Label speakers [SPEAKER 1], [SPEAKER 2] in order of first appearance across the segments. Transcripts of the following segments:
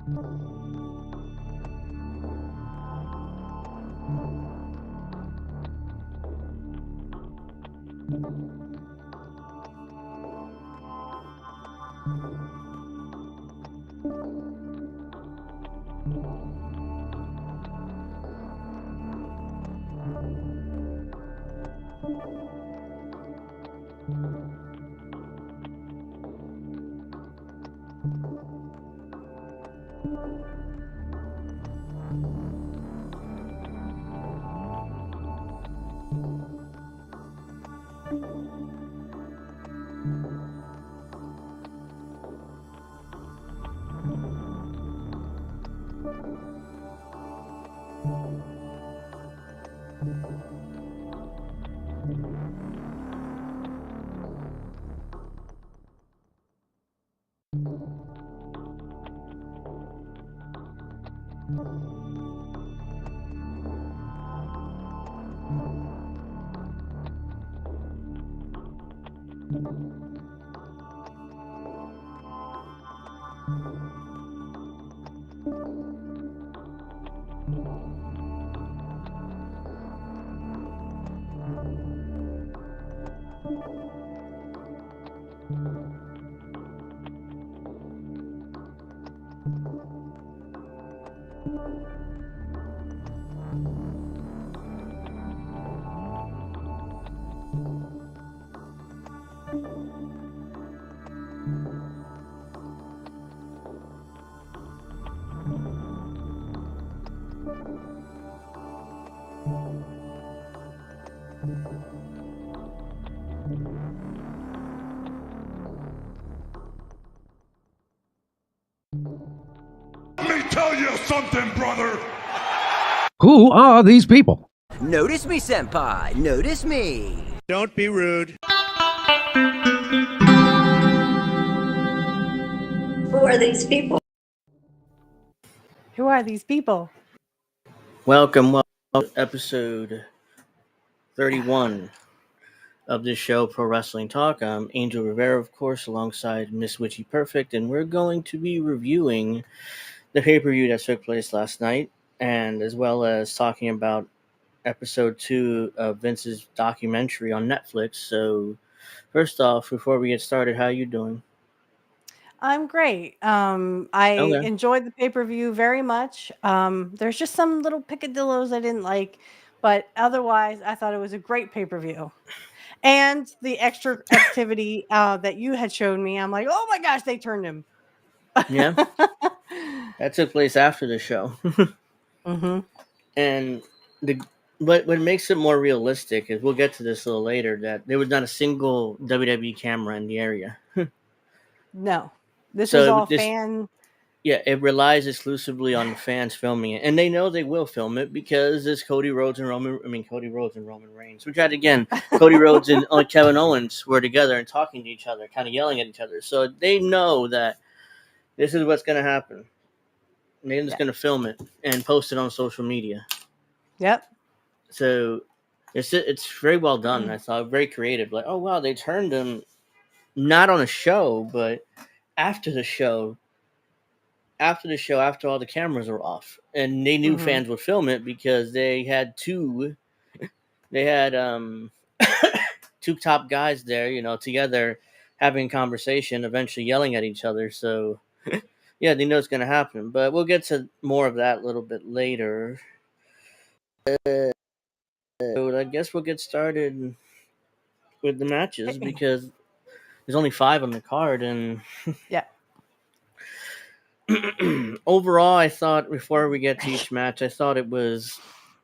[SPEAKER 1] Let me tell you something, brother!
[SPEAKER 2] Who are these people?
[SPEAKER 3] Notice me, senpai. Notice me.
[SPEAKER 4] Don't be rude.
[SPEAKER 5] Who are these people?
[SPEAKER 6] Who are these people?
[SPEAKER 4] Welcome to episode 31 of this show, Pro Wrestling Talk. I'm Angel Rivera, of course, alongside Mrs.Witchy Perfect, and we're going to be reviewing the pay-per-view that took place last night, and as well as talking about episode 2 of Vince's documentary on Netflix. So, first off, before we get started, how are you doing?
[SPEAKER 6] I'm great. I enjoyed the pay-per-view very much. There's just some little picadillos I didn't like, but otherwise, I thought it was a great pay-per-view. And the extra activity that you had shown me, I'm like, oh my gosh, they turned him.
[SPEAKER 4] Yeah, that took place after the show.
[SPEAKER 6] Mm-hmm.
[SPEAKER 4] And what makes it more realistic is, we'll get to this a little later, that there was not a single WWE camera in the area.
[SPEAKER 6] No, this was all fan.
[SPEAKER 4] Yeah, it relies exclusively on the fans filming it, and they know they will film it because it's Cody Rhodes and Roman Reigns. Which, again, Cody Rhodes and Kevin Owens were together and talking to each other, kind of yelling at each other. So they know that this is what's going to happen. They're just going to film it and post it on social media.
[SPEAKER 6] Yep.
[SPEAKER 4] So it's very well done. I thought very creative. Like, oh wow, they turned him not on a show, but after the show. After all the cameras were off, and they knew fans would film it because they had two top guys there, together having a conversation, eventually yelling at each other. So yeah, they know it's going to happen, but we'll get to more of that a little bit later. So I guess we'll get started with the matches because there's only 5 on the card, and
[SPEAKER 6] yeah.
[SPEAKER 4] Overall, I thought, before we get to each match, I thought it was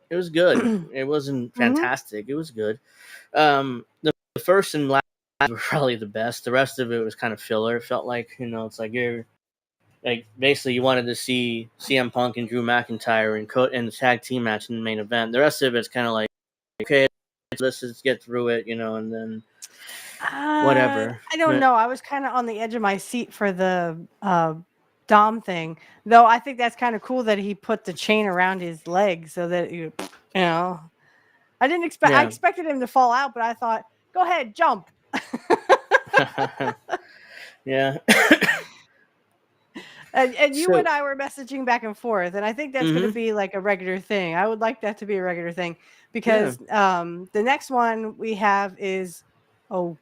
[SPEAKER 4] good. It wasn't fantastic. It was good. The first and last were probably the best. The rest of it was kind of filler. It felt like, it's like you're like, basically you wanted to see CM Punk and Drew McIntyre and the tag team match in the main event. The rest of it's kind of like, okay, let's just get through it, and then whatever.
[SPEAKER 6] I don't know. I was kind of on the edge of my seat for the Dom thing, though. I think that's kind of cool that he put the chain around his leg so that I didn't expect. Yeah. I expected him to fall out, but I thought, go ahead, jump.
[SPEAKER 4] Yeah.
[SPEAKER 6] And you
[SPEAKER 4] So
[SPEAKER 6] and I were messaging back and forth, and I think that's going to be like a regular thing. I would like that to be a regular thing
[SPEAKER 4] yeah.
[SPEAKER 6] because the next one we have is oh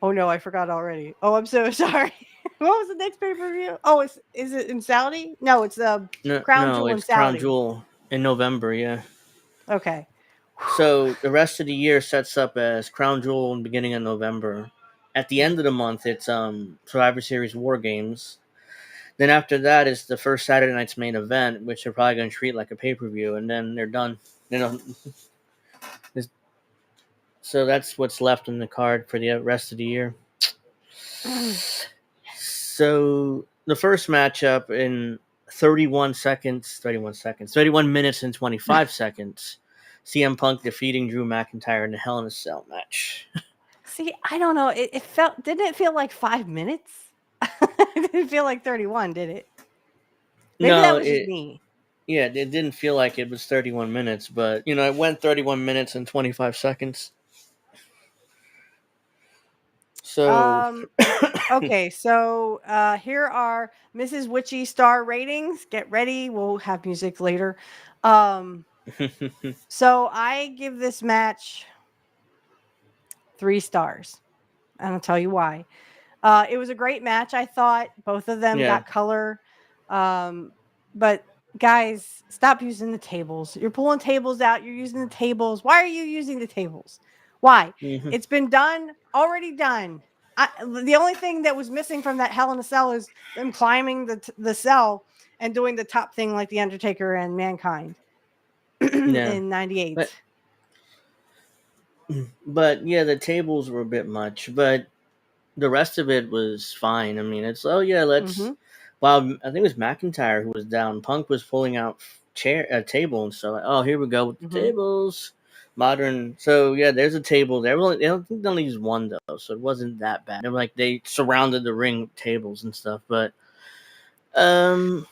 [SPEAKER 6] no, I forgot already. Oh, I'm so sorry. What was the next pay per view? Oh, is it in Saudi? No, it's Crown
[SPEAKER 4] No,
[SPEAKER 6] Jewel in
[SPEAKER 4] it's Crown
[SPEAKER 6] Saudi.
[SPEAKER 4] Jewel in November. Yeah.
[SPEAKER 6] Okay.
[SPEAKER 4] So the rest of the year sets up as Crown Jewel in the beginning of November. At the end of the month, it's Survivor Series War Games. Then after that is the first Saturday night's main event, which they're probably going to treat like a pay per view, and then they're done. You know, so that's what's left in the card for the rest of the year. So the first matchup in 31 minutes and 25 seconds. CM Punk defeating Drew McIntyre in the Hell in a Cell match.
[SPEAKER 6] See, I don't know. Didn't it feel like 5 minutes? It didn't feel like 31, did it? Maybe that
[SPEAKER 4] No,
[SPEAKER 6] was just me.
[SPEAKER 4] it didn't feel like it was 31 minutes, but it went 31 minutes and 25 seconds. So
[SPEAKER 6] Okay, so here are Mrs.Witchy star ratings. Get ready. We'll have music later. So I give this match 3 stars. And I'll tell you why. It was a great match. I thought both of them
[SPEAKER 4] yeah.
[SPEAKER 6] got color. But guys, stop using the tables. You're pulling tables out. You're using the tables. Why are you using the tables? Why?
[SPEAKER 4] Mhm.
[SPEAKER 6] It's been done, already done. The only thing that was missing from that Hell in a Cell is them climbing the cell and doing the top thing like the Undertaker and Mankind
[SPEAKER 4] Yeah.
[SPEAKER 6] in '98.
[SPEAKER 4] But yeah, the tables were a bit much, but the rest of it was fine. I mean, it's let's.
[SPEAKER 6] Mm-hmm.
[SPEAKER 4] Wow, I think it was McIntyre who was down. Punk was pulling out a table, and so oh, here we go with the
[SPEAKER 6] Mm-hmm.
[SPEAKER 4] tables. Modern. So yeah, there's a table there. They don't think they only used one though, so it wasn't that bad. They surrounded the ring with tables and stuff, but
[SPEAKER 6] And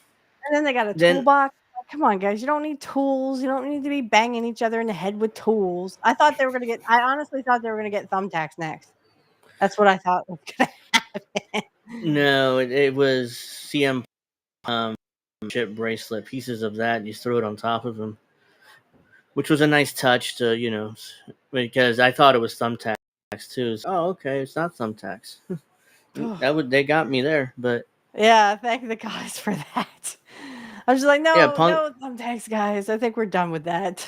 [SPEAKER 6] then they got a
[SPEAKER 4] then
[SPEAKER 6] toolbox. Like, come on, guys. You don't need tools. You don't need to be banging each other in the head with tools. I honestly thought they were going to get thumbtacks next. That's what I thought was going to happen.
[SPEAKER 4] no, it was CM chip bracelet pieces of that. You threw it on top of him, which was a nice touch to because I thought it was thumbtacks too. So, oh, okay, it's not thumbtacks. They got me there, but
[SPEAKER 6] Yeah, thank the guys for that. I was just like,
[SPEAKER 4] yeah,
[SPEAKER 6] no thumbtacks, guys. I think we're done with that.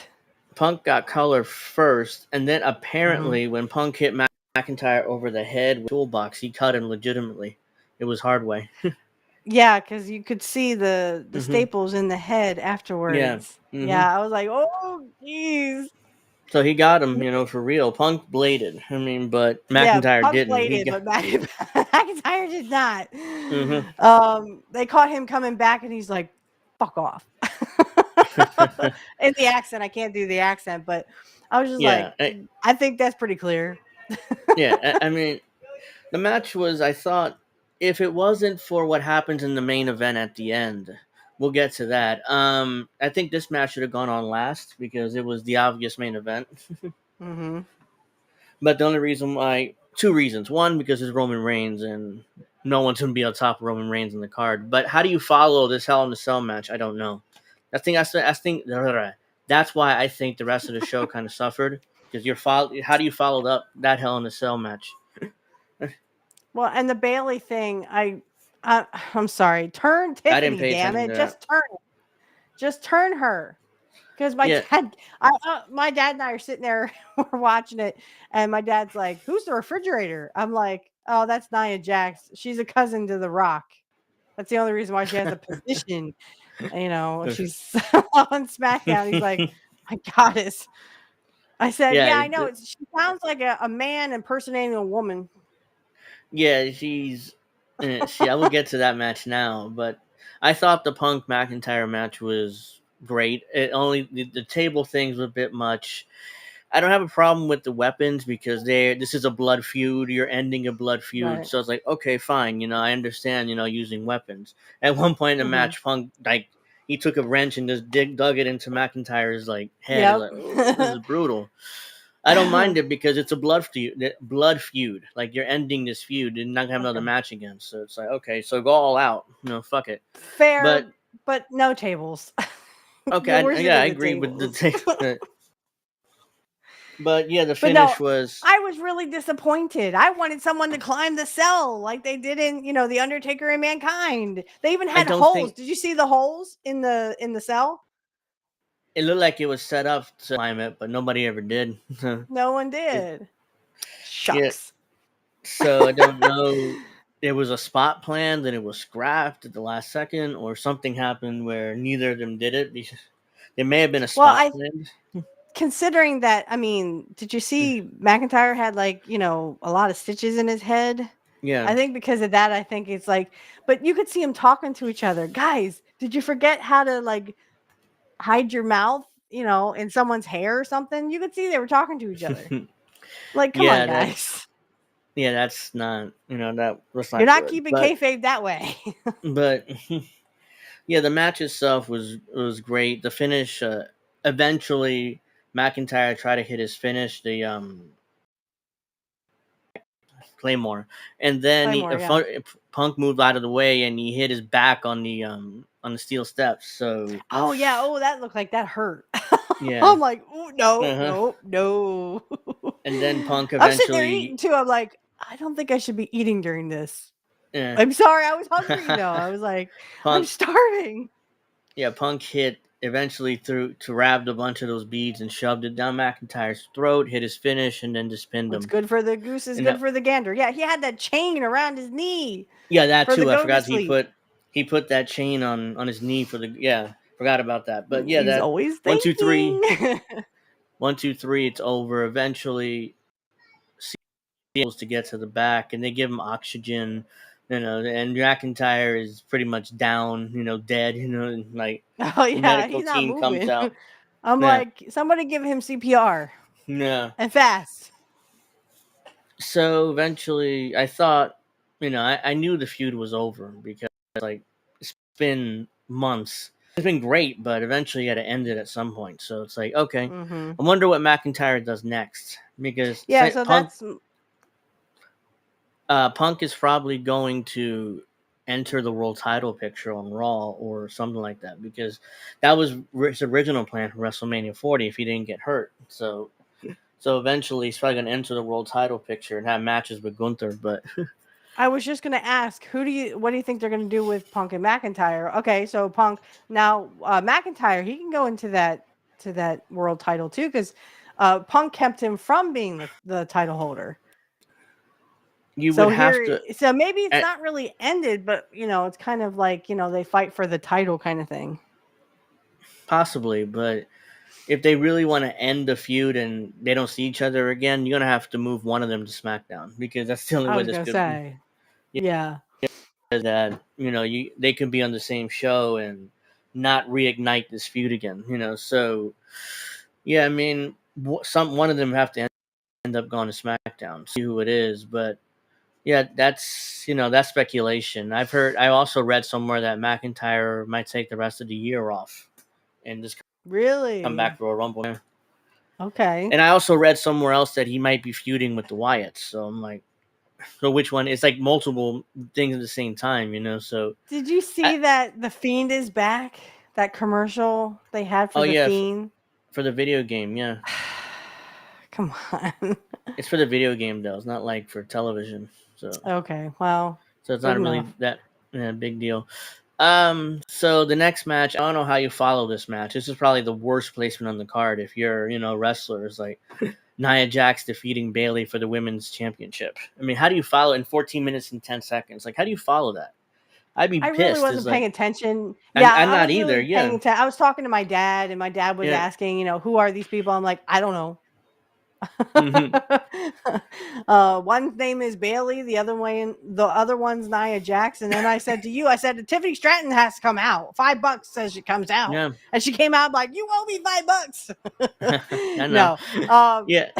[SPEAKER 4] Punk got color first, and then
[SPEAKER 6] Mhm.
[SPEAKER 4] apparently when Punk hit McIntyre over the head with the toolbox, he cut him legitimately. It was hard way.
[SPEAKER 6] Yeah, because you could see the
[SPEAKER 4] hmm
[SPEAKER 6] staples in the head
[SPEAKER 4] Yeah.
[SPEAKER 6] afterwards.
[SPEAKER 4] hmm
[SPEAKER 6] Yeah, I was like, oh, jeez.
[SPEAKER 4] So he got him, for real. Punk bladed. I mean, but
[SPEAKER 6] Yeah,
[SPEAKER 4] McIntyre
[SPEAKER 6] Punk
[SPEAKER 4] didn't. He
[SPEAKER 6] bladed,
[SPEAKER 4] got.
[SPEAKER 6] but McIntyre did not.
[SPEAKER 4] hmm
[SPEAKER 6] They caught him coming back, and he's like, "Fuck off." In the accent, I can't do the accent, but I was just
[SPEAKER 4] yeah.
[SPEAKER 6] like, I think that's pretty clear.
[SPEAKER 4] Yeah. I mean, the match was. I thought if it wasn't for what happens in the main event at the end, we'll get to that. I think this match should have gone on last because it was the obvious main event.
[SPEAKER 6] Mm-hmm.
[SPEAKER 4] But the only reason why, two reasons. One, because it's Roman Reigns and no one's going to be on top of Roman Reigns in the card. But how do you follow this Hell in a Cell match? I don't know. That's why I think the rest of the show kind of suffered because how do you follow up that Hell in a Cell match?
[SPEAKER 6] Well, and the Bailey thing, I'm sorry. Turn
[SPEAKER 4] I didn't
[SPEAKER 6] Tiffany,
[SPEAKER 4] pay
[SPEAKER 6] damn
[SPEAKER 4] attention
[SPEAKER 6] it.
[SPEAKER 4] to that.
[SPEAKER 6] Just turn her. Because
[SPEAKER 4] Yeah.
[SPEAKER 6] my dad and I are sitting there, we're watching it, and my dad's like, "Who's the refrigerator?" I'm like, "Oh, that's Nia Jax. She's a cousin to The Rock. That's the only reason why she has a position. She's on SmackDown." He's like, "My goddess." I said, "Yeah,
[SPEAKER 4] Yeah.
[SPEAKER 6] I know. She sounds like a man impersonating a woman."
[SPEAKER 4] Yeah, she's. See, I will get to that match now, but I thought the Punk McIntyre match was great. It only the table things were a bit much. I don't have a problem with the weapons because this is a blood feud. You're ending a blood feud,
[SPEAKER 6] Right.
[SPEAKER 4] so it's like okay, fine. I understand. Using weapons. At one point in the
[SPEAKER 6] Mhm.
[SPEAKER 4] match, Punk he took a wrench and just dug it into McIntyre's head.
[SPEAKER 6] Yep.
[SPEAKER 4] Like, oh, this is brutal. I don't mind it because it's a blood feud. Blood feud. Like you're ending this feud and not gonna have another match again. So it's like, okay, so go all out. Fuck it.
[SPEAKER 6] Fair, but no tables.
[SPEAKER 4] Okay, I agree with the table. But yeah, the finish was.
[SPEAKER 6] I was really disappointed. I wanted someone to climb the cell like they did in, the Undertaker and Mankind. They even had holes. Did you see the holes in the cell?
[SPEAKER 4] It looked like it was set up to climb it, but nobody ever did.
[SPEAKER 6] No one did. Shucks. Yeah.
[SPEAKER 4] So I don't know. There was a spot plan, then it was scrapped at the last second, or something happened where neither of them did it. Because there may have been a spot plan.
[SPEAKER 6] Considering that, I mean, did you see McIntyre had a lot of stitches in his head?
[SPEAKER 4] Yeah.
[SPEAKER 6] I think because of that, I think it's but you could see them talking to each other. Guys, did you forget how to hide your mouth, in someone's hair or something? You could see they were talking to each other. Come on, guys.
[SPEAKER 4] That's not, that was not.
[SPEAKER 6] You're not keeping kayfabe that way.
[SPEAKER 4] But yeah, the match itself was great. The finish, eventually, McIntyre tried to hit his finish, the Claymore, and then Punk moved out of the way and he hit his back on the steel steps. So
[SPEAKER 6] that looked like that hurt.
[SPEAKER 4] Yeah,
[SPEAKER 6] I'm like, oh no.
[SPEAKER 4] And then Punk eventually.
[SPEAKER 6] I'm sitting there eating too. I'm like, I don't think I should be eating during this. Yeah. I'm sorry, I was hungry. I was like, I'm starving.
[SPEAKER 4] Yeah, Punk eventually grabbed a bunch of those beads and shoved it down McIntyre's throat, hit his finish, and then just pinned him.
[SPEAKER 6] What's good for the goose is good for the gander. Yeah, he had that chain around his knee.
[SPEAKER 4] Yeah, that too. I forgot he put that chain on his knee forgot about that. But yeah,
[SPEAKER 6] he's always thinking.
[SPEAKER 4] 1, 2, 3, it's over. Eventually, to get to the back, and they give him oxygen. And McIntyre is pretty much down, dead, and the medical team comes out.
[SPEAKER 6] I'm like, somebody give him CPR.
[SPEAKER 4] Yeah.
[SPEAKER 6] And fast.
[SPEAKER 4] So eventually I thought, I knew the feud was over because it's been months. It's been great, but eventually you got to end it at some point. So it's like, okay, I wonder what McIntyre does next, because Punk is probably going to enter the world title picture on Raw or something like that, because that was his original plan for WrestleMania 40 if he didn't get hurt. So eventually he's probably going to enter the world title picture and have matches with Gunther. But
[SPEAKER 6] I was just going to ask, what do you think they're going to do with Punk and McIntyre? Okay, so Punk now, McIntyre, he can go into that world title too, because Punk kept him from being the title holder. So maybe it's not really ended, but it's kind of like they fight for the title kind of thing.
[SPEAKER 4] Possibly, but if they really want to end the feud and they don't see each other again, you're gonna have to move one of them to SmackDown, because that's the only way this could be.
[SPEAKER 6] Yeah.
[SPEAKER 4] That they could be on the same show and not reignite this feud again. So yeah, I mean, one of them have to end up going to SmackDown, see who it is, but. Yeah, that's that's speculation. I also read somewhere that McIntyre might take the rest of the year off and just come back for a Rumble. Yeah.
[SPEAKER 6] Okay.
[SPEAKER 4] And I also read somewhere else that he might be feuding with the Wyatts. So I'm like, so which one? It's like multiple things at the same time, So
[SPEAKER 6] did you see that The Fiend is back? That commercial they had for The Fiend?
[SPEAKER 4] For the video game, yeah.
[SPEAKER 6] Come on.
[SPEAKER 4] It's for the video game though. It's not like for television. So
[SPEAKER 6] okay, well,
[SPEAKER 4] so it's not really that big deal. So the next match, I don't know how you follow this match. This is probably the worst placement on the card if you're a wrestler. It's like Nia Jax defeating Bayley for the women's championship. I mean, how do you follow in 14 minutes and 10 seconds? Like, how do you follow that? I'd be pissed.
[SPEAKER 6] I really wasn't paying attention.
[SPEAKER 4] Yeah, I'm not either.
[SPEAKER 6] Really I was talking to my dad, and my dad was asking, who are these people? I'm like, I don't know. One's name is Bailey, the other one's Nia Jax, and then I said Tiffany Stratton has to come out. $5 says she comes out, and she came out like, you owe me $5.
[SPEAKER 4] I know.
[SPEAKER 6] No,
[SPEAKER 4] yeah.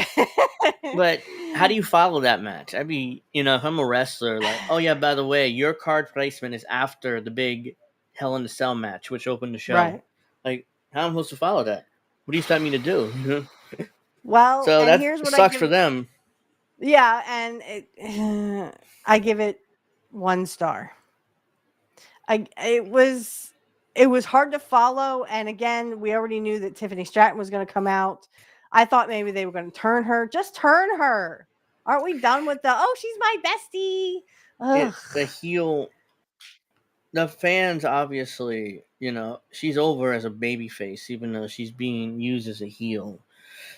[SPEAKER 4] But how do you follow that match? I mean, if I'm a wrestler, like, oh yeah, by the way, your card placement is after the big Hell in a Cell match, which opened the show.
[SPEAKER 6] Right.
[SPEAKER 4] Like, how am I supposed to follow that? What do you expect me to do?
[SPEAKER 6] Well,
[SPEAKER 4] So
[SPEAKER 6] and
[SPEAKER 4] that
[SPEAKER 6] here's what I
[SPEAKER 4] sucks for
[SPEAKER 6] give.
[SPEAKER 4] them.
[SPEAKER 6] Yeah, and I give it 1 star. It was hard to follow, and again, we already knew that Tiffany Stratton was going to come out. I thought maybe they were going to turn her. Just turn her. Aren't we done with the she's my bestie? Ugh.
[SPEAKER 4] The heel, the fans obviously, she's over as a babyface, even though she's being used as a heel.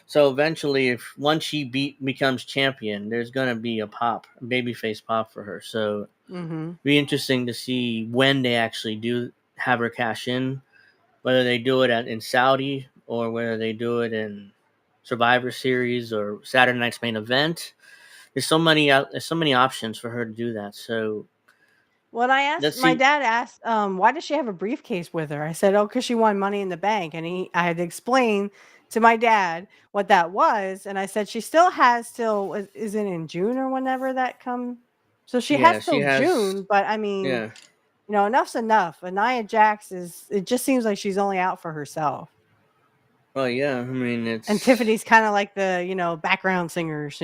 [SPEAKER 4] So eventually, if once she becomes champion, there's gonna be a babyface pop for her. So
[SPEAKER 6] Mm-hmm.
[SPEAKER 4] be interesting to see when they actually do have her cash in, whether they do it in Saudi or whether they do it in Survivor Series or Saturday Night's Main Event. There's so many options for her to do that. So
[SPEAKER 6] When I
[SPEAKER 4] let's
[SPEAKER 6] asked, my
[SPEAKER 4] see.
[SPEAKER 6] dad asked, why does she have a briefcase with her? I said, oh, because she won Money in the Bank. And I had to explain to my dad what that was. And I said, she still has is it in June or whenever that come? So she has
[SPEAKER 4] Yeah, she
[SPEAKER 6] till
[SPEAKER 4] has.
[SPEAKER 6] June, but I mean,
[SPEAKER 4] Yeah,
[SPEAKER 6] enough's enough. Nia Jax it just seems like she's only out for herself.
[SPEAKER 4] well, yeah. I mean,
[SPEAKER 6] And
[SPEAKER 4] it's
[SPEAKER 6] Tiffany's kind of like the, background singers.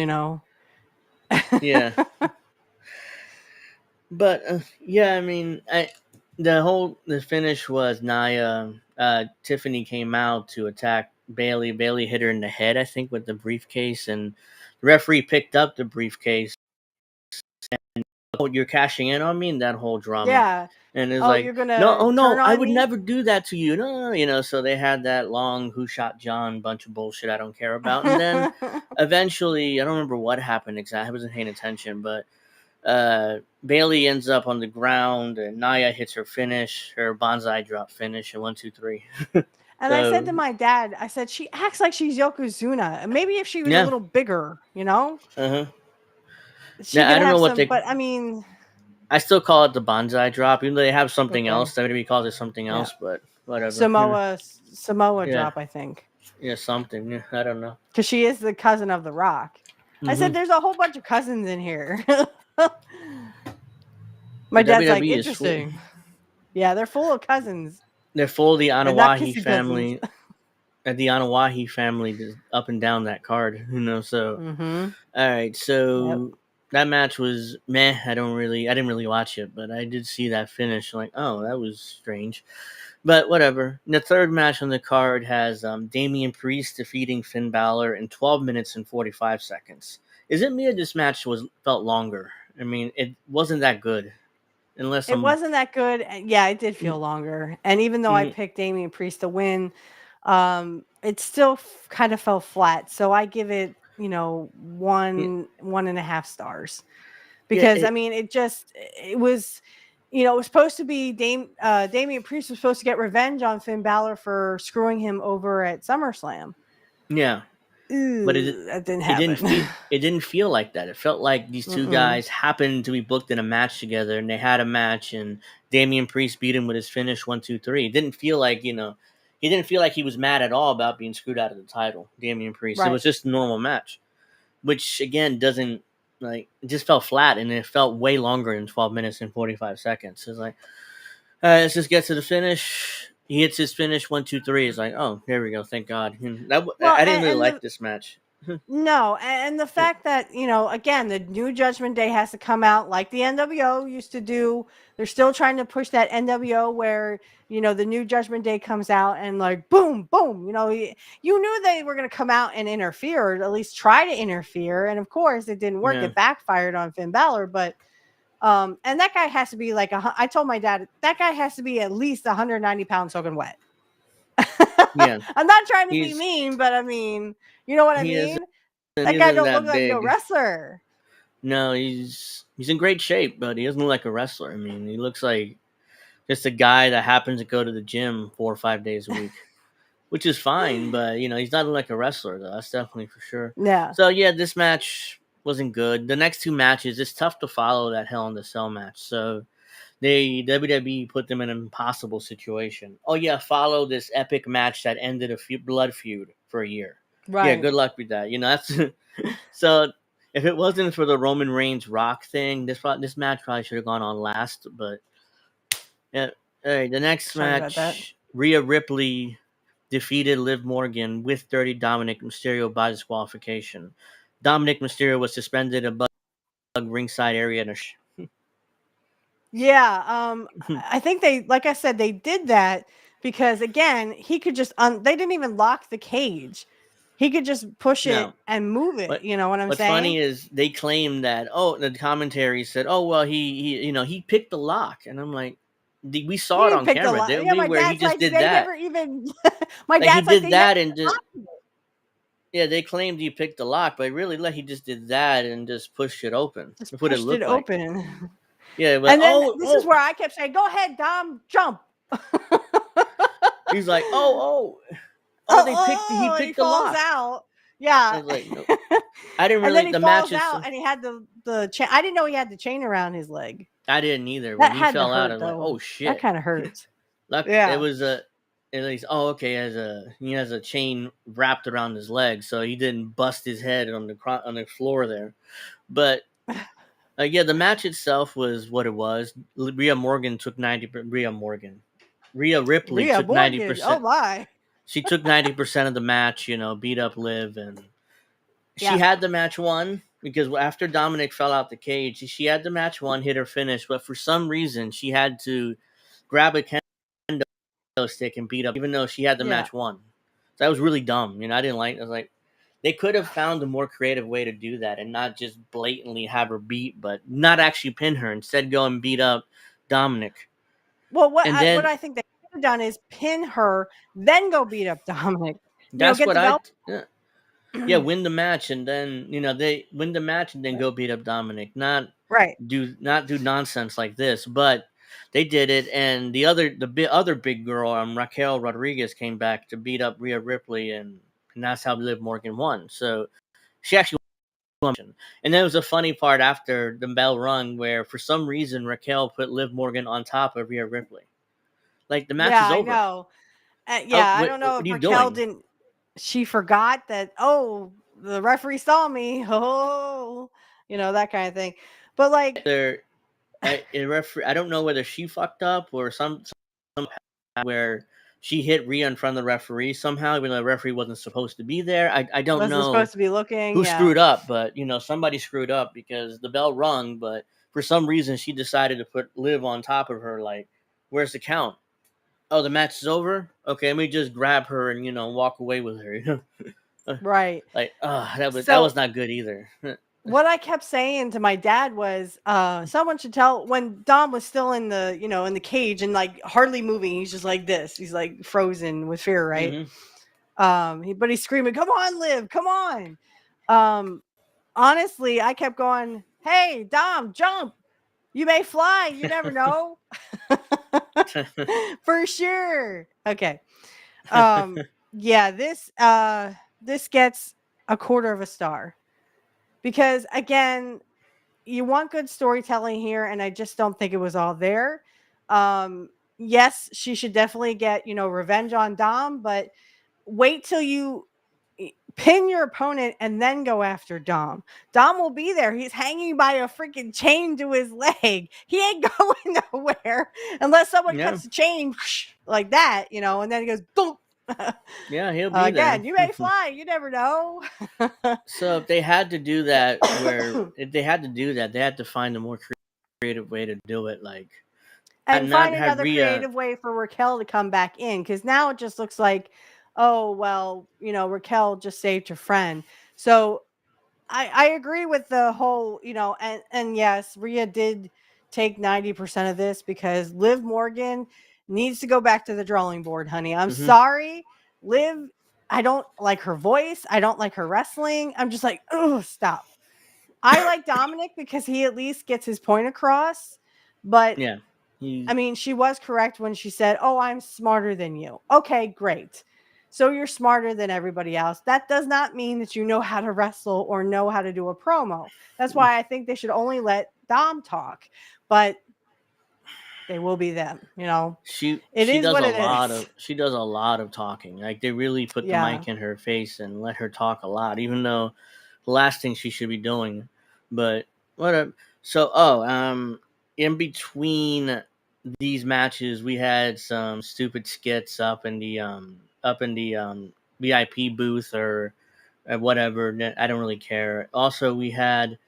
[SPEAKER 4] yeah. But yeah, I mean, the finish was Nia. Tiffany came out to attack Bailey. Bailey hit her in the head, I think, with the briefcase, and the referee picked up the briefcase. Oh, you're cashing in on me, and that whole drama.
[SPEAKER 6] Yeah.
[SPEAKER 4] And it's
[SPEAKER 6] Oh,
[SPEAKER 4] like,
[SPEAKER 6] you're
[SPEAKER 4] no,
[SPEAKER 6] gonna
[SPEAKER 4] oh
[SPEAKER 6] turn
[SPEAKER 4] no, I
[SPEAKER 6] on
[SPEAKER 4] would
[SPEAKER 6] me?
[SPEAKER 4] never do that to you. No, so they had that long "Who Shot John" bunch of bullshit I don't care about, and then eventually, I don't remember what happened exactly. I wasn't paying attention, but Bailey ends up on the ground, and Nia hits her finish, her bonsai drop finish, and 1, 2, 3.
[SPEAKER 6] And I said to
[SPEAKER 4] So
[SPEAKER 6] my dad, I said, she acts like she's Yokozuna. Maybe if she was a
[SPEAKER 4] yeah,
[SPEAKER 6] little bigger,
[SPEAKER 4] uh-huh.
[SPEAKER 6] she
[SPEAKER 4] Now
[SPEAKER 6] could
[SPEAKER 4] I don't
[SPEAKER 6] have
[SPEAKER 4] know what
[SPEAKER 6] some,
[SPEAKER 4] they.
[SPEAKER 6] but I mean,
[SPEAKER 4] I still call it the bonsai drop, even though they have something
[SPEAKER 6] okay.
[SPEAKER 4] else. WWE calls it something
[SPEAKER 6] Yeah.
[SPEAKER 4] else, but whatever.
[SPEAKER 6] Samoa
[SPEAKER 4] Yeah,
[SPEAKER 6] drop, I think.
[SPEAKER 4] yeah, something. Yeah, I don't know.
[SPEAKER 6] Because she is the cousin of The Rock. I said,
[SPEAKER 4] Mm-hmm.
[SPEAKER 6] there's a whole bunch of cousins in here.
[SPEAKER 4] The
[SPEAKER 6] My dad's like,
[SPEAKER 4] WWE is full.
[SPEAKER 6] interesting. Yeah, they're full of cousins.
[SPEAKER 4] They're full of the
[SPEAKER 6] They're not
[SPEAKER 4] Anawahi
[SPEAKER 6] kissy cousins.
[SPEAKER 4] family. The Anawahi family is up and down that card, So
[SPEAKER 6] Mm-hmm.
[SPEAKER 4] all right,
[SPEAKER 6] Yep.
[SPEAKER 4] so that match was meh. I didn't really watch it, but I did see that finish. Like, oh, that was strange, but whatever. The third match on the card has Damian Priest defeating Finn Balor in 12 minutes and 45 seconds. Is it me or this match felt longer? I mean, it wasn't that good, unless
[SPEAKER 6] It
[SPEAKER 4] I'm.
[SPEAKER 6] wasn't that good. Yeah, it did feel longer. And even though I
[SPEAKER 4] Mm,
[SPEAKER 6] picked Damian Priest to win, it still kind of fell flat. So I give it,
[SPEAKER 4] mm,
[SPEAKER 6] 1.5 stars.
[SPEAKER 4] yeah,
[SPEAKER 6] Because I mean, it was, it was supposed to be Damian Priest was supposed to get revenge on Finn Balor for screwing him over at SummerSlam.
[SPEAKER 4] yeah. But
[SPEAKER 6] That didn't happen.
[SPEAKER 4] it didn't feel like that. It felt like these two
[SPEAKER 6] Mm-mm.
[SPEAKER 4] guys happened to be booked in a match together, and they had a match, and Damian Priest beat him with his finish 1, 2, 3. It didn't feel like he didn't feel like he was mad at all about being screwed out of the title. Damian Priest. It
[SPEAKER 6] Right.
[SPEAKER 4] was just a normal match, which again doesn't it just felt flat, and it felt way longer than 12 minutes and 45 seconds. It's like, all right, let's just get to the finish. He hits his finish 1, 2, 3. It's like, oh, there we go. Thank God. And
[SPEAKER 6] Well,
[SPEAKER 4] I didn't really
[SPEAKER 6] and
[SPEAKER 4] like
[SPEAKER 6] the
[SPEAKER 4] this match.
[SPEAKER 6] no, and the fact that, again, the new Judgment Day has to come out like the NWO used to do. They're still trying to push that NWO where, the new Judgment Day comes out and like, boom, boom, you knew they were going to come out and interfere, or at least try to interfere. And of course, it didn't work.
[SPEAKER 4] Yeah.
[SPEAKER 6] It backfired on Finn Balor. But, and that guy has to be like, I told my dad, that guy has to be at least 190 pounds soaking wet.
[SPEAKER 4] Yeah.
[SPEAKER 6] I'm not trying to be
[SPEAKER 4] He's
[SPEAKER 6] mean, but I mean, you know what I
[SPEAKER 4] he
[SPEAKER 6] mean? That guy
[SPEAKER 4] isn't
[SPEAKER 6] don't look
[SPEAKER 4] that
[SPEAKER 6] like no
[SPEAKER 4] big.
[SPEAKER 6] wrestler.
[SPEAKER 4] No, he's in great shape, but he doesn't look like a wrestler. I mean, he looks like just a guy that happens to go to the gym 4 or 5 days a week, which is fine. But he's not like a wrestler though. That's definitely for sure.
[SPEAKER 6] Yeah.
[SPEAKER 4] So yeah, this match wasn't good. The next two matches, it's tough to follow that Hell in the Cell match. So WWE put them in an impossible situation. Oh yeah, follow this epic match that ended a blood feud for a year. Yeah,
[SPEAKER 6] Right.
[SPEAKER 4] good luck with that. That's so. If it wasn't for the Roman Reigns Rock thing, this match probably should have gone on last. But yeah, all right. The next
[SPEAKER 6] Sorry about that.
[SPEAKER 4] match, Rhea Ripley defeated Liv Morgan with Dirty Dominic Mysterio by disqualification. Dominic Mysterio was suspended above the ringside area in a
[SPEAKER 6] Yeah, I think they, like I said, they did that because again, he could just they didn't even lock the cage. He could just push it
[SPEAKER 4] no.
[SPEAKER 6] and move it.
[SPEAKER 4] What
[SPEAKER 6] You know what I'm
[SPEAKER 4] What's
[SPEAKER 6] saying?
[SPEAKER 4] funny is they claim that the commentary said, "Oh well, he picked the lock," and I'm like, we
[SPEAKER 6] He
[SPEAKER 4] saw it
[SPEAKER 6] didn't
[SPEAKER 4] on
[SPEAKER 6] pick the
[SPEAKER 4] camera.
[SPEAKER 6] lock.
[SPEAKER 4] There
[SPEAKER 6] Yeah,
[SPEAKER 4] we
[SPEAKER 6] my
[SPEAKER 4] where he
[SPEAKER 6] dad's
[SPEAKER 4] just
[SPEAKER 6] like
[SPEAKER 4] did
[SPEAKER 6] they
[SPEAKER 4] that.
[SPEAKER 6] never even. My
[SPEAKER 4] Like he
[SPEAKER 6] dad's like
[SPEAKER 4] did
[SPEAKER 6] they never
[SPEAKER 4] that and just
[SPEAKER 6] locked it.
[SPEAKER 4] yeah, they claimed he picked the lock, but really, like he just did that and just pushed it open.
[SPEAKER 6] Just
[SPEAKER 4] That's what it
[SPEAKER 6] pushed it
[SPEAKER 4] looked like.
[SPEAKER 6] open.
[SPEAKER 4] Yeah, but
[SPEAKER 6] And then this is where I kept saying, "Go ahead, Dom, jump."
[SPEAKER 4] he's like, he
[SPEAKER 6] And he
[SPEAKER 4] picked the
[SPEAKER 6] falls
[SPEAKER 4] lock.
[SPEAKER 6] out.
[SPEAKER 4] I
[SPEAKER 6] Yeah.
[SPEAKER 4] was like, nope. I didn't
[SPEAKER 6] And
[SPEAKER 4] really
[SPEAKER 6] then he
[SPEAKER 4] the
[SPEAKER 6] falls
[SPEAKER 4] matches.
[SPEAKER 6] out and he had the chain. I didn't know he had the chain around his leg.
[SPEAKER 4] I didn't either. When
[SPEAKER 6] That
[SPEAKER 4] he
[SPEAKER 6] had to
[SPEAKER 4] fell out, I
[SPEAKER 6] hurt
[SPEAKER 4] was like, oh
[SPEAKER 6] though. That
[SPEAKER 4] shit.
[SPEAKER 6] kind of hurts.
[SPEAKER 4] Like it
[SPEAKER 6] Yeah.
[SPEAKER 4] was at least he has a chain wrapped around his leg, so he didn't bust his head on the floor there. But yeah, the match itself was what it was. Rhea Ripley
[SPEAKER 6] Rhea
[SPEAKER 4] took ninety
[SPEAKER 6] Morgan. Oh
[SPEAKER 4] percent.
[SPEAKER 6] my.
[SPEAKER 4] She took 90% of the match. Beat up Liv, and she
[SPEAKER 6] Yeah.
[SPEAKER 4] had the match won because after Dominic fell out the cage, she had the match won, hit her finish, but for some reason she had to grab a kendo stick and beat up, even though she had the
[SPEAKER 6] Yeah.
[SPEAKER 4] match won. So that was really dumb. I didn't like. I was like, they could have found a more creative way to do that and not just blatantly have her beat, but not actually pin her. Instead, go and beat up Dominic.
[SPEAKER 6] Well, what
[SPEAKER 4] And then
[SPEAKER 6] I think they could have done is pin her, then go beat up Dominic.
[SPEAKER 4] that's
[SPEAKER 6] Get
[SPEAKER 4] what
[SPEAKER 6] the belt.
[SPEAKER 4] yeah, win the match and then they win the match and then go beat up Dominic. Not
[SPEAKER 6] Right.
[SPEAKER 4] do nonsense like this, but they did it. And the other big girl, Raquel Rodriguez, came back to beat up Rhea Ripley, and that's how Liv Morgan won. So she actually won. And then it was a funny part after the bell rung where for some reason Raquel put Liv Morgan on top of Rhea Ripley. Like the match
[SPEAKER 6] Yeah,
[SPEAKER 4] is
[SPEAKER 6] I
[SPEAKER 4] over.
[SPEAKER 6] know. I don't know
[SPEAKER 4] What
[SPEAKER 6] if
[SPEAKER 4] are you
[SPEAKER 6] Raquel
[SPEAKER 4] doing?
[SPEAKER 6] didn't. She forgot that. Oh, the referee saw me. Oh, that kind of thing. But like,
[SPEAKER 4] I don't know whether she fucked up or some where she hit Rhea in front of the referee somehow, even though the referee wasn't supposed to be there. I don't
[SPEAKER 6] wasn't
[SPEAKER 4] know
[SPEAKER 6] supposed to be looking.
[SPEAKER 4] who
[SPEAKER 6] Yeah.
[SPEAKER 4] screwed up, but somebody screwed up because the bell rung, but for some reason she decided to put Liv on top of her. Like, where's the count? Oh, the match is over. Okay, let me just grab her and walk away with her.
[SPEAKER 6] Right.
[SPEAKER 4] Like, that
[SPEAKER 6] So-
[SPEAKER 4] was not good either.
[SPEAKER 6] What I kept saying to my dad was, someone should tell when Dom was still in the, in the cage and like hardly moving. He's just like this. He's like frozen with fear, right? But he's screaming, "Come on, Liv, come on!" Honestly, I kept going, "Hey, Dom, jump! You may fly. You never know." For sure. Okay. Yeah. This gets a quarter of a star. Because again, you want good storytelling here, and I just don't think it was all there. Yes, she should definitely get, revenge on Dom, but wait till you pin your opponent and then go after Dom. Dom will be there. He's hanging by a freaking chain to his leg. He ain't going nowhere unless someone cuts the chain like that, and then he goes boom.
[SPEAKER 4] Yeah, he'll be
[SPEAKER 6] Again,
[SPEAKER 4] there.
[SPEAKER 6] you may fly. You never know.
[SPEAKER 4] So if they had to do that, they had to find a more creative way to do it. Like,
[SPEAKER 6] And
[SPEAKER 4] not
[SPEAKER 6] find
[SPEAKER 4] have
[SPEAKER 6] another
[SPEAKER 4] Rhea.
[SPEAKER 6] creative way for Raquel to come back in, because now it just looks like, oh well, Raquel just saved her friend. So I agree with the whole, and yes, Rhea did take 90% of this because Liv Morgan needs to go back to the drawing board, honey. I'm sorry, Liv. I don't like her voice. I don't like her wrestling. I'm just like, oh, stop. I like Dominic because he at least gets his point across, but
[SPEAKER 4] Yeah.
[SPEAKER 6] I mean, she was correct when she said, "Oh, I'm smarter than you." Okay, great. So you're smarter than everybody else. That does not mean that you know how to wrestle or know how to do a promo. That's why I think they should only let Dom talk. But they will be them,
[SPEAKER 4] She
[SPEAKER 6] is
[SPEAKER 4] does
[SPEAKER 6] what
[SPEAKER 4] a
[SPEAKER 6] it
[SPEAKER 4] lot
[SPEAKER 6] is.
[SPEAKER 4] of talking. Like, they really put the
[SPEAKER 6] Yeah.
[SPEAKER 4] mic in her face and let her talk a lot, even though the last thing she should be doing. But whatever. So in between these matches, we had some stupid skits up in the up in the VIP booth or whatever. I don't really care. Also, we had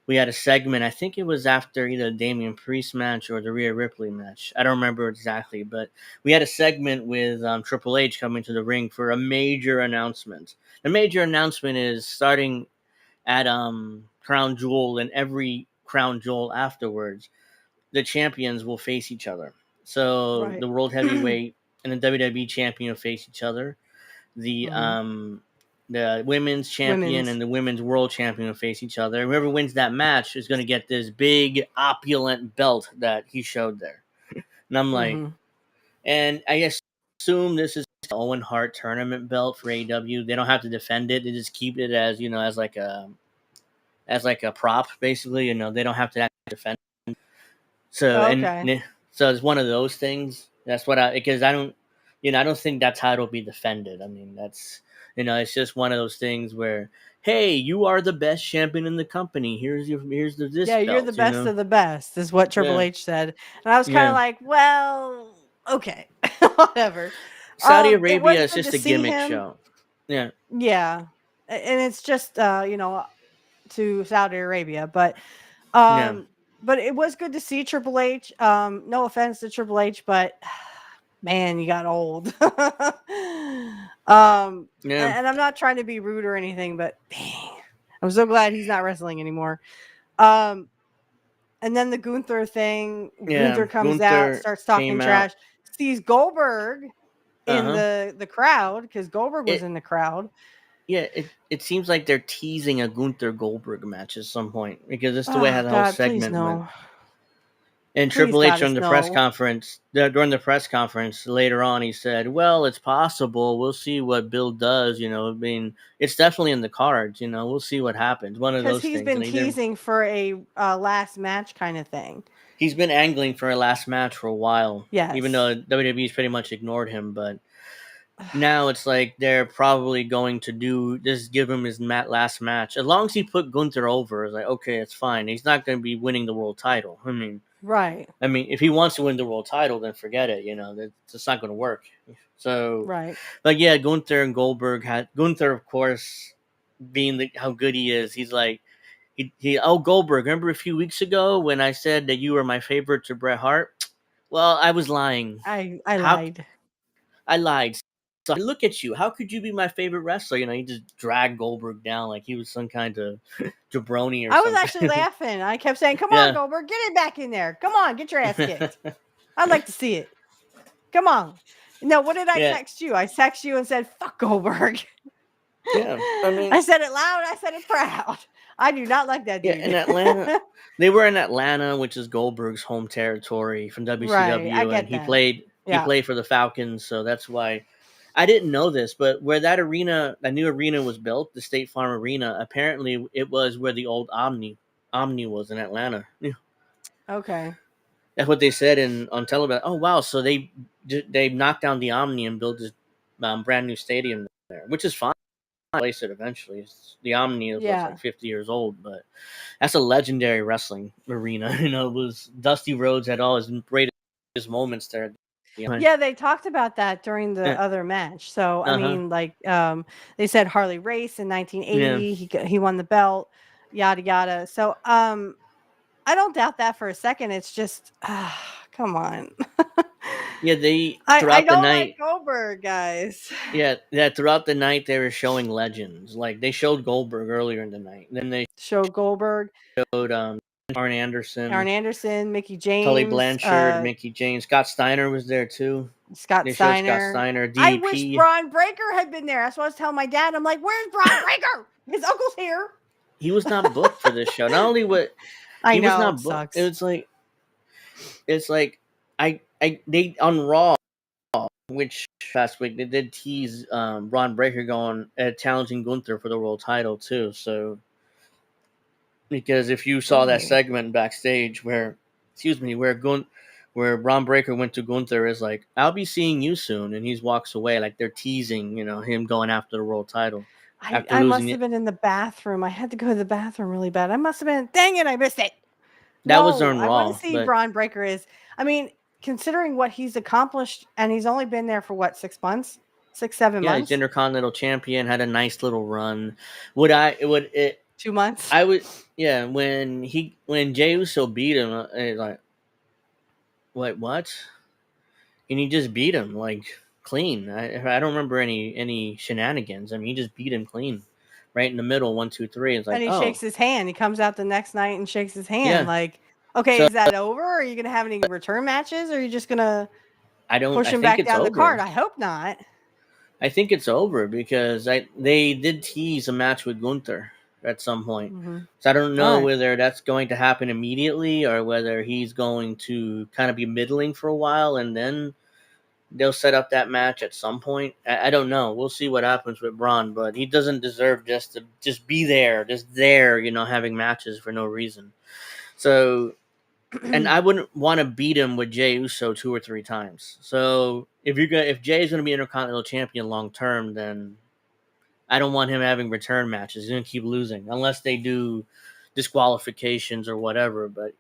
[SPEAKER 4] a segment. I think it was after either the Damian Priest match or the Rhea Ripley match. I don't remember exactly, but we had a segment with Triple H coming to the ring for a major announcement. The major announcement is starting at Crown Jewel, and every Crown Jewel afterwards, the champions will face each other. So
[SPEAKER 6] Right.
[SPEAKER 4] the World Heavyweight and the WWE Champion will face each other. The the women's champion and the women's world champion will face each other. Whoever wins that match is going to get this big opulent belt that he showed there. And I'm like, and I assume this is the Owen Hart tournament belt for AEW. They don't have to defend it. They just keep it as, as like a prop, basically. They don't have to actually defend it. So so it's one of those things. That's what because I don't think that title will be defended. I mean, that's it's just one of those things where, hey, you are the best champion in the company. Here's this.
[SPEAKER 6] Yeah, you're
[SPEAKER 4] belt,
[SPEAKER 6] the best of the best, is what Triple H said, and I was kind of like, well, okay, whatever.
[SPEAKER 4] Saudi Arabia is just a gimmick show. Yeah,
[SPEAKER 6] and it's just to Saudi Arabia, but but it was good to see Triple H. No offense to Triple H, but man, you got old. And I'm not trying to be rude or anything, but dang, I'm so glad he's not wrestling anymore. And then the Gunther thing. Gunther comes out, starts talking trash, sees Goldberg in the crowd, because Goldberg was in the crowd.
[SPEAKER 4] Yeah, it seems like they're teasing a Gunther Goldberg match at some point, because that's the way how the whole segment went. And Triple H during the press conference later on, he said, "Well, it's possible. We'll see what Bill does. I mean, it's definitely in the cards. We'll see what happens." One of those things.
[SPEAKER 6] Because he's been teasing for a last match kind of thing.
[SPEAKER 4] He's been angling for a last match for a while.
[SPEAKER 6] Yes.
[SPEAKER 4] Even though WWE's pretty much ignored him, but now it's like they're probably going to give him his last match. As long as he put Gunther over, it's like, okay, it's fine. He's not going to be winning the world title. I mean,
[SPEAKER 6] right.
[SPEAKER 4] I mean, if he wants to win the world title, then forget it. It's not going to work. So,
[SPEAKER 6] right.
[SPEAKER 4] But yeah, Gunther and Goldberg Gunther, of course, being how good he is. He's like, Goldberg, remember a few weeks ago when I said that you were my favorite to Bret Hart? Well, I was lying.
[SPEAKER 6] I lied.
[SPEAKER 4] I lied. So look at you. How could you be my favorite wrestler? He just dragged Goldberg down like he was some kind of jabroni or something.
[SPEAKER 6] I was actually laughing. I kept saying, come on, Goldberg, get it back in there. Come on, get your ass kicked. I'd like to see it. Come on. No, what did I text you? I texted you and said, fuck Goldberg.
[SPEAKER 4] Yeah, I mean,
[SPEAKER 6] I said it loud. I said it proud. I do not like that dude.
[SPEAKER 4] Yeah, in Atlanta. They were in Atlanta, which is Goldberg's home territory from WCW.
[SPEAKER 6] Right, I get
[SPEAKER 4] and he
[SPEAKER 6] that.
[SPEAKER 4] played for the Falcons, so that's why. I didn't know this, but where that new arena was built, the State Farm Arena, apparently it was where the old Omni was in Atlanta. Yeah.
[SPEAKER 6] Okay.
[SPEAKER 4] That's what they said on television. Oh wow! So they knocked down the Omni and built this brand new stadium there, which is fine. Place it eventually. The Omni was like 50 years old, but that's a legendary wrestling arena. It was Dusty Rhodes had all his greatest moments there.
[SPEAKER 6] Yeah, they talked about that during the other match. So I mean, like, they said Harley Race in 1980, he won the belt, yada yada. So I don't doubt that for a second. It's just, come on.
[SPEAKER 4] Yeah,
[SPEAKER 6] I don't like Goldberg, guys.
[SPEAKER 4] Yeah, throughout the night they were showing legends. Like they showed Goldberg earlier in the night. Then they
[SPEAKER 6] showed Goldberg.
[SPEAKER 4] Showed Arn Anderson,
[SPEAKER 6] Mickey James,
[SPEAKER 4] Tully Blanchard, Mickey James, Scott Steiner was there too.
[SPEAKER 6] Scott Steiner,
[SPEAKER 4] DDP.
[SPEAKER 6] I wish Braun Breaker had been there. That's what I was telling my dad. I'm like, "Where's Braun Breaker? His uncle's here."
[SPEAKER 4] He was not booked for this show. Not only was he was not booked.
[SPEAKER 6] Sucks.
[SPEAKER 4] It's like they on Raw, which last week they did tease Braun Breaker going challenging Gunther for the world title too. So. Because if you saw that segment backstage where Braun Breaker went to Gunther, is like, "I'll be seeing you soon," and he walks away, like they're teasing, him going after the world title.
[SPEAKER 6] I must have been in the bathroom. I had to go to the bathroom really bad. I must have been. Dang it! I missed it.
[SPEAKER 4] That was on Raw.
[SPEAKER 6] I want to see Braun Breaker is. I mean, considering what he's accomplished, and he's only been there for what, 6 months, 6-7
[SPEAKER 4] Yeah, he's
[SPEAKER 6] months.
[SPEAKER 4] Intercontinental Champion, had a nice little run.
[SPEAKER 6] 2 months.
[SPEAKER 4] I would, yeah. When Jey Uso beat him, like, what? And he just beat him like clean. I don't remember any shenanigans. I mean, he just beat him clean, right in the middle. 1, 2, 3. It's like,
[SPEAKER 6] And he
[SPEAKER 4] oh
[SPEAKER 6] shakes his hand. He comes out the next night and shakes his hand.
[SPEAKER 4] yeah.
[SPEAKER 6] Like, okay,
[SPEAKER 4] So
[SPEAKER 6] is that over? Are you gonna have any return matches? Or are you just gonna push
[SPEAKER 4] I
[SPEAKER 6] him
[SPEAKER 4] think
[SPEAKER 6] back
[SPEAKER 4] it's
[SPEAKER 6] down the card?
[SPEAKER 4] over.
[SPEAKER 6] I hope not.
[SPEAKER 4] I think it's over because they did tease a match with Gunther at some point.
[SPEAKER 6] Mm-hmm.
[SPEAKER 4] So I don't
[SPEAKER 6] All
[SPEAKER 4] know
[SPEAKER 6] right.
[SPEAKER 4] whether that's going to happen immediately or whether he's going to kind of be middling for a while and then they'll set up that match at some point. I don't know. We'll see what happens with Braun, but he doesn't deserve just to just be there, having matches for no reason. So, and I wouldn't want to beat him with Jey Uso 2 or 3 times. So if Jay's going to be Intercontinental Champion long term, then I don't want him having return matches. He's going to keep losing unless they do disqualifications or whatever. But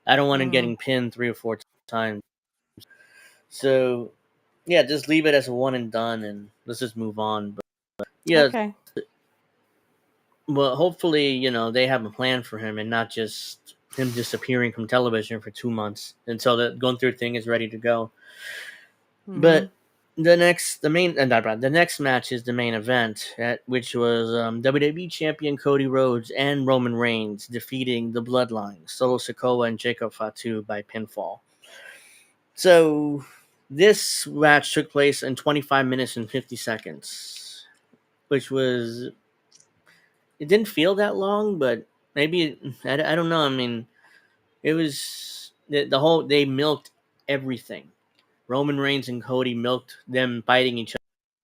[SPEAKER 4] I don't want him getting pinned 3 or 4 times. So yeah, just leave it as a one and done, and let's just move on. But yeah,
[SPEAKER 6] Okay.
[SPEAKER 4] well, hopefully, they have a plan for him and not just him disappearing from television for 2 months until the Gunther thing is ready to go. But the next match is the main event, which was WWE Champion Cody Rhodes and Roman Reigns defeating the Bloodline, Solo Sikoa and Jacob Fatu by pinfall. So this match took place in 25 minutes and 50 seconds, which was, it didn't feel that long, but maybe, I don't know. I mean, it was the whole, they milked everything. Roman Reigns and Cody milked them fighting each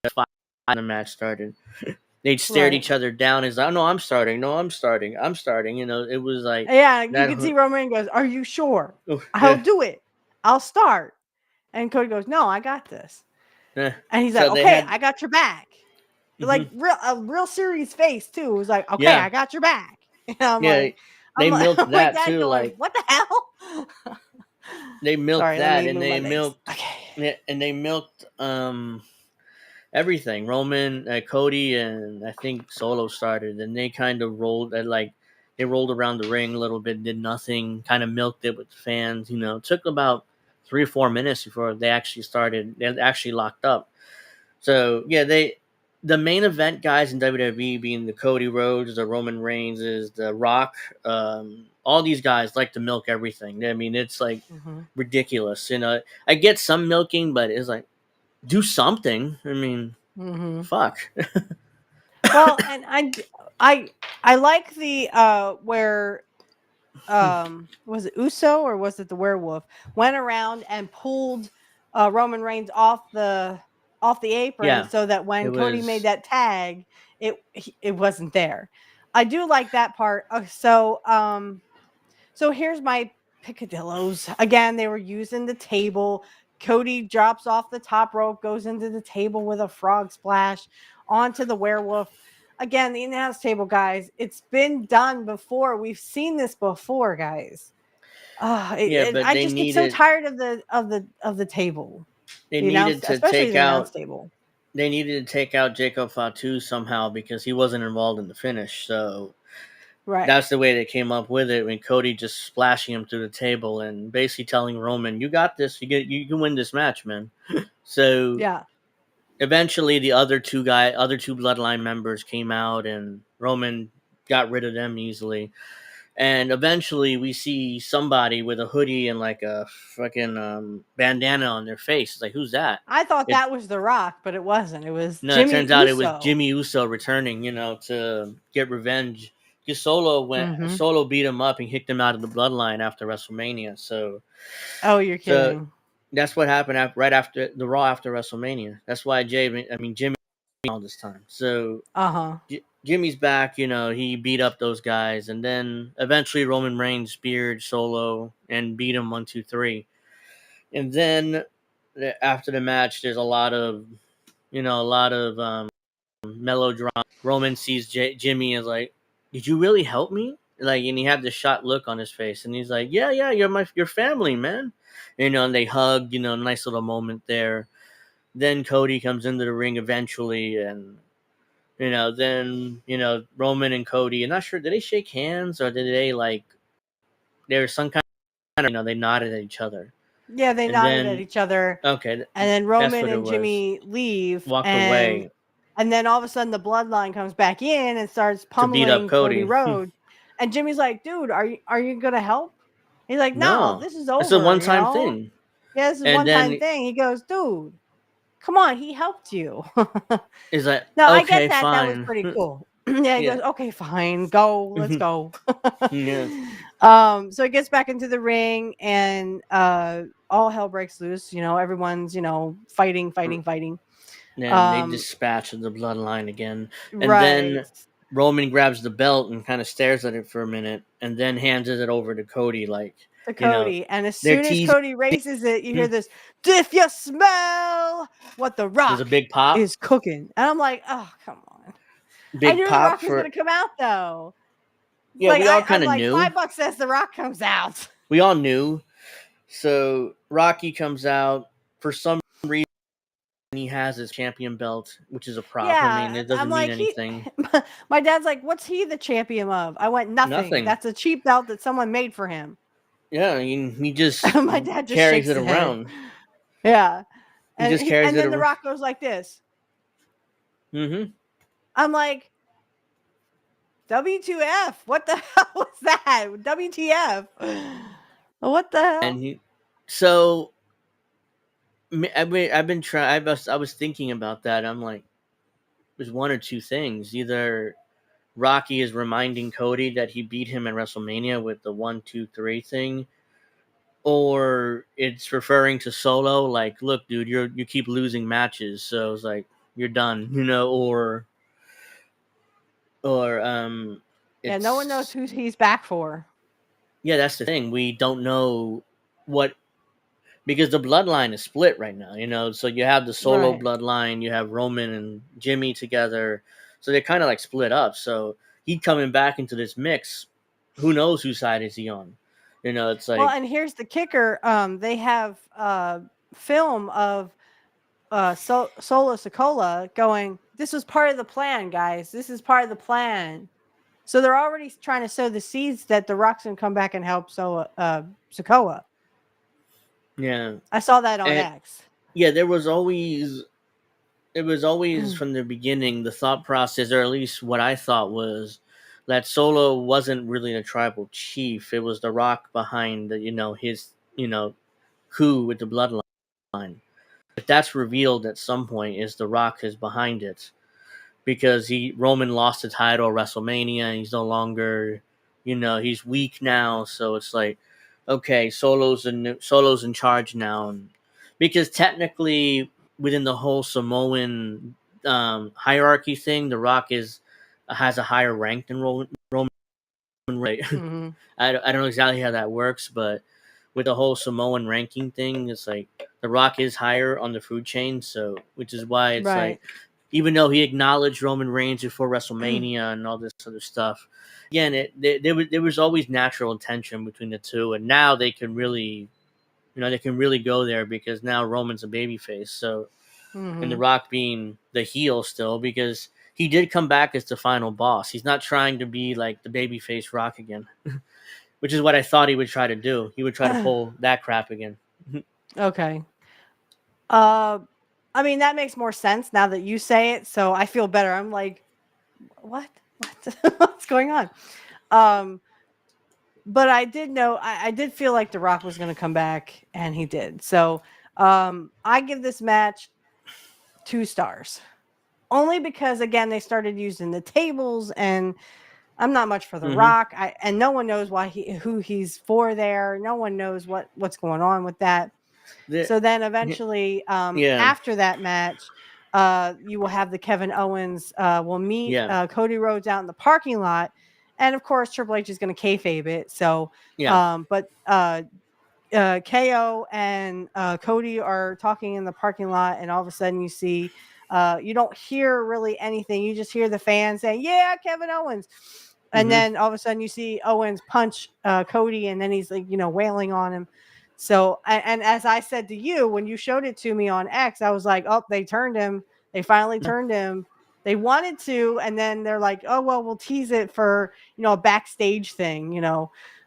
[SPEAKER 4] other when the match started. They stared each other down as, oh, no, I'm starting. No, I'm starting. I'm starting. It was like,
[SPEAKER 6] Yeah, you can see Roman Reigns goes, "Are you sure? I'll do it. I'll start." And Cody goes, "No, I got this." And he's like, "Okay, I got your back." Like a real serious face too. It was like, "Okay, I got your back." And I'm like,
[SPEAKER 4] they milked that
[SPEAKER 6] like
[SPEAKER 4] too.
[SPEAKER 6] going,
[SPEAKER 4] like,
[SPEAKER 6] what the hell?
[SPEAKER 4] They milked
[SPEAKER 6] Sorry,
[SPEAKER 4] that, and they milked, everything. Roman, Cody, and I think Solo started, and they kind of rolled they rolled around the ring a little bit, did nothing, kind of milked it with the fans. It took about 3 or 4 minutes before they actually started. They actually locked up. So yeah, the main event guys in WWE being the Cody Rhodes, the Roman Reigns, the Rock. All these guys like to milk everything. I mean, it's like ridiculous. I get some milking, but it's like, do something. I mean, fuck.
[SPEAKER 6] Well, and I like the where was it Uso or was it the werewolf went around and pulled Roman Reigns off the apron so that when Cody made that tag, it wasn't there. I do like that part. So here's my picadillos. Again, they were using the table. Cody drops off the top rope, goes into the table with a frog splash onto the werewolf. Again, the announce table, guys. It's been done before. We've seen this before, guys. I just get so tired of the table.
[SPEAKER 4] They needed to take out
[SPEAKER 6] table.
[SPEAKER 4] They needed to take out Jacob Fatu somehow because he wasn't involved in the finish. So that's the way they came up with it. When Cody just splashing him through the table and basically telling Roman, "You got this. You can win this match, man." So
[SPEAKER 6] yeah.
[SPEAKER 4] Eventually, the other two Bloodline members came out, and Roman got rid of them easily. And eventually, we see somebody with a hoodie and like a fucking bandana on their face. It's like, who's that?
[SPEAKER 6] I thought that was The Rock, but it wasn't. It was
[SPEAKER 4] no.
[SPEAKER 6] Jimmy
[SPEAKER 4] It turns
[SPEAKER 6] Uso.
[SPEAKER 4] out it was Jimmy Uso returning, to get revenge. Because Solo beat him up and kicked him out of the Bloodline after WrestleMania. So,
[SPEAKER 6] you're kidding.
[SPEAKER 4] So that's what happened right after the Raw after WrestleMania. That's why Jimmy all this time. So Jimmy's back. He beat up those guys, and then eventually Roman Reigns speared Solo and beat him 1, 2, 3. And then after the match, there's a lot of melodrama. Roman sees Jimmy and is like, "Did you really help me?" Like, and he had this shot look on his face, and he's like, "Yeah, you're your family, man." And they hug. Nice little moment there. then Cody comes into the ring eventually, and then Roman and Cody. I'm not sure, did they shake hands or did they like there was some kind of they nodded at each other.
[SPEAKER 6] Yeah, they
[SPEAKER 4] And
[SPEAKER 6] nodded at
[SPEAKER 4] then
[SPEAKER 6] each other.
[SPEAKER 4] okay,
[SPEAKER 6] And then
[SPEAKER 4] that's
[SPEAKER 6] Roman
[SPEAKER 4] what it
[SPEAKER 6] and
[SPEAKER 4] was.
[SPEAKER 6] Jimmy leave,
[SPEAKER 4] Walked
[SPEAKER 6] and
[SPEAKER 4] away
[SPEAKER 6] then all of a sudden the bloodline comes back in and starts
[SPEAKER 4] to beat up
[SPEAKER 6] pummeling Cody
[SPEAKER 4] Cody.
[SPEAKER 6] Rhodes. And Jimmy's like, "Dude, are you gonna help?" He's like, "No,
[SPEAKER 4] No,
[SPEAKER 6] this is
[SPEAKER 4] it's a
[SPEAKER 6] over.
[SPEAKER 4] one-time thing.
[SPEAKER 6] Yeah, this is
[SPEAKER 4] And
[SPEAKER 6] one time
[SPEAKER 4] then
[SPEAKER 6] thing." He goes, "Dude, come on, he helped you."
[SPEAKER 4] is like,
[SPEAKER 6] No, I get
[SPEAKER 4] okay,
[SPEAKER 6] that. That was
[SPEAKER 4] fine.
[SPEAKER 6] pretty cool. Yeah, he
[SPEAKER 4] Yeah.
[SPEAKER 6] goes, "Okay, fine, go, let's go."
[SPEAKER 4] Yes.
[SPEAKER 6] So he gets back into the ring, and all hell breaks loose. Everyone's fighting.
[SPEAKER 4] And they dispatch the bloodline again. And
[SPEAKER 6] Right.
[SPEAKER 4] then Roman grabs the belt and kind of stares at it for a minute and then hands it over to Cody like,
[SPEAKER 6] To Cody, and as
[SPEAKER 4] they're
[SPEAKER 6] soon as
[SPEAKER 4] teasing.
[SPEAKER 6] Cody raises it, you hear this, "If you smell what the
[SPEAKER 4] There's a
[SPEAKER 6] Rock
[SPEAKER 4] big pop.
[SPEAKER 6] is cooking," and I'm like, "Oh, come on!" I
[SPEAKER 4] Big
[SPEAKER 6] knew the
[SPEAKER 4] pop
[SPEAKER 6] Rock was
[SPEAKER 4] for
[SPEAKER 6] gonna come out though. It's
[SPEAKER 4] yeah,
[SPEAKER 6] like
[SPEAKER 4] we all
[SPEAKER 6] I'm
[SPEAKER 4] kind of
[SPEAKER 6] like
[SPEAKER 4] knew.
[SPEAKER 6] $5 says the Rock comes out.
[SPEAKER 4] We all knew. So Rocky comes out for some reason. He has his champion belt, which is a prop. I mean,
[SPEAKER 6] Yeah,
[SPEAKER 4] it
[SPEAKER 6] I'm
[SPEAKER 4] doesn't mean
[SPEAKER 6] like
[SPEAKER 4] anything.
[SPEAKER 6] my dad's like, "What's he the champion of?" I went, "Nothing.
[SPEAKER 4] Nothing.
[SPEAKER 6] That's a cheap belt that someone made for him."
[SPEAKER 4] Yeah, I mean, he just
[SPEAKER 6] My dad just
[SPEAKER 4] carries
[SPEAKER 6] shakes
[SPEAKER 4] it
[SPEAKER 6] his head.
[SPEAKER 4] around.
[SPEAKER 6] Yeah,
[SPEAKER 4] He just carries
[SPEAKER 6] and
[SPEAKER 4] it
[SPEAKER 6] then the
[SPEAKER 4] around.
[SPEAKER 6] Rock goes like this.
[SPEAKER 4] Mm-hmm.
[SPEAKER 6] I'm like, W2F? What the hell was that? WTF? What the hell?
[SPEAKER 4] And so I've been trying. I was thinking about that. I'm like, there's one or two things. Either Rocky is reminding Cody that he beat him at WrestleMania with the 1, 2, 3 thing, or it's referring to Solo. Like, look, dude, you keep losing matches, so it's like you're done, or
[SPEAKER 6] Yeah, no one knows
[SPEAKER 4] it's
[SPEAKER 6] who he's back for.
[SPEAKER 4] yeah, that's the thing. We don't know what because the bloodline is split right now, So you have the Solo
[SPEAKER 6] Right.
[SPEAKER 4] bloodline, you have Roman and Jimmy together, so they're kind of like split up. So he coming back into this mix. Who knows whose side is he on? It's
[SPEAKER 6] Well,
[SPEAKER 4] like
[SPEAKER 6] and here's the kicker. They have film of Solo Sokola going, "This was part of the plan, guys. This is part of the plan." So they're already trying to sow the seeds that the Rock's gonna come back and help Sokoa.
[SPEAKER 4] yeah,
[SPEAKER 6] I saw that on
[SPEAKER 4] and
[SPEAKER 6] X.
[SPEAKER 4] yeah, it was always from the beginning the thought process, or at least what I thought was that Solo wasn't really a tribal chief. It was the Rock behind his coup with the bloodline. If that's revealed at some point, is the Rock is behind it because Roman lost the title at WrestleMania and he's no longer, he's weak now. So it's like, okay, Solo's in charge now, because technically within the whole Samoan hierarchy thing, the Rock has a higher rank than Roman, right?
[SPEAKER 6] Mm-hmm.
[SPEAKER 4] I don't know exactly how that works, but with the whole Samoan ranking thing, it's like the Rock is higher on the food chain, so which is why it's
[SPEAKER 6] Right.
[SPEAKER 4] like even though he acknowledged Roman Reigns before WrestleMania and all this other stuff, again, there was always natural tension between the two, and now they can really, go there because now Roman's a babyface, so and The
[SPEAKER 6] Mm-hmm.
[SPEAKER 4] Rock being the heel still because he did come back as the final boss. He's not trying to be like the babyface Rock again. Which is what I thought he would try to do. He would try to pull that crap again.
[SPEAKER 6] Okay. Uh, I mean, that makes more sense now that you say it. So I feel better. I'm like, what? What's going on? But I did know, I did feel like The Rock was going to come back, and he did. So I give this match 2 stars. Only because, again, they started using the tables, and I'm not much for The Rock. And no one knows who he's for there. No one knows what's going on with that. So then eventually,
[SPEAKER 4] Yeah,
[SPEAKER 6] after that match, you will have the Kevin Owens will meet
[SPEAKER 4] yeah,
[SPEAKER 6] Cody Rhodes out in the parking lot. And of course, Triple H is going to kayfabe it. So,
[SPEAKER 4] yeah.
[SPEAKER 6] but KO and Cody are talking in the parking lot, and all of a sudden you see, you don't hear really anything. You just hear the fans saying, "Yeah, Kevin Owens." And then all of a sudden you see Owens punch Cody, and then he's like, wailing on him. So, and as I said to you when you showed it to me on X, I was like, oh, they turned him. They finally turned him. They wanted to, and then they're like, oh well, we'll tease it for a backstage thing.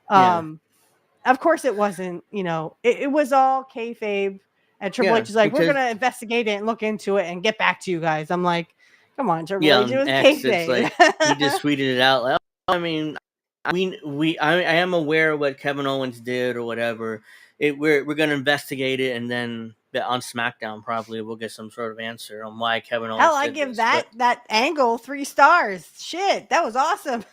[SPEAKER 6] Of course it wasn't. It was all kayfabe. And Triple H is like, we're gonna investigate it and look into it and get back to you guys. I'm like, come on, Triple H, it was
[SPEAKER 4] X, it's
[SPEAKER 6] kayfabe.
[SPEAKER 4] like he just tweeted it out. Like, I mean, I am aware of what Kevin Owens did or whatever. We're gonna investigate it, and then on SmackDown probably we'll get some sort of answer on why Kevin Owens.
[SPEAKER 6] Hell, I give that angle 3 stars. Shit, that was awesome.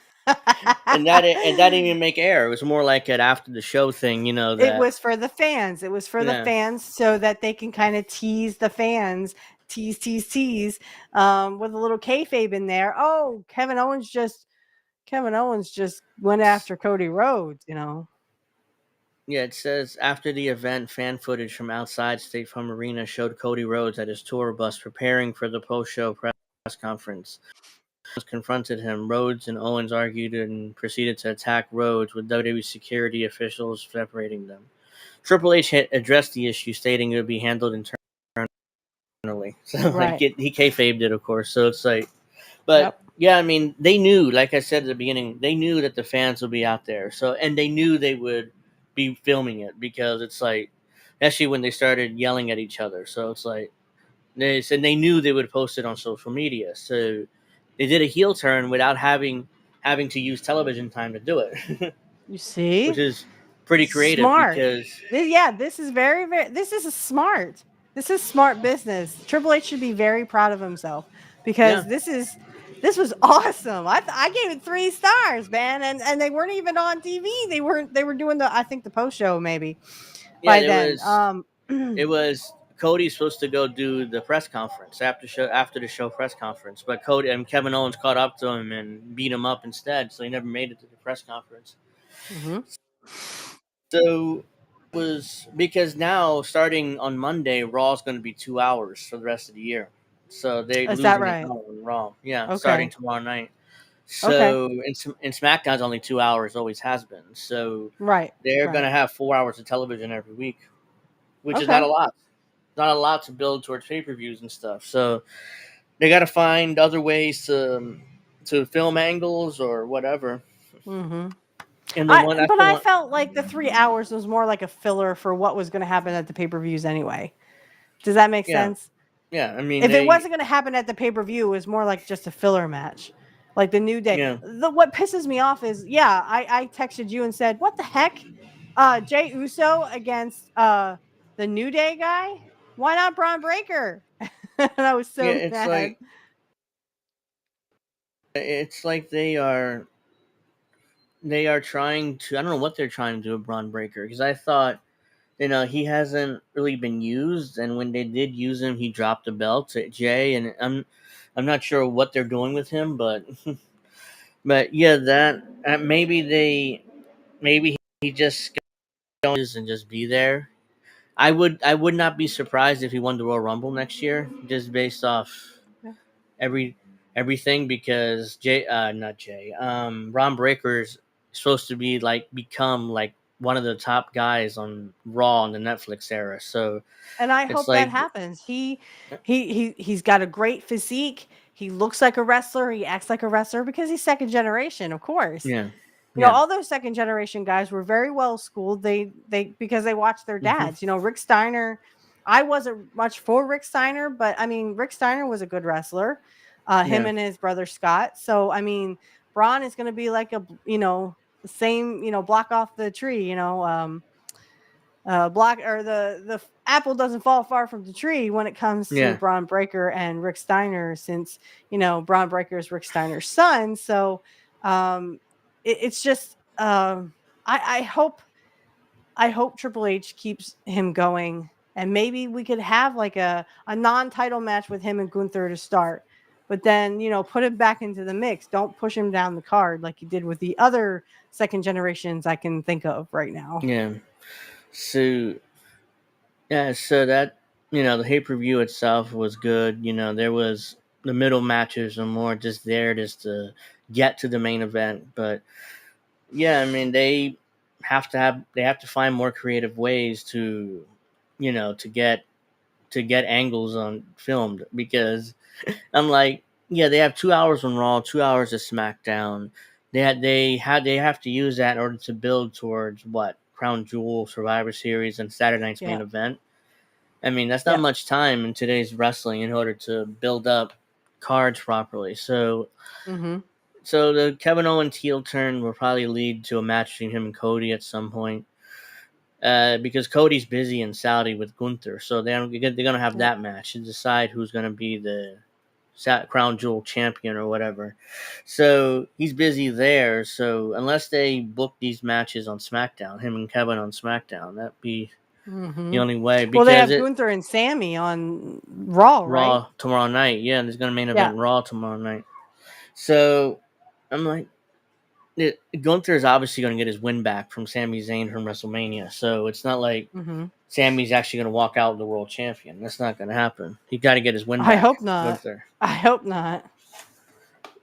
[SPEAKER 4] and that didn't even make air. It was more like an after the show thing, that
[SPEAKER 6] it was for the fans. It was for the fans so that they can kind of tease the fans, tease, with a little kayfabe in there. Oh, Kevin Owens just went after Cody Rhodes.
[SPEAKER 4] Yeah, it says after the event, fan footage from outside State Farm Arena showed Cody Rhodes at his tour bus preparing for the post-show press conference. Confronted him. Rhodes and Owens argued and proceeded to attack Rhodes, with WWE security officials separating them. Triple H addressed the issue, stating it would be handled internally. So
[SPEAKER 6] right.
[SPEAKER 4] He kayfabed it, of course. So it's like, but yeah, I mean, they knew, like I said at the beginning, they knew that the fans would be out there. So, and they knew they would be filming it, because it's like, especially when they started yelling at each other. So it's like, they said they knew they would post it on social media. So they did a heel turn without having to use television time to do it.
[SPEAKER 6] You see,
[SPEAKER 4] which is pretty creative.
[SPEAKER 6] Smart.
[SPEAKER 4] Because
[SPEAKER 6] this is very, very. This is smart. This is smart business. Triple H should be very proud of himself, because this was awesome. I gave it 3 stars, man, and they weren't even on TV. They were doing the post show maybe.
[SPEAKER 4] Yeah,
[SPEAKER 6] by then.
[SPEAKER 4] It was Cody's supposed to go do the press conference after the show press conference, but Cody and Kevin Owens caught up to him and beat him up instead, so he never made it to the press conference.
[SPEAKER 6] Mm-hmm.
[SPEAKER 4] So it was because now, starting on Monday, Raw is going to be 2 hours for the rest of the year. So they're losing an hour on Raw. Yeah, starting tomorrow night. So and SmackDown's only 2 hours, always has been. So they're going to have 4 hours of television every week, which is not a lot. Not a lot to build towards pay-per-views and stuff. So they got to find other ways to film angles or whatever.
[SPEAKER 6] Mm-hmm. I felt like the 3 hours was more like a filler for what was going to happen at the pay-per-views anyway. Does that make sense?
[SPEAKER 4] Yeah, I mean,
[SPEAKER 6] if it wasn't going to happen at the pay-per-view, it was more like just a filler match, like the New Day. Yeah. What pisses me off is, I texted you and said, "What the heck, Jey Uso against the New Day guy? Why not Braun Breaker?" And I was so mad.
[SPEAKER 4] It's like they are trying to. I don't know what they're trying to do with Braun Breaker, because I thought, he hasn't really been used, and when they did use him, he dropped the belt to Jay, and I'm not sure what they're doing with him, but yeah, that maybe he just goes and just be there. I would not be surprised if he won the Royal Rumble next year, just based off everything, because Braun Breaker's supposed to be become one of the top guys on Raw in the Netflix era. So,
[SPEAKER 6] and I hope that happens. He's got a great physique. He looks like a wrestler. He acts like a wrestler because he's second generation, of course.
[SPEAKER 4] Yeah.
[SPEAKER 6] You know, all those second generation guys were very well schooled. They because they watched their dads. Mm-hmm. Rick Steiner. I wasn't much for Rick Steiner, but I mean, Rick Steiner was a good wrestler. Him and his brother Scott. So I mean, Braun is going to be like a the same block off the tree. Block or the apple doesn't fall far from the tree when it comes to Braun Breaker and Rick Steiner, since Braun Breaker is Rick Steiner's son. So it's just I hope Triple H keeps him going, and maybe we could have like a non-title match with him and Gunther to start, but then put him back into the mix. Don't push him down the card like you did with the other second generations I can think of right now.
[SPEAKER 4] So that the pay-per-view itself was good. There was the middle matches are more just there just to get to the main event, but I mean, they they have to find more creative ways to, to get angles on filmed, because I'm like, yeah, they have 2 hours on Raw, 2 hours of SmackDown. They have to use that in order to build towards what, Crown Jewel, Survivor Series, and Saturday night's main
[SPEAKER 6] Yeah.
[SPEAKER 4] event. I mean, that's not
[SPEAKER 6] Yeah.
[SPEAKER 4] much time in today's wrestling in order to build up cards properly. So
[SPEAKER 6] Mm-hmm.
[SPEAKER 4] so the Kevin Owens heel turn will probably lead to a match between him and Cody at some point. Because Cody's busy in Saudi with Gunther, so they're gonna have
[SPEAKER 6] Yep.
[SPEAKER 4] that match to decide who's gonna be the Crown Jewel champion or whatever. So he's busy there. So unless they book these matches on SmackDown, him and Kevin on SmackDown, that'd be
[SPEAKER 6] Mm-hmm.
[SPEAKER 4] the only way.
[SPEAKER 6] Well, they
[SPEAKER 4] Because
[SPEAKER 6] have
[SPEAKER 4] it
[SPEAKER 6] Gunther and Sammy on Raw, right?
[SPEAKER 4] Raw tomorrow night, yeah, there's gonna main
[SPEAKER 6] Yeah.
[SPEAKER 4] event Raw tomorrow night. So I'm like, Gunther is obviously going to get his win back from Sami Zayn from WrestleMania. So it's not like
[SPEAKER 6] Mm-hmm.
[SPEAKER 4] Sammy's actually going to walk out the world champion. That's not going to happen. He got to get his win
[SPEAKER 6] I
[SPEAKER 4] back.
[SPEAKER 6] hope not.
[SPEAKER 4] Gunther.
[SPEAKER 6] I hope not.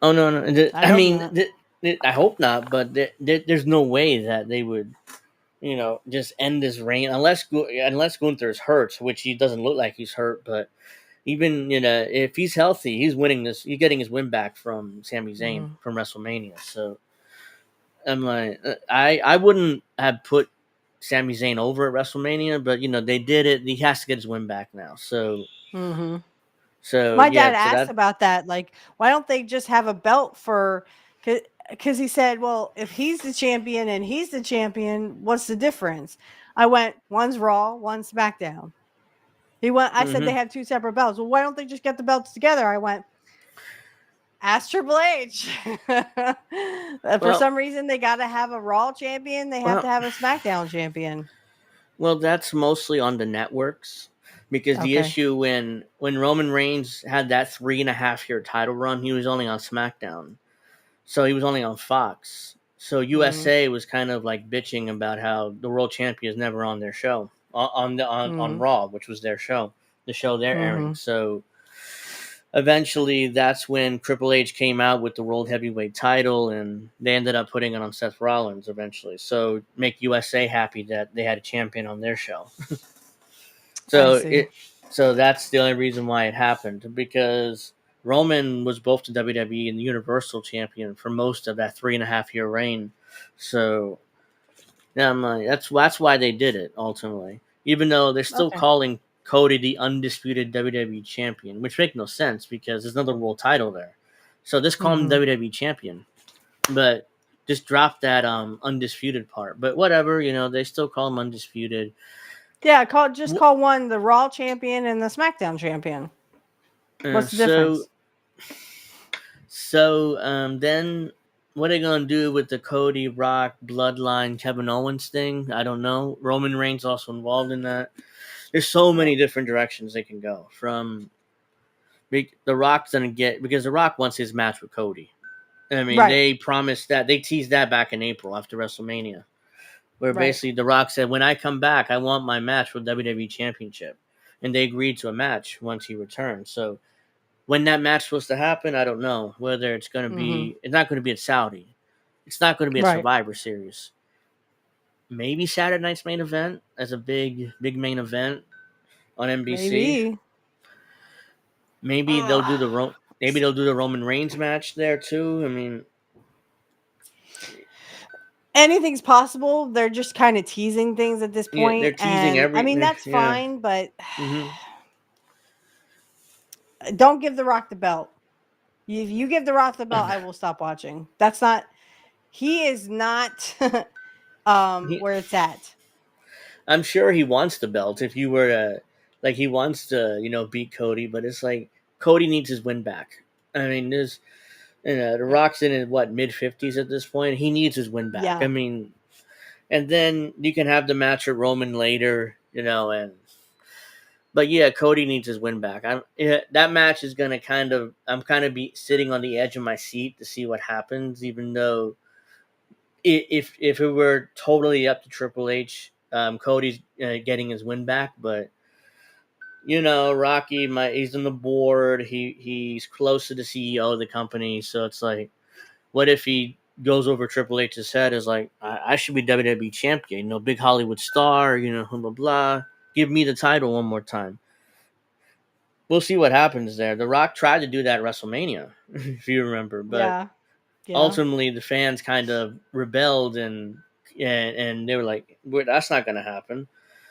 [SPEAKER 4] Oh no!
[SPEAKER 6] I
[SPEAKER 4] I
[SPEAKER 6] hope
[SPEAKER 4] mean,
[SPEAKER 6] not.
[SPEAKER 4] I hope not. But there's no way that they would, just end this reign unless Gunther's hurt, which he doesn't look like he's hurt. But even if he's healthy, he's winning this. He's getting his win back from Sami Zayn
[SPEAKER 6] Mm-hmm.
[SPEAKER 4] from WrestleMania. So I'm like, I wouldn't have put Sami Zayn over at WrestleMania, but they did it. He has to get his win back now. So
[SPEAKER 6] Mm-hmm.
[SPEAKER 4] so
[SPEAKER 6] My
[SPEAKER 4] yeah,
[SPEAKER 6] dad
[SPEAKER 4] so
[SPEAKER 6] asked
[SPEAKER 4] that
[SPEAKER 6] about that. Like, why don't they just have a belt for? Because he said, well, if he's the champion and he's the champion, what's the difference? I went, one's Raw, one's SmackDown. He went. I said they had two separate belts. Well, why don't they just get the belts together? I went. Ask Triple H. For some reason, they got to have a Raw champion. They have to have a SmackDown champion.
[SPEAKER 4] Well, that's mostly on the networks, because the
[SPEAKER 6] Okay.
[SPEAKER 4] issue when Roman Reigns had that 3.5 year title run, he was only on SmackDown, so he was only on Fox. So USA was kind of like bitching about how the world champion is never on their show on Raw, which was their show, the show they're airing. So eventually, that's when Triple H came out with the World Heavyweight title, and they ended up putting it on Seth Rollins eventually. So make USA happy that they had a champion on their show. So that's the only reason why it happened, because Roman was both the WWE and the Universal champion for most of that 3.5 year reign. So yeah, I'm like, that's why they did it ultimately, even though they're still calling Cody the undisputed WWE champion, which makes no sense because there's another world title there. So just call him WWE champion, but just drop that undisputed part. But whatever, they still call him undisputed.
[SPEAKER 6] Yeah, call one the Raw champion and the SmackDown champion. What's the difference?
[SPEAKER 4] So then what are they gonna do with the Cody, Rock, Bloodline, Kevin Owens thing? I don't know. Roman Reigns also involved in that. There's so many different directions they can go. From the Rock's gonna get, because the Rock wants his match with Cody. I mean, they promised that, they teased that back in April after WrestleMania, where basically the Rock said, "When I come back, I want my match for WWE Championship," and they agreed to a match once he returned. So when that match supposed to happen, I don't know. Whether it's going to be, it's not going to be at Saudi. It's not going to be a Survivor Series. Maybe Saturday night's main event as a big main event on NBC. Maybe they'll do the Roman Reigns match there too. I mean,
[SPEAKER 6] anything's possible. They're just kind of teasing things at this point.
[SPEAKER 4] They're teasing
[SPEAKER 6] and I mean, that's fine, but don't give The Rock the belt. If you give The Rock the belt, I will stop watching. He is not where it's at.
[SPEAKER 4] I'm sure he wants the belt. If you were he wants to, beat Cody, but it's like Cody needs his win back. I mean, the Rock's in his mid-50s at this point. He needs his win back.
[SPEAKER 6] Yeah.
[SPEAKER 4] I mean, and then you can have the match with Roman later, but yeah, Cody needs his win back. That match is gonna I'm kind of be sitting on the edge of my seat to see what happens, even though if it were totally up to Triple H, Cody's getting his win back, but Rocky, he's on the board. He's close to the CEO of the company, so it's like, what if he goes over Triple H's head is like, I should be WWE champion, you know, big Hollywood star, you know, blah blah blah. Give me the title one more time. We'll see what happens there. The Rock tried to do that at WrestleMania, if you remember, but
[SPEAKER 6] Yeah.
[SPEAKER 4] ultimately the fans kind of rebelled and they were like, that's not going to happen.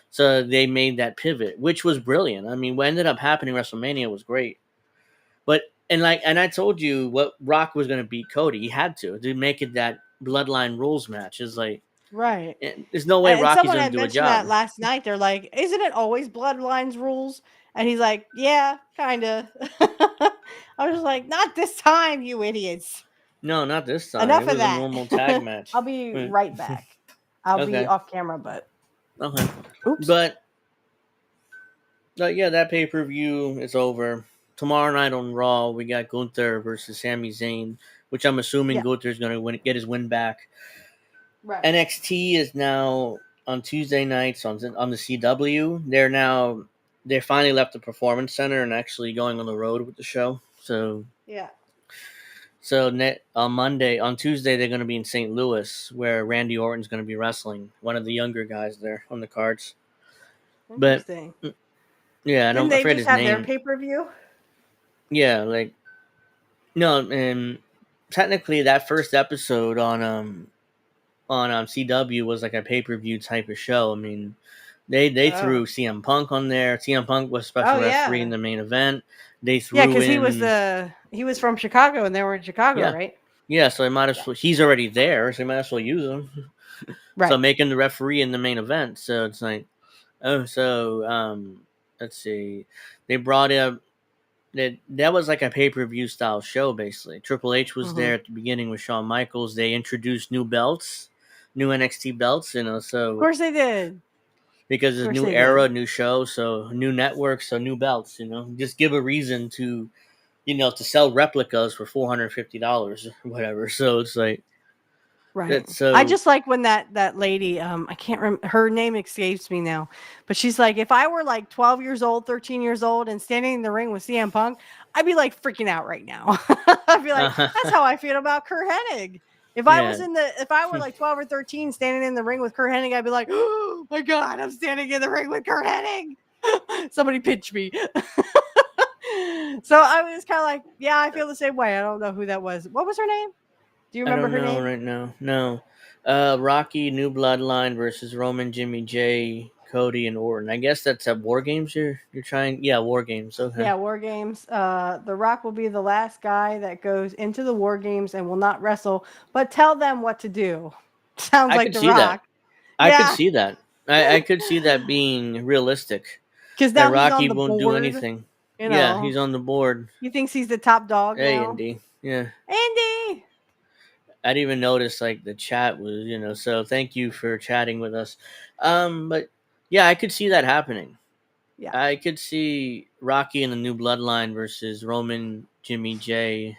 [SPEAKER 4] So they made that pivot, which was brilliant. I mean, what ended up happening at WrestleMania was great. But and I told you what Rock was going to beat Cody. He had to make it that Bloodline Rules match. Is like,
[SPEAKER 6] Right.
[SPEAKER 4] there's no way
[SPEAKER 6] And
[SPEAKER 4] Rocky's
[SPEAKER 6] someone
[SPEAKER 4] going to
[SPEAKER 6] had
[SPEAKER 4] do a
[SPEAKER 6] mentioned that
[SPEAKER 4] job.
[SPEAKER 6] last night. They're like, "Isn't it always Bloodlines rules?" And he's like, "Yeah, kind of." I was like, "Not this time, you idiots."
[SPEAKER 4] No, not this time. It
[SPEAKER 6] Enough of
[SPEAKER 4] was a
[SPEAKER 6] that.
[SPEAKER 4] normal tag match.
[SPEAKER 6] I'll be right back. I'll be
[SPEAKER 4] Okay.
[SPEAKER 6] off camera, but
[SPEAKER 4] Okay.
[SPEAKER 6] oops.
[SPEAKER 4] But yeah, that pay-per-view is over. Tomorrow night on Raw, we got Gunther versus Sami Zayn, which I'm assuming
[SPEAKER 6] Yeah.
[SPEAKER 4] Gunther's going to get his win back.
[SPEAKER 6] Right.
[SPEAKER 4] NXT is now on Tuesday nights on the CW. They finally left the Performance Center and actually going on the road with the show. So
[SPEAKER 6] Yeah.
[SPEAKER 4] on Tuesday, they're going to be in St. Louis, where Randy Orton's going to be wrestling, one of the younger guys there on the cards. But
[SPEAKER 6] Interesting.
[SPEAKER 4] yeah,
[SPEAKER 6] Didn't
[SPEAKER 4] I
[SPEAKER 6] they
[SPEAKER 4] forget
[SPEAKER 6] just
[SPEAKER 4] his
[SPEAKER 6] have their
[SPEAKER 4] name.
[SPEAKER 6] pay-per-view?
[SPEAKER 4] Yeah, like no, and technically that first episode on CW was like a pay-per-view type of show. I mean, they
[SPEAKER 6] Oh.
[SPEAKER 4] threw CM Punk on there. CM Punk was
[SPEAKER 6] Oh
[SPEAKER 4] special referee in
[SPEAKER 6] yeah.
[SPEAKER 4] the main event. They
[SPEAKER 6] Yeah,
[SPEAKER 4] threw
[SPEAKER 6] because
[SPEAKER 4] in
[SPEAKER 6] he was from Chicago and they were in Chicago,
[SPEAKER 4] yeah.
[SPEAKER 6] right?
[SPEAKER 4] Yeah, so they might as
[SPEAKER 6] Yeah.
[SPEAKER 4] well. He's already there, so they might as well use him. So
[SPEAKER 6] Right.
[SPEAKER 4] make him the referee in the main event. So it's like, let's see, they brought up that was like a pay per view style show basically. Triple H was
[SPEAKER 6] Mm-hmm.
[SPEAKER 4] there at the beginning with Shawn Michaels. They introduced new belts, new NXT belts. You know,
[SPEAKER 6] Of
[SPEAKER 4] so
[SPEAKER 6] course they did.
[SPEAKER 4] because
[SPEAKER 6] Of
[SPEAKER 4] it's
[SPEAKER 6] course
[SPEAKER 4] new
[SPEAKER 6] they
[SPEAKER 4] era,
[SPEAKER 6] did.
[SPEAKER 4] new show, so new network, so new belts. You know, just give a reason to to sell replicas for $450 or whatever. So it's like
[SPEAKER 6] Right.
[SPEAKER 4] that's
[SPEAKER 6] I
[SPEAKER 4] so.
[SPEAKER 6] just like when that lady, I can't remember, her name escapes me now, but she's like, if I were like 12 years old, 13 years old, and standing in the ring with CM Punk, I'd be like freaking out right now. I'd be like, that's how I feel about Kurt Hennig.
[SPEAKER 4] Yeah.
[SPEAKER 6] If I were like 12 or 13 standing in the ring with Kurt Hennig, I'd be like, oh my God, I'm standing in the ring with Kurt Hennig. Somebody pitch me. So I was kind of like, yeah, I feel the same way. I don't know who that was. What was her name? Do you
[SPEAKER 4] I
[SPEAKER 6] remember
[SPEAKER 4] don't
[SPEAKER 6] her
[SPEAKER 4] know
[SPEAKER 6] name?
[SPEAKER 4] right now. No. Rocky, New Bloodline versus Roman, Jimmy J, Cody, and Orton. I guess that's at War Games. You're trying. Yeah, War Games. Okay.
[SPEAKER 6] Yeah, War Games. The Rock will be the last guy that goes into the War Games and will not wrestle, but tell them what to do. Sounds
[SPEAKER 4] I
[SPEAKER 6] like
[SPEAKER 4] could
[SPEAKER 6] The
[SPEAKER 4] see that.
[SPEAKER 6] Rock.
[SPEAKER 4] I could
[SPEAKER 6] Yeah,
[SPEAKER 4] see that. I could see that being realistic.
[SPEAKER 6] because
[SPEAKER 4] That
[SPEAKER 6] now he's on
[SPEAKER 4] Rocky
[SPEAKER 6] the
[SPEAKER 4] won't do
[SPEAKER 6] board.
[SPEAKER 4] anything.
[SPEAKER 6] You
[SPEAKER 4] Yeah,
[SPEAKER 6] know,
[SPEAKER 4] he's on the board.
[SPEAKER 6] he thinks he's the top dog
[SPEAKER 4] Hey,
[SPEAKER 6] now.
[SPEAKER 4] Indy. Yeah.
[SPEAKER 6] Andy.
[SPEAKER 4] I didn't even notice like the chat was, so thank you for chatting with us. But yeah, I could see that happening.
[SPEAKER 6] Yeah.
[SPEAKER 4] I could see Rocky and the New Bloodline versus Roman, Jimmy J,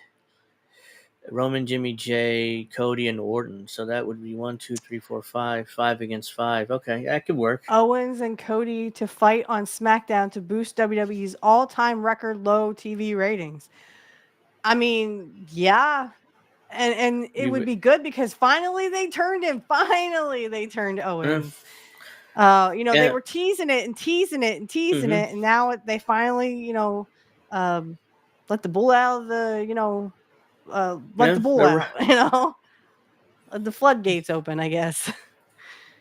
[SPEAKER 4] Cody, and Orton. So that would be 1, 2, 3, 4, 5, 5 against 5. Okay, that could work.
[SPEAKER 6] Owens and Cody to fight on SmackDown to boost WWE's all-time record low TV ratings. I mean, yeah. And it would be good because finally they turned him. Finally they turned Owens. They
[SPEAKER 4] Yeah.
[SPEAKER 6] were teasing it and teasing it and teasing
[SPEAKER 4] Mm-hmm.
[SPEAKER 6] it, and now they finally, let the bull out of the, let the bull
[SPEAKER 4] Yeah,
[SPEAKER 6] out, let the floodgates open, I guess.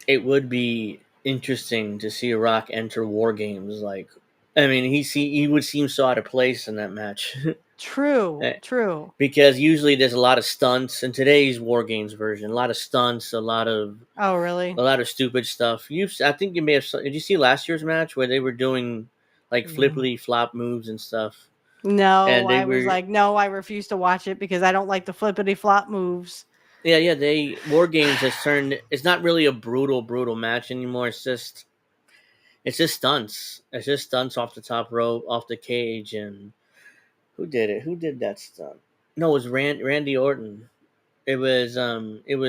[SPEAKER 4] it would be interesting to see Rock enter War Games. Like, I mean, he would seem so out of place in that match.
[SPEAKER 6] True, true.
[SPEAKER 4] Because usually there's a lot of stunts in today's War Games version. A lot of stunts, a lot of
[SPEAKER 6] Oh, really?
[SPEAKER 4] stupid stuff. I think you may have. Did you see last year's match where they were doing like
[SPEAKER 6] No.
[SPEAKER 4] flippity flop moves and stuff?
[SPEAKER 6] No,
[SPEAKER 4] And they
[SPEAKER 6] I was
[SPEAKER 4] were
[SPEAKER 6] like, no, I refuse to watch it because I don't like the flippity flop moves.
[SPEAKER 4] yeah. They War Games has turned. It's not really a brutal match anymore. It's just stunts. It's just stunts off the top rope, off the cage, and who did it? Who did that stunt? No, it was Randy Orton. It was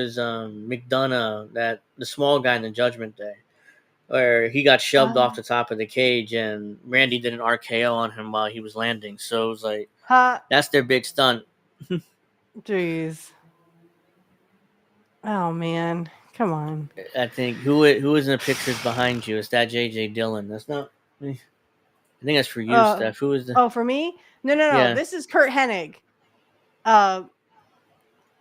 [SPEAKER 4] McDonough, that the small guy in the Judgment Day, where he got shoved off the top of the cage and Randy did an RKO on him while he was landing. So it was like
[SPEAKER 6] Ha,
[SPEAKER 4] that's their big stunt.
[SPEAKER 6] jeez. Oh man, come on.
[SPEAKER 4] I think who is in the pictures behind you? Is that J.J. Dillon? That's not me. I think that's for you, Steph. Who is the?
[SPEAKER 6] Oh, for me? No.
[SPEAKER 4] Yeah.
[SPEAKER 6] This is Kurt Hennig.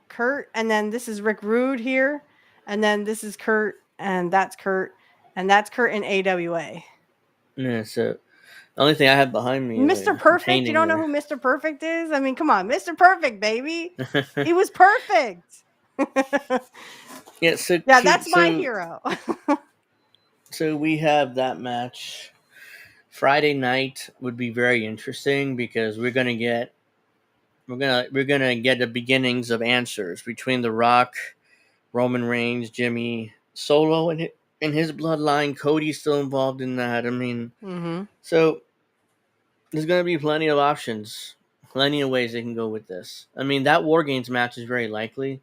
[SPEAKER 6] Kurt, and then this is Rick Rude here, and then this is Kurt, and that's Kurt in AWA.
[SPEAKER 4] Yeah. So the only thing I have behind me is
[SPEAKER 6] Mr. Perfect. You don't know who Mr. Perfect is? I mean, come on, Mr. Perfect, baby. He was perfect.
[SPEAKER 4] Yeah. So
[SPEAKER 6] yeah, that's my hero.
[SPEAKER 4] So we have that match. Friday night would be very interesting because we're gonna get the beginnings of answers between The Rock, Roman Reigns, Jimmy, Solo, and his bloodline. Cody's still involved in that. I mean, so there's gonna be plenty of options, plenty of ways they can go with this. I mean, that War Games match is very likely,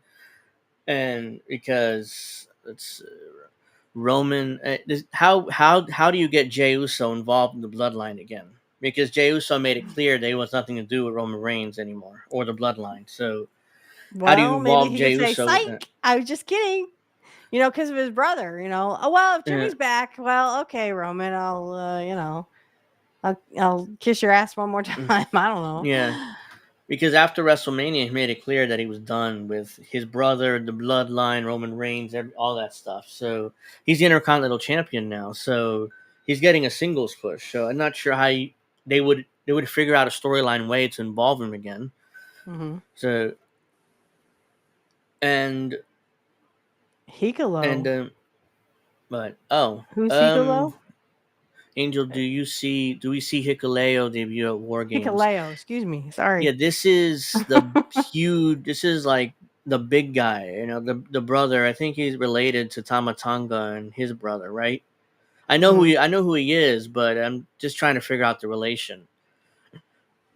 [SPEAKER 4] and because it's Roman, how do you get Jey Uso involved in the bloodline again? Because Jey Uso made it clear they want nothing to do with Roman Reigns anymore or the bloodline. So how do you involve
[SPEAKER 6] maybe he
[SPEAKER 4] Jey
[SPEAKER 6] could say,
[SPEAKER 4] Uso?
[SPEAKER 6] Psych, I was just kidding. Because of his brother. Oh well, if Jimmy's back, well, okay, Roman, I'll I'll kiss your ass one more time. I don't know.
[SPEAKER 4] Yeah. Because after WrestleMania, he made it clear that he was done with his brother, the bloodline, Roman Reigns, all that stuff. So he's the Intercontinental Champion now. So he's getting a singles push. So I'm not sure how they would figure out a storyline way to involve him again. So and
[SPEAKER 6] Hikalo.
[SPEAKER 4] But
[SPEAKER 6] who's Hikalo?
[SPEAKER 4] Angel, do we see Hikuleo debut at War Games?
[SPEAKER 6] Hikuleo, excuse me. Sorry.
[SPEAKER 4] Yeah, this is the huge. This is like the big guy. The brother. I think he's related to Tama Tonga and his brother, right? I know who he is, but I'm just trying to figure out the relation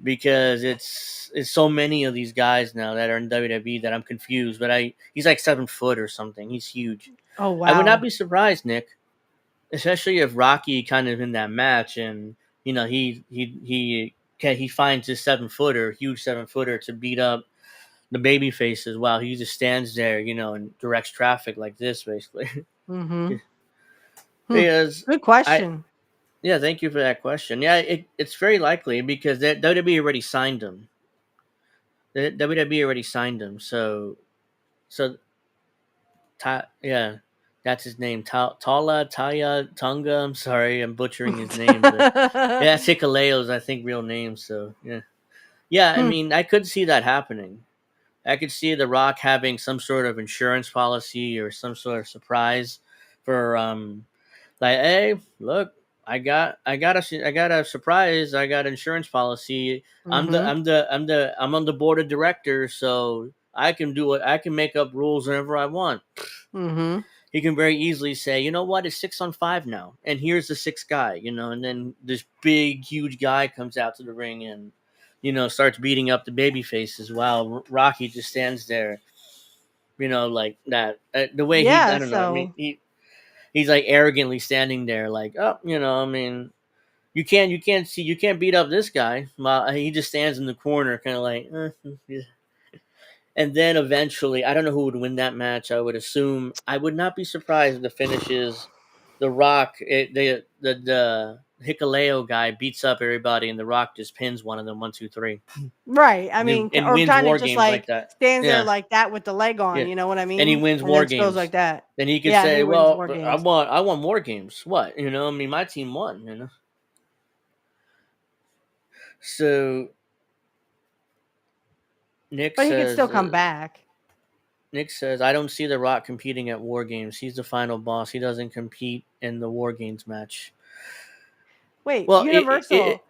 [SPEAKER 4] because it's so many of these guys now that are in WWE that I'm confused. But he's like 7 foot or something. He's huge.
[SPEAKER 6] Oh wow!
[SPEAKER 4] I would not be surprised, Nick. Especially if Rocky kind of in that match, and he finds his 7-footer, huge 7-footer, to beat up the baby faces while he just stands there, and directs traffic like this, basically. Because
[SPEAKER 6] good question.
[SPEAKER 4] Yeah, thank you for that question. Yeah, it's very likely because WWE already signed him. The WWE already signed him, so yeah. That's his name. Taya Tonga. I'm sorry, I'm butchering his name. But yeah, Hikuleo's, I think, real name. So yeah. Yeah, I mean, I could see that happening. I could see The Rock having some sort of insurance policy or some sort of surprise for like, hey, look, I got a surprise. I got insurance policy. I'm on the board of directors, so I can make up rules whenever I want. He can very easily say, you know what, it's 6-on-5 now, and here's the 6th guy, and then this big, huge guy comes out to the ring and, starts beating up the baby faces while Rocky just stands there, like that. The way I don't know. I mean, he's like arrogantly standing there, like, oh, I mean, you can't beat up this guy. He just stands in the corner, kind of like, yeah. And then eventually, I don't know who would win that match. I would assume I would not be surprised if the finish is The Rock. The Hikuleo guy beats up everybody, and The Rock just pins one of them 1, 2, 3.
[SPEAKER 6] Right. I mean,
[SPEAKER 4] and
[SPEAKER 6] or
[SPEAKER 4] wins
[SPEAKER 6] kind
[SPEAKER 4] War
[SPEAKER 6] of just
[SPEAKER 4] Games
[SPEAKER 6] like
[SPEAKER 4] that.
[SPEAKER 6] stands there like that with the leg on.
[SPEAKER 4] Yeah.
[SPEAKER 6] You know what I mean?
[SPEAKER 4] And he wins War Games.
[SPEAKER 6] Goes like that.
[SPEAKER 4] Then he could say, "Well, I want more games. What? I mean, my team won. So." Nick
[SPEAKER 6] but
[SPEAKER 4] says,
[SPEAKER 6] he can still come back.
[SPEAKER 4] Nick says, I don't see The Rock competing at War Games. He's the final boss. He doesn't compete in the War Games match.
[SPEAKER 6] Wait, well, Universal,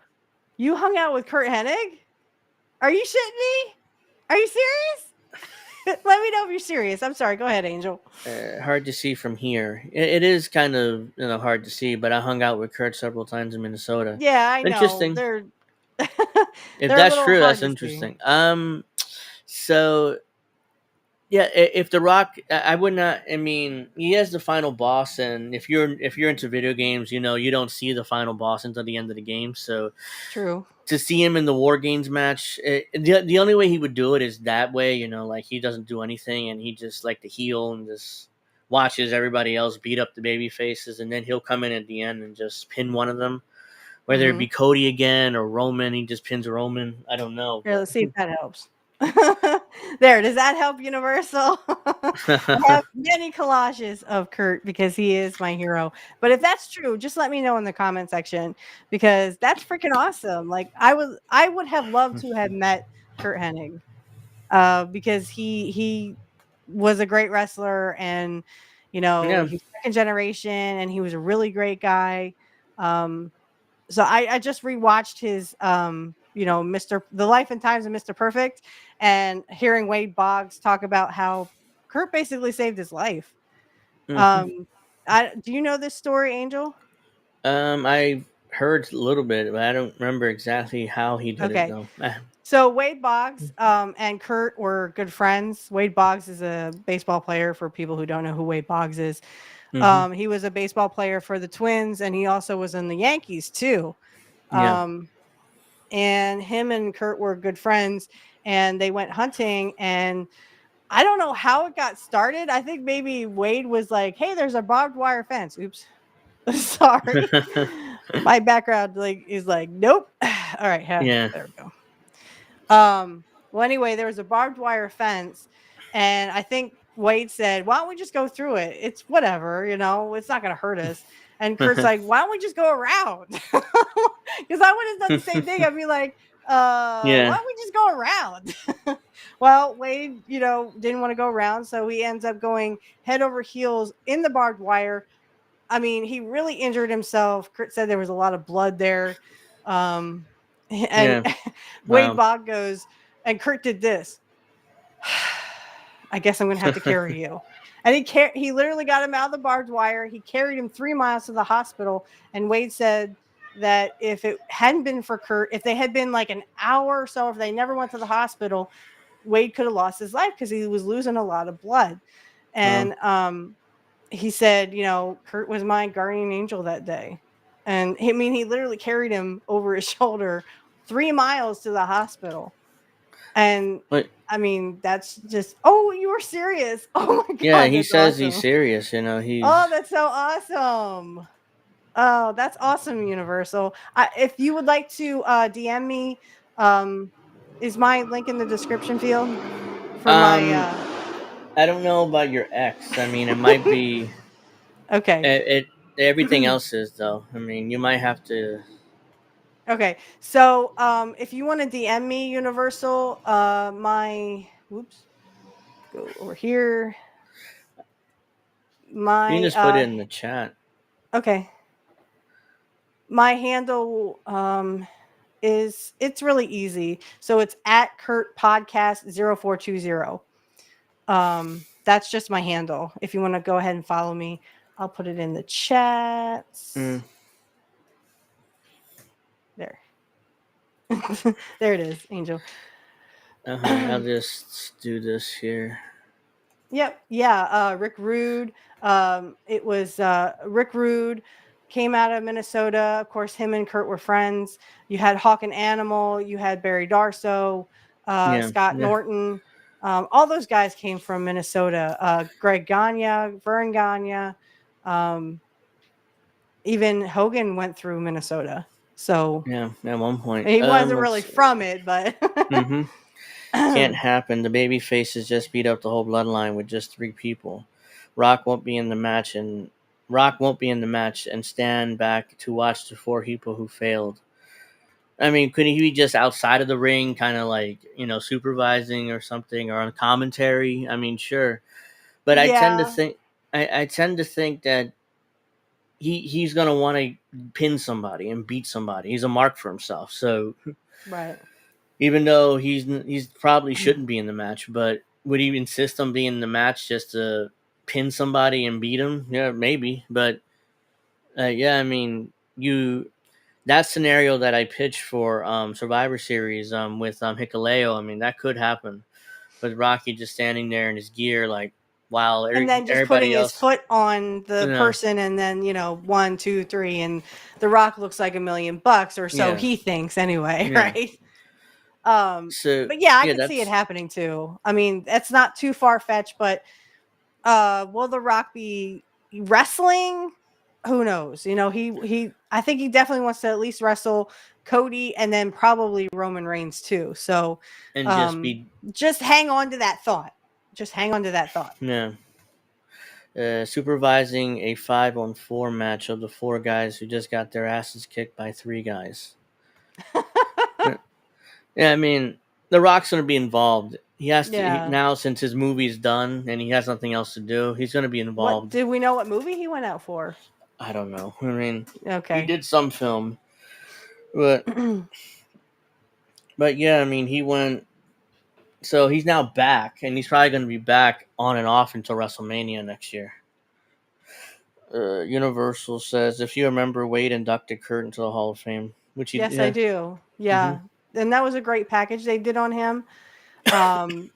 [SPEAKER 6] you hung out with Kurt Hennig? Are you shitting me? Are you serious? Let me know if you're serious. I'm sorry. Go ahead, Angel.
[SPEAKER 4] Hard to see from here. It is kind of hard to see, but I hung out with Kurt several times in Minnesota.
[SPEAKER 6] Yeah, I know.
[SPEAKER 4] Interesting.
[SPEAKER 6] If
[SPEAKER 4] that's true, that's interesting. So Yeah, if The Rock, I would not. I mean, he has the final boss, and if you're into video games, you don't see the final boss until the end of the game. So
[SPEAKER 6] True.
[SPEAKER 4] to see him in the War Games match, the only way he would do it is that way. Like he doesn't do anything, and he just like the heel and just watches everybody else beat up the baby faces, and then he'll come in at the end and just pin one of them, whether it be Cody again or Roman. He just pins Roman. I don't know,
[SPEAKER 6] Here, let's see if that helps. There, does that help, Universal? I have many collages of Kurt because he is my hero. But if that's true, just let me know in the comment section because that's freaking awesome. Like I would have loved to have met Kurt Hennig because he was a great wrestler and
[SPEAKER 4] yeah.
[SPEAKER 6] he's second generation and he was a really great guy. So I just rewatched his The Life and Times of Mr. Perfect and hearing Wade Boggs talk about how Kurt basically saved his life.
[SPEAKER 4] Mhm.
[SPEAKER 6] Do you know this story, Angel?
[SPEAKER 4] I heard a little bit, but I don't remember exactly how he did it
[SPEAKER 6] Okay.
[SPEAKER 4] though.
[SPEAKER 6] So Wade Boggs and Kurt were good friends. Wade Boggs is a baseball player for people who don't know who Wade Boggs is.
[SPEAKER 4] Mm-hmm.
[SPEAKER 6] He was a baseball player for the Twins and he also was in the Yankees too.
[SPEAKER 4] Yeah.
[SPEAKER 6] And him and Kurt were good friends and they went hunting and I don't know how it got started. I think maybe Wade was like, "Hey, there's a barbed wire fence." Oops. Sorry. My background is like, "Nope." All right,
[SPEAKER 4] Yeah.
[SPEAKER 6] there we go. Well anyway, there was a barbed wire fence and I think Wade said, "Why don't we just go through it? It's whatever, it's not going to hurt us." And Kurt's like, "Why don't we just go around?" Because I would have done the same thing. I'd be like, why
[SPEAKER 4] Yeah.
[SPEAKER 6] don't we just go around?" Well, Wade, didn't want to go around, so he ends up going head over heels in the barbed wire. I mean, he really injured himself. Kurt said there was a lot of blood there. And
[SPEAKER 4] Yeah.
[SPEAKER 6] Wade
[SPEAKER 4] Wow.
[SPEAKER 6] Bogg goes, and Kurt did this. "I guess I'm going to have to carry you." And he literally got him out of the barbed wire. He carried him 3 miles to the hospital. And Wade said that if it hadn't been for Kurt, if they had been like an hour or so, if they never went to the hospital, Wade could have lost his life because he was losing a lot of blood.
[SPEAKER 4] Wow.
[SPEAKER 6] And he said, Kurt was my guardian angel that day. And he literally carried him over his shoulder 3 miles to the hospital. And
[SPEAKER 4] But
[SPEAKER 6] I mean, that's just, oh, you were serious. Oh my
[SPEAKER 4] yeah,
[SPEAKER 6] God,
[SPEAKER 4] he
[SPEAKER 6] that's
[SPEAKER 4] says he's
[SPEAKER 6] awesome.
[SPEAKER 4] serious.
[SPEAKER 6] Oh,
[SPEAKER 4] He's.
[SPEAKER 6] that's so awesome. Oh, that's awesome, Universal. If you would like to DM me, is my link in the description field for my
[SPEAKER 4] I don't know about your ex. I mean, it might be.
[SPEAKER 6] okay.
[SPEAKER 4] Everything else is though. I mean, you might have to.
[SPEAKER 6] Okay. So if you want to DM me, Universal, my whoops, go over here.
[SPEAKER 4] You can
[SPEAKER 6] My
[SPEAKER 4] just put it in the chat.
[SPEAKER 6] okay. My handle it's really easy. So it's at Kurt Podcast 0420. That's just my handle. If you want to go ahead and follow me, I'll put it in the chats. There. There it is, Angel.
[SPEAKER 4] I'll just do this here.
[SPEAKER 6] Yep. Yeah. Rick Rude. It was Rick Rude came out of Minnesota. Of course, him and Kurt were friends. You had Hawk and Animal. You had Barry Darso,
[SPEAKER 4] Yeah.
[SPEAKER 6] Scott
[SPEAKER 4] Yeah.
[SPEAKER 6] Norton. All those guys came from Minnesota. Greg Gagne, Vern Gagne. Even Hogan went through Minnesota. So
[SPEAKER 4] Yeah. At one point.
[SPEAKER 6] he wasn't
[SPEAKER 4] Let's
[SPEAKER 6] really
[SPEAKER 4] see.
[SPEAKER 6] from it, but
[SPEAKER 4] Mm-hmm. Can't happen. The baby faces just beat up the whole bloodline with just 3 people. Rock won't be in the match and stand back to watch the 4 people who failed. I mean, couldn't he be just outside of the ring, kind of like, supervising or something, or on commentary? I mean, sure, but
[SPEAKER 6] yeah,
[SPEAKER 4] I tend to think that he's gonna want to pin somebody and beat somebody. He's a mark for himself. So
[SPEAKER 6] right.
[SPEAKER 4] even though he's probably shouldn't be in the match, but would he insist on being in the match just to pin somebody and beat him? Yeah, maybe. But yeah, I mean, that scenario that I pitched for Survivor Series with Hikaleo, I mean, that could happen. with Rocky just standing there in his gear, like while
[SPEAKER 6] and then just
[SPEAKER 4] everybody
[SPEAKER 6] putting
[SPEAKER 4] else,
[SPEAKER 6] his foot on the person, and then 1, 2, 3, and The Rock looks like $1 million, or so he thinks anyway, right? But yeah, I could see it happening too. I mean, that's not too far fetched, but will The Rock be wrestling? Who knows? I think he definitely wants to at least wrestle Cody and then probably Roman Reigns too. So
[SPEAKER 4] and
[SPEAKER 6] just hang on to that thought. Just hang on to that thought.
[SPEAKER 4] Yeah. Supervising a 5-on-4 match of the 4 guys who just got their asses kicked by 3 guys. Yeah, I mean, The Rock's going to be involved. He has to now, since his movie's done and he has nothing else to do. He's going to be involved.
[SPEAKER 6] Did we know what movie he went out for?
[SPEAKER 4] I don't know. I mean,
[SPEAKER 6] okay,
[SPEAKER 4] he did some film, but yeah, I mean, he went. So he's now back, and he's probably going to be back on and off until WrestleMania next year. Universal says, if you remember, Wade inducted Kurt into the Hall of Fame, which he
[SPEAKER 6] I do. Yeah, and that was a great package they did on him. Those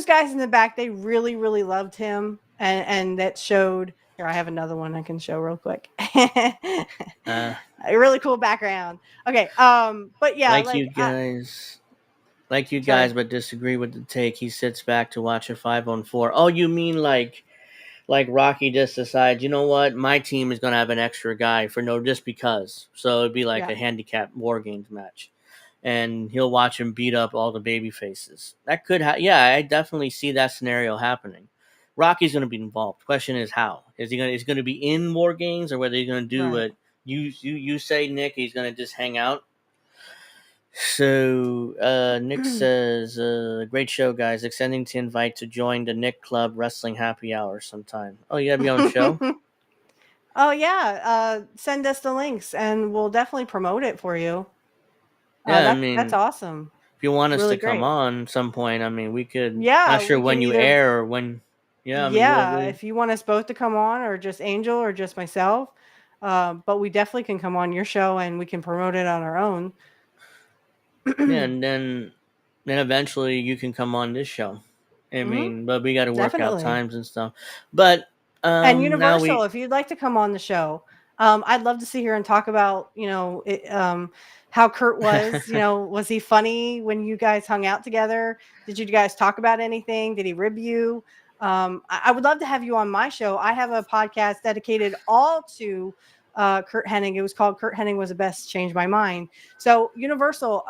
[SPEAKER 6] guys in the back, they really, really loved him, and that showed. Here, I have another one I can show real quick. A really cool background. Okay, but yeah,
[SPEAKER 4] like you guys, but disagree with the take. He sits back to watch a 5-on-4. Oh, you mean like Rocky just decides, you know what, my team is going to have an extra guy just because. So it'd be like a handicap War Games match. And he'll watch him beat up all the baby faces. That could I definitely see that scenario happening. Rocky's going to be involved. Question is how. Is he going to be in War Games, or whether he's going to do what you say, Nick, he's going to just hang out? So Nick says, great show, guys. Extending to invite to join the Nick Club Wrestling Happy Hour sometime. Oh, you got to be on the show?
[SPEAKER 6] Oh, yeah. Send us the links, and we'll definitely promote it for you.
[SPEAKER 4] Yeah,
[SPEAKER 6] that's awesome.
[SPEAKER 4] If you want us to come on some point, I mean, we could.
[SPEAKER 6] Yeah,
[SPEAKER 4] not sure when you air or when. Yeah,
[SPEAKER 6] if you want us both to come on, or just Angel, or just myself, but we definitely can come on your show, and we can promote it on our own.
[SPEAKER 4] Yeah, and then eventually you can come on this show. I mean, but we got to work out times and stuff. But
[SPEAKER 6] and Universal, if you'd like to come on the show, I'd love to sit here and talk about how Kurt was. Was he funny when you guys hung out together? Did you guys talk about anything? Did he rib you? I would love to have you on my show. I have a podcast dedicated all to Kurt Hennig. It was called Kurt Hennig Was the Best, Changed My Mind. So Universal,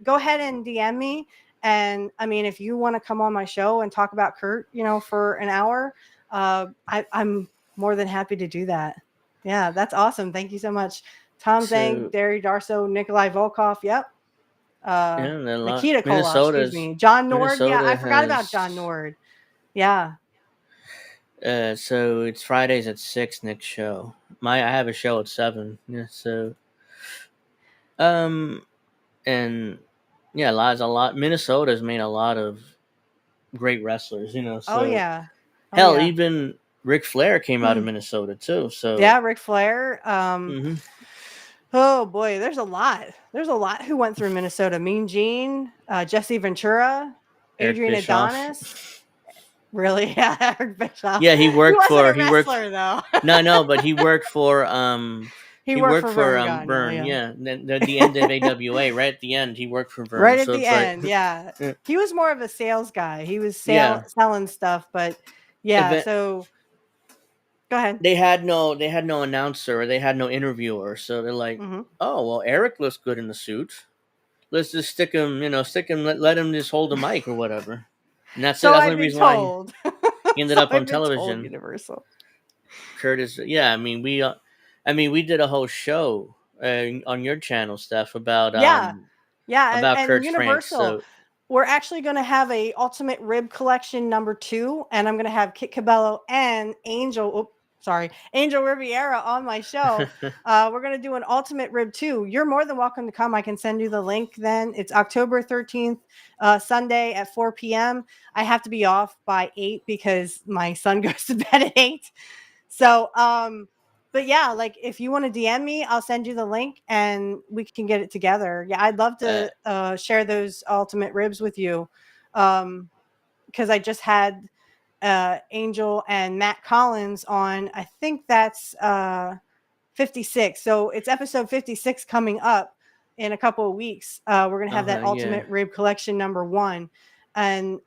[SPEAKER 6] go ahead and DM me. And I mean, if you want to come on my show and talk about Kurt, for an hour, I'm more than happy to do that. Yeah, that's awesome. Thank you so much. Tom Zhang, Derry Darso, Nikolai Volkov. Yep. Nikita Koloff, excuse me. John Nord. Yeah, I forgot about John Nord. Yeah.
[SPEAKER 4] So it's Fridays at 6, Nick's show. I have a show at 7. Yeah, so and yeah, a lot. Minnesota's made a lot of great wrestlers, So,
[SPEAKER 6] oh yeah.
[SPEAKER 4] Even Ric Flair came out of Minnesota too. So
[SPEAKER 6] yeah, Ric Flair. Oh boy, there's a lot. There's a lot who went through Minnesota. Mean Gene, Jesse Ventura, Adrian Adonis. Really? Yeah, Eric Bischoff.
[SPEAKER 4] Yeah, he worked for
[SPEAKER 6] though.
[SPEAKER 4] No, but he worked for
[SPEAKER 6] he worked for
[SPEAKER 4] Vern. Yeah, the end of AWA. Right at the end, he worked for Vern.
[SPEAKER 6] Right at the end, yeah. He was more of a sales guy. He was selling stuff, but so go ahead.
[SPEAKER 4] They had no announcer, or they had no interviewer, so they're like, oh well, Eric looks good in the suit. Let's just stick him. Let him just hold the mic or whatever. And that's the only reason why he ended up on television.
[SPEAKER 6] Universal.
[SPEAKER 4] Curtis, I mean, we did a whole show on your channel, Steph, about about Kurt's
[SPEAKER 6] Universal.
[SPEAKER 4] Franks, so.
[SPEAKER 6] We're actually going to have a Ultimate Rib Collection #2, and I'm going to have Kit Cabello and Angel Riviera on my show. We're going to do an Ultimate Rib 2. You're more than welcome to come. I can send you the link then. It's October 13th, Sunday at 4 p.m. I have to be off by 8 because my son goes to bed at 8. So but yeah, like if you want to DM me, I'll send you the link and we can get it together. Yeah, I'd love to share those ultimate ribs with you, because I just had Angel and Matt Collins on. I think that's 56. So it's episode 56 coming up in a couple of weeks. We're gonna have that ultimate rib collection #1, and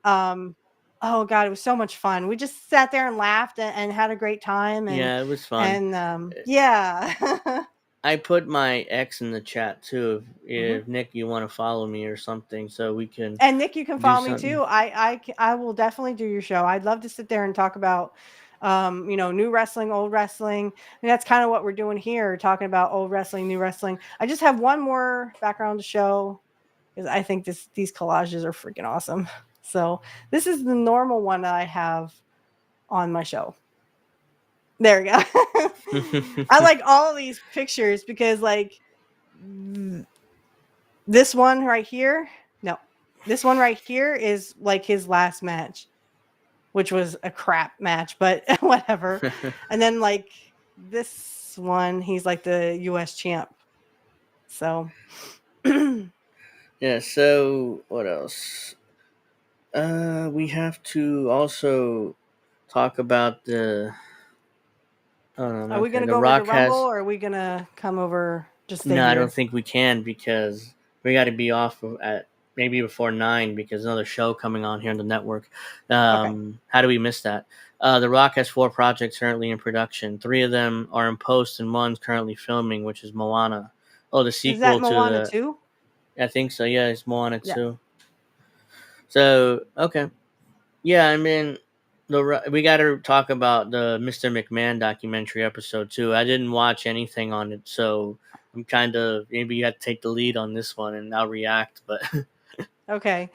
[SPEAKER 6] oh god, it was so much fun. We just sat there and laughed and had a great time. And
[SPEAKER 4] yeah, it was fun.
[SPEAKER 6] And yeah.
[SPEAKER 4] I put my X in the chat too.
[SPEAKER 6] Mhm.
[SPEAKER 4] If Nick, you want to follow me or something, so we can.
[SPEAKER 6] And Nick, you can
[SPEAKER 4] Do
[SPEAKER 6] follow me
[SPEAKER 4] something.
[SPEAKER 6] too. I will definitely do your show. I'd love to sit there and talk about new wrestling, old wrestling. And that's kind of what we're doing here, talking about old wrestling, new wrestling. I just have one more background to show because I think these collages are freaking awesome. So this is the normal one that I have on my show. There we go. I like all of these pictures because like this one right here. No, this one right here is like his last match, which was a crap match, but whatever. And then like this one, he's like the US champ. So
[SPEAKER 4] yeah, so what else? We have to also talk about the. Oh,
[SPEAKER 6] are we
[SPEAKER 4] okay.
[SPEAKER 6] gonna
[SPEAKER 4] The
[SPEAKER 6] go over the
[SPEAKER 4] Rock
[SPEAKER 6] Rumble
[SPEAKER 4] has.
[SPEAKER 6] or are we gonna come over just stay
[SPEAKER 4] No, I don't
[SPEAKER 6] here?
[SPEAKER 4] think we can because we got to be off at maybe before 9 because another show coming on here on the network.
[SPEAKER 6] Okay.
[SPEAKER 4] How do we miss that? The Rock has 4 projects currently in production. 3 of them are in post, and one's currently filming, which is Moana. Oh, the
[SPEAKER 6] Is that
[SPEAKER 4] sequel to
[SPEAKER 6] Moana
[SPEAKER 4] the.
[SPEAKER 6] 2?
[SPEAKER 4] I think so. Yeah, it's Moana
[SPEAKER 6] Yeah.
[SPEAKER 4] too. So okay, yeah. I mean, we got to talk about the Mr. McMahon documentary episode too. I didn't watch anything on it, so I'm kind of maybe you have to take the lead on this one, and I'll react. But
[SPEAKER 6] Okay.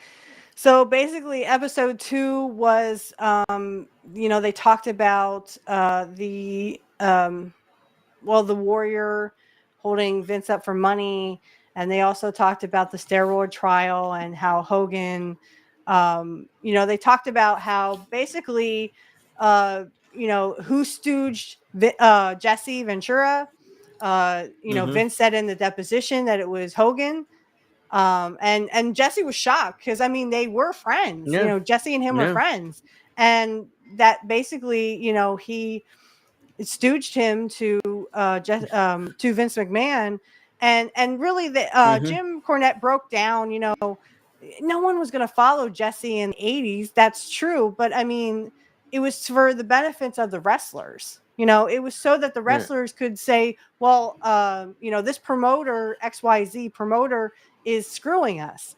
[SPEAKER 6] So basically episode 2 was they talked about the Warrior holding Vince up for money, and they also talked about the steroid trial and how Hogan, they talked about how basically, who stooged Jesse Ventura.
[SPEAKER 4] mm-hmm.
[SPEAKER 6] Vince said in the deposition that it was Hogan. And Jesse was shocked because I mean they were friends.
[SPEAKER 4] Yeah,
[SPEAKER 6] Jesse and him were
[SPEAKER 4] yeah,
[SPEAKER 6] friends, and that basically, he stooged him to Vince McMahon, and really the
[SPEAKER 4] mm-hmm.
[SPEAKER 6] Jim Cornette broke down. No one was going to follow Jesse in the 80s. That's true, but I mean, it was for the benefits of the wrestlers. It was so that the
[SPEAKER 4] Yeah,
[SPEAKER 6] wrestlers could say, well, this promoter, XYZ promoter, is screwing us.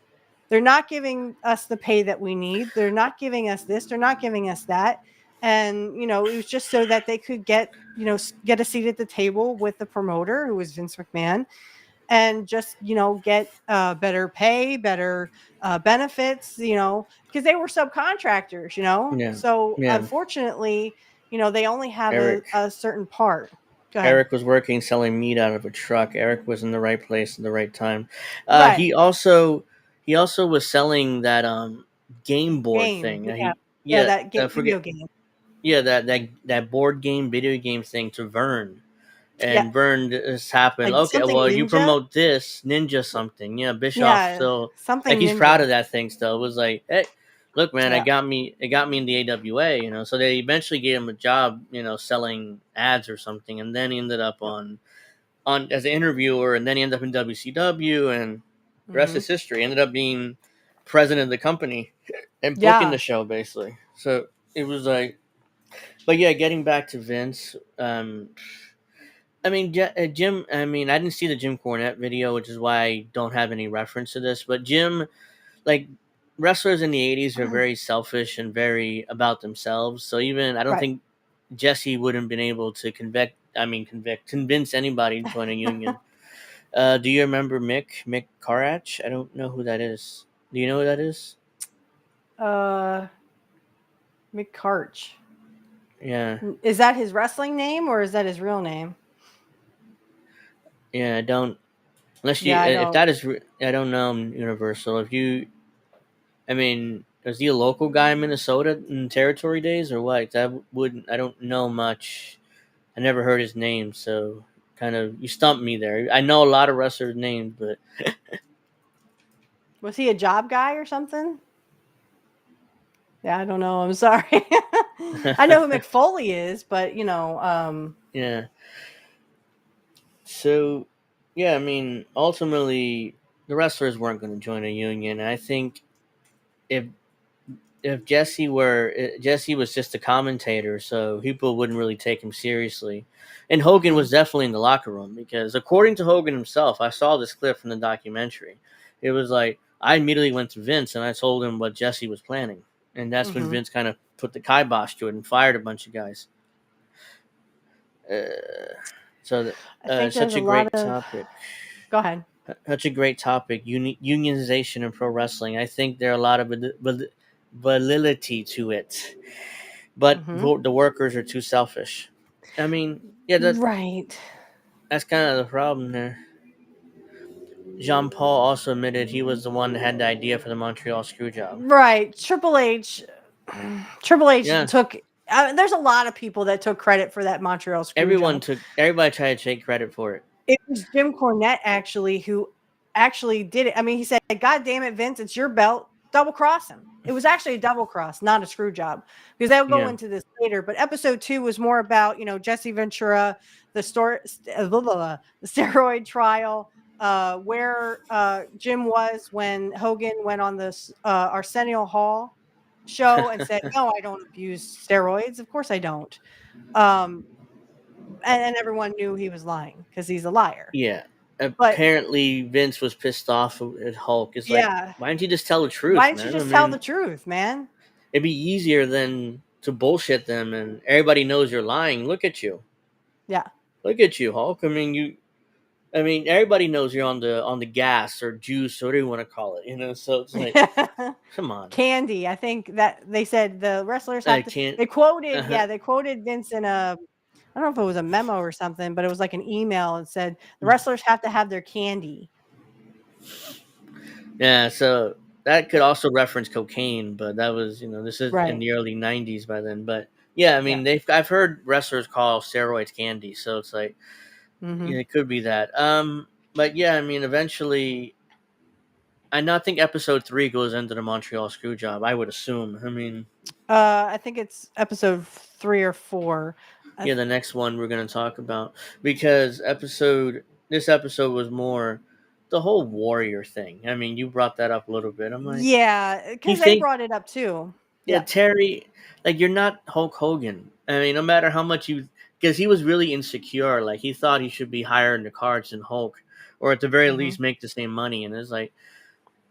[SPEAKER 6] They're not giving us the pay that we need. They're not giving us this. They're not giving us that. And, it was just so that they could get a seat at the table with the promoter, who was Vince McMahon, and just, get better pay, better benefits, because they were subcontractors,
[SPEAKER 4] yeah,
[SPEAKER 6] So
[SPEAKER 4] yeah.
[SPEAKER 6] unfortunately, they only have
[SPEAKER 4] Eric,
[SPEAKER 6] a certain part. Go ahead.
[SPEAKER 4] Eric was working selling meat out of a truck. Eric was in the right place at the right time.
[SPEAKER 6] Right.
[SPEAKER 4] He also was selling that game board
[SPEAKER 6] Game.
[SPEAKER 4] thing.
[SPEAKER 6] Yeah. Yeah.
[SPEAKER 4] Yeah,
[SPEAKER 6] That
[SPEAKER 4] forget
[SPEAKER 6] video game.
[SPEAKER 4] yeah that board game video game thing to Vern.
[SPEAKER 6] Yeah.
[SPEAKER 4] And Vern just happened.
[SPEAKER 6] Like
[SPEAKER 4] Okay,
[SPEAKER 6] something
[SPEAKER 4] well, you
[SPEAKER 6] ninja.
[SPEAKER 4] promote this ninja something. Yeah, Bischoff
[SPEAKER 6] Yeah.
[SPEAKER 4] still like
[SPEAKER 6] Something
[SPEAKER 4] he's proud
[SPEAKER 6] ninja.
[SPEAKER 4] of that thing. Still, it was like, hey, look, man,
[SPEAKER 6] Yeah.
[SPEAKER 4] it got me in the AWA. So they eventually gave him a job, selling ads or something, and then he ended up
[SPEAKER 6] Yep.
[SPEAKER 4] on as an interviewer, and then he ended up in WCW, and the rest is history. He ended up being president of the company and booking the
[SPEAKER 6] Yeah.
[SPEAKER 4] show basically. So it was like, but yeah, getting back to Vince. I mean, Jim. I mean, I didn't see the Jim Cornette video, which is why I don't have any reference to this. But Jim, like wrestlers in the '80s, are very selfish and very about themselves. So even I don't
[SPEAKER 6] Right.
[SPEAKER 4] think Jesse wouldn't have been able to convince anybody to join a union. Do you remember Mick Carach? I don't know who that is. Do you know who that is?
[SPEAKER 6] McCarch.
[SPEAKER 4] Yeah,
[SPEAKER 6] Is that his wrestling name or is that his real name?
[SPEAKER 4] yeah. I don't. Unless you,
[SPEAKER 6] Yeah, I
[SPEAKER 4] if
[SPEAKER 6] don't.
[SPEAKER 4] that is, I don't know Universal. If you, I mean, is he a local guy in Minnesota in territory days or what? That wouldn't. I don't know much I never heard his name, so kind of you stumped me there. I know a lot of wrestlers' names, but
[SPEAKER 6] Was he a job guy or something? Yeah, I don't know. I'm sorry. I know who McFoley is, but
[SPEAKER 4] yeah. So, yeah, I mean, ultimately, the wrestlers weren't going to join a union. I think if Jesse was just a commentator, so people wouldn't really take him seriously. And Hogan was definitely in the locker room because, according to Hogan himself, I saw this clip from the documentary. It was like I immediately went to Vince and I told him what Jesse was planning, and that's when Vince kind of put the kibosh to it and fired a bunch of guys.
[SPEAKER 6] I think there's
[SPEAKER 4] Such
[SPEAKER 6] a
[SPEAKER 4] a
[SPEAKER 6] lot
[SPEAKER 4] great
[SPEAKER 6] of.
[SPEAKER 4] topic.
[SPEAKER 6] Go ahead.
[SPEAKER 4] Such a great topic. Unionization in pro wrestling. I think there are a lot of validity to it, but the workers are too selfish. I mean, yeah,
[SPEAKER 6] Right.
[SPEAKER 4] that's kind of the problem there. Jean Paul also admitted he was the one that had the idea for the Montreal Screwjob.
[SPEAKER 6] Right. Triple H
[SPEAKER 4] Yeah,
[SPEAKER 6] took. There's a lot of people that took credit for that Montreal screw job.
[SPEAKER 4] everybody tried to take credit for it.
[SPEAKER 6] It was Jim Cornette actually who actually did it. I mean, he said, "God damn it, Vince, it's your belt. Double cross him." It was actually a double cross, not a screw job, because they'll go
[SPEAKER 4] Yeah,
[SPEAKER 6] into this later. But episode 2 was more about Jesse Ventura, the steroid trial, where Jim was when Hogan went on this Arsenio Hall show and said, "No, I don't abuse steroids. Of course I don't." Um, and everyone knew he was lying because he's a liar.
[SPEAKER 4] yeah.
[SPEAKER 6] But
[SPEAKER 4] Apparently, Vince was pissed off at Hulk. It's like,
[SPEAKER 6] yeah,
[SPEAKER 4] why didn't you just tell the
[SPEAKER 6] why
[SPEAKER 4] truth,
[SPEAKER 6] didn't you
[SPEAKER 4] man? I
[SPEAKER 6] just tell the
[SPEAKER 4] mean,
[SPEAKER 6] truth, man?
[SPEAKER 4] it'd be easier than to bullshit them, and everybody knows you're lying. Look at you.
[SPEAKER 6] Yeah.
[SPEAKER 4] Look at you, Hulk. I mean, everybody knows you're on the gas or juice or whatever you want to call it. So it's like, come on.
[SPEAKER 6] Candy. I think that they said the wrestlers
[SPEAKER 4] I
[SPEAKER 6] have to.
[SPEAKER 4] can't.
[SPEAKER 6] They quoted,
[SPEAKER 4] Uh-huh.
[SPEAKER 6] yeah, they quoted Vince in a. I don't know if it was a memo or something, but it was like an email and said the wrestlers have to have their candy.
[SPEAKER 4] Yeah, so that could also reference cocaine, but that was, this is in
[SPEAKER 6] Right.
[SPEAKER 4] the early '90s by then. But yeah, I
[SPEAKER 6] Yeah.
[SPEAKER 4] mean, I've heard wrestlers call steroids candy, so it's like,
[SPEAKER 6] Mm-hmm.
[SPEAKER 4] it could be that. But yeah, I mean, eventually, I not think episode 3 goes into the Montreal Screwjob. I would assume. I mean,
[SPEAKER 6] I think it's episode 3 or 4.
[SPEAKER 4] yeah, the next one we're gonna talk about because this episode was more the whole warrior thing. I mean, you brought that up a little bit. I'm like,
[SPEAKER 6] Yeah,
[SPEAKER 4] you
[SPEAKER 6] because they
[SPEAKER 4] think,
[SPEAKER 6] brought it up too.
[SPEAKER 4] yeah,
[SPEAKER 6] Yeah.
[SPEAKER 4] Terry, like you're not Hulk Hogan. I mean, no matter how much because he was really insecure. Like he thought he should be higher in the cards than Hulk, or at the very
[SPEAKER 6] Mm-hmm.
[SPEAKER 4] least make the same money. And it's like,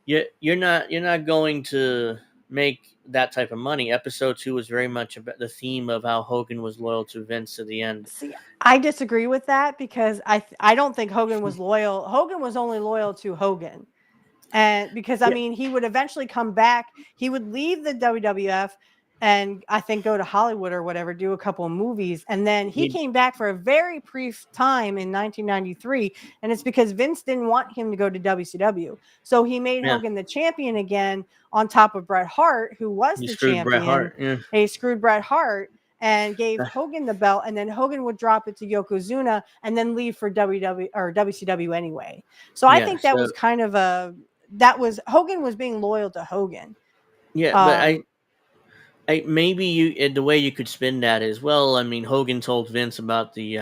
[SPEAKER 4] you're not going to make that type of money. Episode 2 was very much about the theme of how Hogan was loyal to Vince to the end.
[SPEAKER 6] See, I disagree with that because I don't think Hogan was loyal. Hogan was only loyal to Hogan. And because I
[SPEAKER 4] Yeah,
[SPEAKER 6] mean, he would eventually come back. He would leave the WWF and I think go to Hollywood or whatever, do a couple of movies. And then he
[SPEAKER 4] he,
[SPEAKER 6] came back for a very brief time in 1993. And it's because Vince didn't want him to go to WCW. So he made
[SPEAKER 4] yeah,
[SPEAKER 6] Hogan the champion again on top of Bret Hart, who was
[SPEAKER 4] he
[SPEAKER 6] the
[SPEAKER 4] screwed Bret
[SPEAKER 6] champion.
[SPEAKER 4] Hart. Yeah,
[SPEAKER 6] He screwed Bret Hart and gave Hogan the belt. And then Hogan would drop it to Yokozuna and then leave for WW or WCW anyway. So I
[SPEAKER 4] yeah.
[SPEAKER 6] think that was
[SPEAKER 4] So
[SPEAKER 6] kind of Hogan was being loyal to Hogan.
[SPEAKER 4] yeah, but
[SPEAKER 6] Um,
[SPEAKER 4] maybe the way you could spin that is, well, I mean, Hogan told Vince about the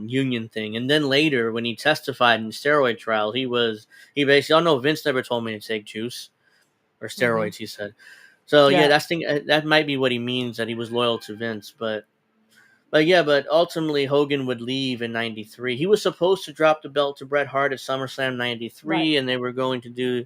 [SPEAKER 4] union thing, and then later when he testified in the steroid trial, he basically, oh no, Vince never told me to take juice or
[SPEAKER 6] mhm.
[SPEAKER 4] steroids. He said, so yeah,
[SPEAKER 6] Yeah,
[SPEAKER 4] that might be what he means, that he was loyal to Vince, but ultimately Hogan would leave in '93. He was supposed to drop the belt to Bret Hart at SummerSlam
[SPEAKER 6] right.
[SPEAKER 4] '93, and they were going to do.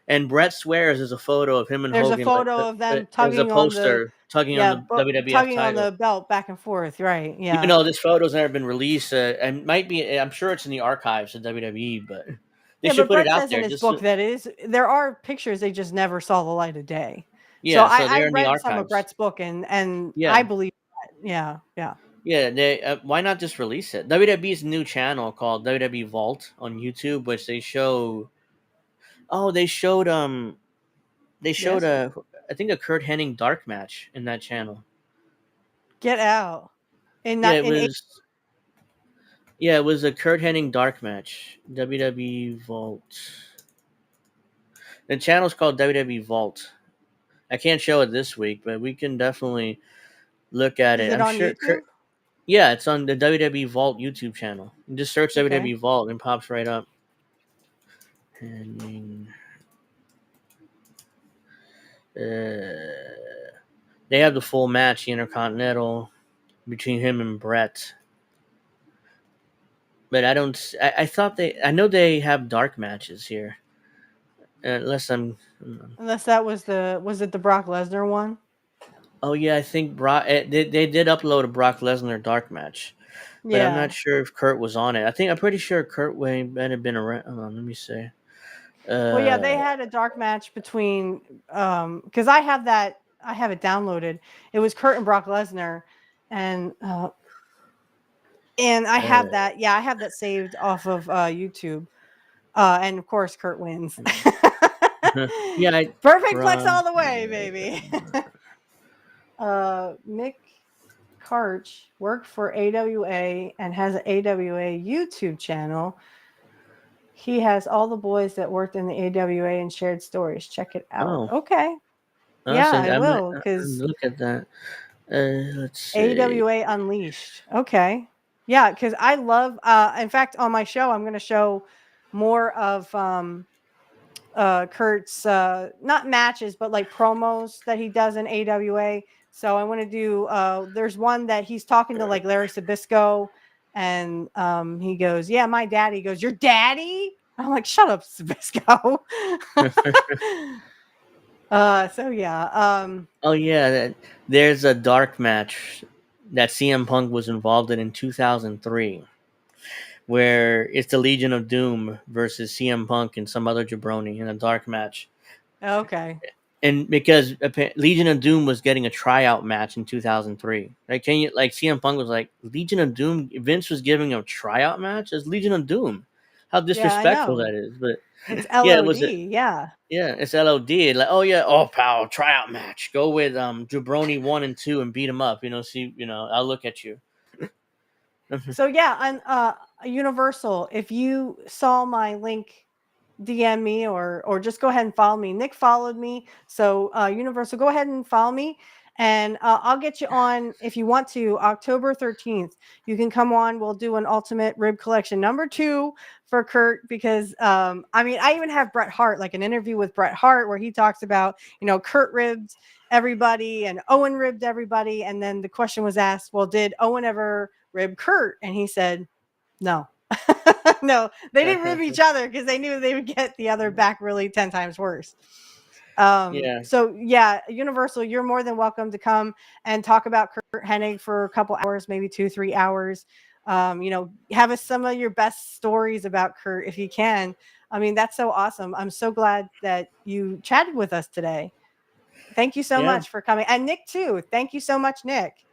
[SPEAKER 4] And Brett swears there's a photo of him and
[SPEAKER 6] There's a
[SPEAKER 4] Hogan, like
[SPEAKER 6] photo of them
[SPEAKER 4] as a
[SPEAKER 6] tugging on the
[SPEAKER 4] poster tugging on the WWF
[SPEAKER 6] tugging on
[SPEAKER 4] title.
[SPEAKER 6] the belt back and forth. Right.
[SPEAKER 4] Even
[SPEAKER 6] Yeah.
[SPEAKER 4] though this photo's never been released, and might be, I'm sure it's in the archives of WWE, but they
[SPEAKER 6] Yeah,
[SPEAKER 4] should
[SPEAKER 6] but
[SPEAKER 4] put it
[SPEAKER 6] Brett
[SPEAKER 4] out
[SPEAKER 6] says in
[SPEAKER 4] there.
[SPEAKER 6] his
[SPEAKER 4] Just
[SPEAKER 6] book that there are pictures they just never saw the light of day. So
[SPEAKER 4] yeah, so
[SPEAKER 6] I
[SPEAKER 4] they're in the
[SPEAKER 6] read some of
[SPEAKER 4] archives.
[SPEAKER 6] Brett's book and I
[SPEAKER 4] Yeah,
[SPEAKER 6] believe that. Yeah, yeah.
[SPEAKER 4] yeah. They why not just release it? WWE's new channel called WWE Vault on YouTube, which they show. Oh, they showed
[SPEAKER 6] Yes.
[SPEAKER 4] I think a Kurt Hennig dark match in that channel.
[SPEAKER 6] Get out. In
[SPEAKER 4] Yeah,
[SPEAKER 6] not
[SPEAKER 4] it
[SPEAKER 6] in
[SPEAKER 4] was. Yeah, it was a Kurt Hennig dark match. WWE Vault. The channel's called WWE Vault. I can't show it this week, but we can definitely look at
[SPEAKER 6] is
[SPEAKER 4] it.
[SPEAKER 6] it
[SPEAKER 4] I'm
[SPEAKER 6] on
[SPEAKER 4] sure
[SPEAKER 6] YouTube?
[SPEAKER 4] Kurt. Yeah, it's on the WWE Vault YouTube channel. You just search
[SPEAKER 6] Okay.
[SPEAKER 4] WWE Vault and it pops right up. Hennig. They have the full match, the Intercontinental, between him and Brett. But I don't. I thought they. I know they have dark matches here. Unless I'm.
[SPEAKER 6] Unless that was it the Brock Lesnar one?
[SPEAKER 4] Oh yeah, I think Brock. They did upload a Brock Lesnar dark match, but I'm not
[SPEAKER 6] Yeah.
[SPEAKER 4] sure if Kurt was on it. I'm pretty sure Kurt Wayne might have been around. Hold on, let me see.
[SPEAKER 6] Well, yeah,
[SPEAKER 4] Uh,
[SPEAKER 6] they had a dark match between because I have it downloaded. It was Kurt and Brock Lesnar, and I have
[SPEAKER 4] uh,
[SPEAKER 6] that. Yeah, I have that saved off of YouTube. And of course, Kurt wins.
[SPEAKER 4] yeah,
[SPEAKER 6] Perfect flex
[SPEAKER 4] Brock.
[SPEAKER 6] all the way, baby. Mick Karch worked for AWA and has an AWA YouTube channel. He has all the boys that worked in the AWA and shared stories. Check it out.
[SPEAKER 4] Oh,
[SPEAKER 6] Okay. Yeah,
[SPEAKER 4] awesome.
[SPEAKER 6] I will,
[SPEAKER 4] I'm
[SPEAKER 6] because
[SPEAKER 4] look at that. Let's see.
[SPEAKER 6] AWA Unleashed. Okay. Yeah, because I love in fact on my show I'm gonna show more of Kurt's not matches but like promos that he does in AWA. So I want to do there's one that he's talking to like Larry Sabisco and he goes, "Yeah, my daddy." He goes, "Your daddy?" I'm like, "Shut up, Sabisco." So yeah.
[SPEAKER 4] Oh yeah, there's a dark match that CM Punk was involved in 2003, where it's the Legion of Doom versus CM Punk and some other jabroni in a dark match.
[SPEAKER 6] Okay.
[SPEAKER 4] And because Legion of Doom was getting a tryout match in 2003, like CM Punk was like, Legion of Doom. Vince was giving a tryout match as Legion of Doom. How
[SPEAKER 6] Yeah, I
[SPEAKER 4] disrespectful
[SPEAKER 6] know.
[SPEAKER 4] that is! But
[SPEAKER 6] It's
[SPEAKER 4] yeah,
[SPEAKER 6] LOD. Yeah.
[SPEAKER 4] it's LOD. Like, oh yeah, oh pal, tryout match. Go with Jabroni 1 and 2 and beat him up. See, I'll look at you.
[SPEAKER 6] So yeah, on Universal, if you saw my link, DM me or just go ahead and follow me. Nick followed me, so Universal, go ahead and follow me, and I'll get you on if you want to. October 13th, you can come on. We'll do an Ultimate Rib Collection #2 for Kurt because I mean I even have Bret Hart, like an interview with Bret Hart where he talks about Kurt ribbed everybody and Owen ribbed everybody, and then the question was asked, well, did Owen ever rib Kurt? And he said no. No, they didn't rib each other because they knew they would get the other back really 10 times worse.
[SPEAKER 4] Yeah,
[SPEAKER 6] So yeah, Universal, you're more than welcome to come and talk about Kurt Hennig for a couple hours, maybe 2-3 hours. Have us some of your best stories about Kurt if you can. I mean, that's so awesome. I'm so glad that you chatted with us today. Thank you so
[SPEAKER 4] yeah,
[SPEAKER 6] much for coming. And Nick too. Thank you so much, Nick.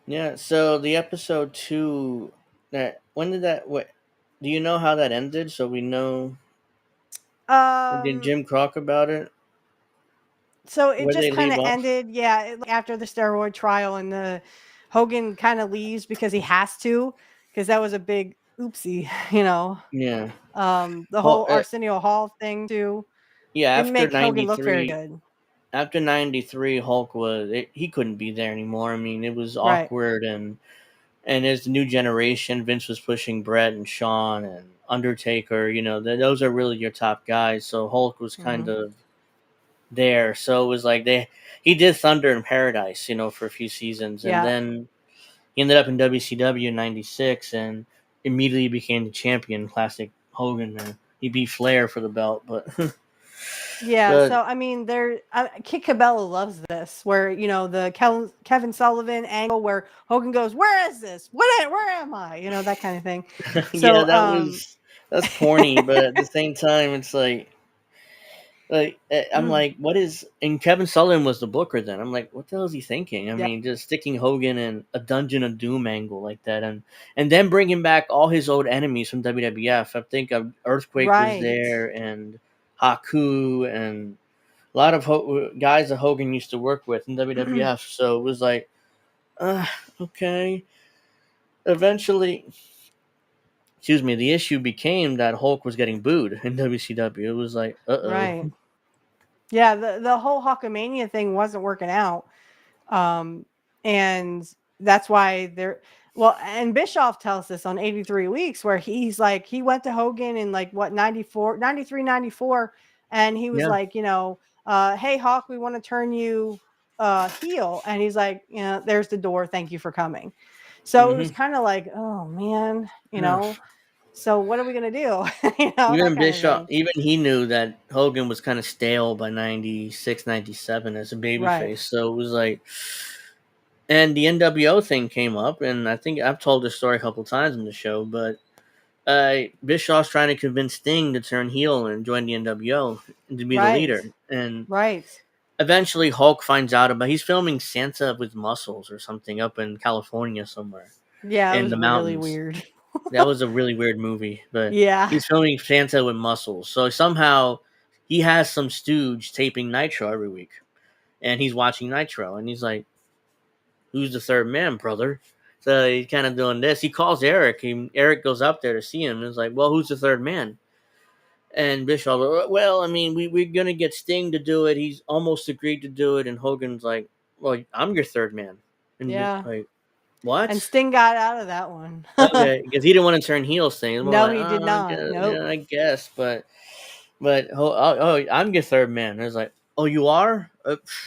[SPEAKER 4] yeah. So the episode 2, that when did that? What? Do you know how that ended? So we know. Did
[SPEAKER 6] Um
[SPEAKER 4] Jim talk about it?
[SPEAKER 6] So it
[SPEAKER 4] Where they
[SPEAKER 6] just kind
[SPEAKER 4] leave
[SPEAKER 6] of
[SPEAKER 4] off?
[SPEAKER 6] ended, yeah, after the steroid trial, and the Hogan kind of leaves because he has to, because that was a big oopsie,
[SPEAKER 4] Yeah.
[SPEAKER 6] the
[SPEAKER 4] Well,
[SPEAKER 6] whole Arsenio Hall thing too
[SPEAKER 4] yeah.
[SPEAKER 6] didn't
[SPEAKER 4] After
[SPEAKER 6] make Hogan look very
[SPEAKER 4] '93,
[SPEAKER 6] good.
[SPEAKER 4] Hulk he couldn't be there anymore. I mean, it was
[SPEAKER 6] Right.
[SPEAKER 4] awkward, and as the new generation, Vince was pushing Brett and Shawn and Undertaker. Those are really your top guys. So Hulk was kind
[SPEAKER 6] Hmm.
[SPEAKER 4] of there. So it was like he did Thunder in Paradise, for a few seasons, and
[SPEAKER 6] Yeah.
[SPEAKER 4] then he ended up in WCW in '96 and immediately became the champion. Classic Hogan. And he beat Flair for the belt, but
[SPEAKER 6] Yeah,
[SPEAKER 4] but
[SPEAKER 6] so I mean, Kid Cabela loves this, where the Kevin Sullivan angle, where Hogan goes, "Where is this? Where am I?" That kind of thing.
[SPEAKER 4] yeah,
[SPEAKER 6] So,
[SPEAKER 4] that's corny, but at the same time, it's like I'm like, what is? And Kevin Sullivan was the booker then. I'm like, what the hell is he thinking? I
[SPEAKER 6] yeah,
[SPEAKER 4] mean, just sticking Hogan in a Dungeon of Doom angle like that, and then bringing back all his old enemies from WWF. I think Earthquake was
[SPEAKER 6] right.
[SPEAKER 4] there, and Haku, and a lot of guys that Hogan used to work with in WWF. So it was like, Okay. Eventually, excuse me, the issue became that Hulk was getting booed in WCW. It was like, uh-oh.
[SPEAKER 6] Right. Yeah, the whole Hulkamania thing wasn't working out. And that's why they're well, and Bischoff tells this on 83 Weeks where he's like he went to Hogan in like what 94, 93, 94, and he was
[SPEAKER 4] Yeah.
[SPEAKER 6] like, hey Hawk, we want to turn you heel. And he's like, there's the door. Thank you for coming. So it was
[SPEAKER 4] Mm-hmm.
[SPEAKER 6] kind of like, oh man,
[SPEAKER 4] Yeah.
[SPEAKER 6] so what are we gonna do? That
[SPEAKER 4] Even
[SPEAKER 6] kind of
[SPEAKER 4] Bischoff,
[SPEAKER 6] thing.
[SPEAKER 4] even he knew that Hogan was kind of stale by 96, 97 as a
[SPEAKER 6] Right.
[SPEAKER 4] babyface. So it was like, and the NWO thing came up, and I think I've told this story a couple times in the show, but Bischoff's trying to convince Sting to turn heel and join the NWO and to be the
[SPEAKER 6] Right.
[SPEAKER 4] leader. And
[SPEAKER 6] Right.
[SPEAKER 4] eventually Hulk finds out about he's filming Santa with Muscles or something up in California somewhere
[SPEAKER 6] Yeah, it
[SPEAKER 4] in
[SPEAKER 6] was
[SPEAKER 4] the
[SPEAKER 6] really
[SPEAKER 4] mountains.
[SPEAKER 6] weird.
[SPEAKER 4] That was a really weird movie, but
[SPEAKER 6] Yeah.
[SPEAKER 4] he's filming Santa with Muscles. So somehow he has some stooge taping Nitro every week, and he's watching Nitro, and he's like, "Who's the third man, brother?" So he's kind of doing this. He calls Eric. Eric goes up there to see him, and is like, "Well, who's the third man?" And Bischoff, well, I mean, we're gonna get Sting to do it. He's almost agreed to do it, and Hogan's like, "Well, I'm your third man," and
[SPEAKER 6] Yeah.
[SPEAKER 4] like,
[SPEAKER 6] And
[SPEAKER 4] what?
[SPEAKER 6] Sting got out of that one.
[SPEAKER 4] Okay, because he didn't want to turn heel. Sting. It's more
[SPEAKER 6] No,
[SPEAKER 4] like,
[SPEAKER 6] he did
[SPEAKER 4] I
[SPEAKER 6] not.
[SPEAKER 4] guess,
[SPEAKER 6] Nope.
[SPEAKER 4] yeah, I guess, but I'm your third man. And it's like, oh, you are?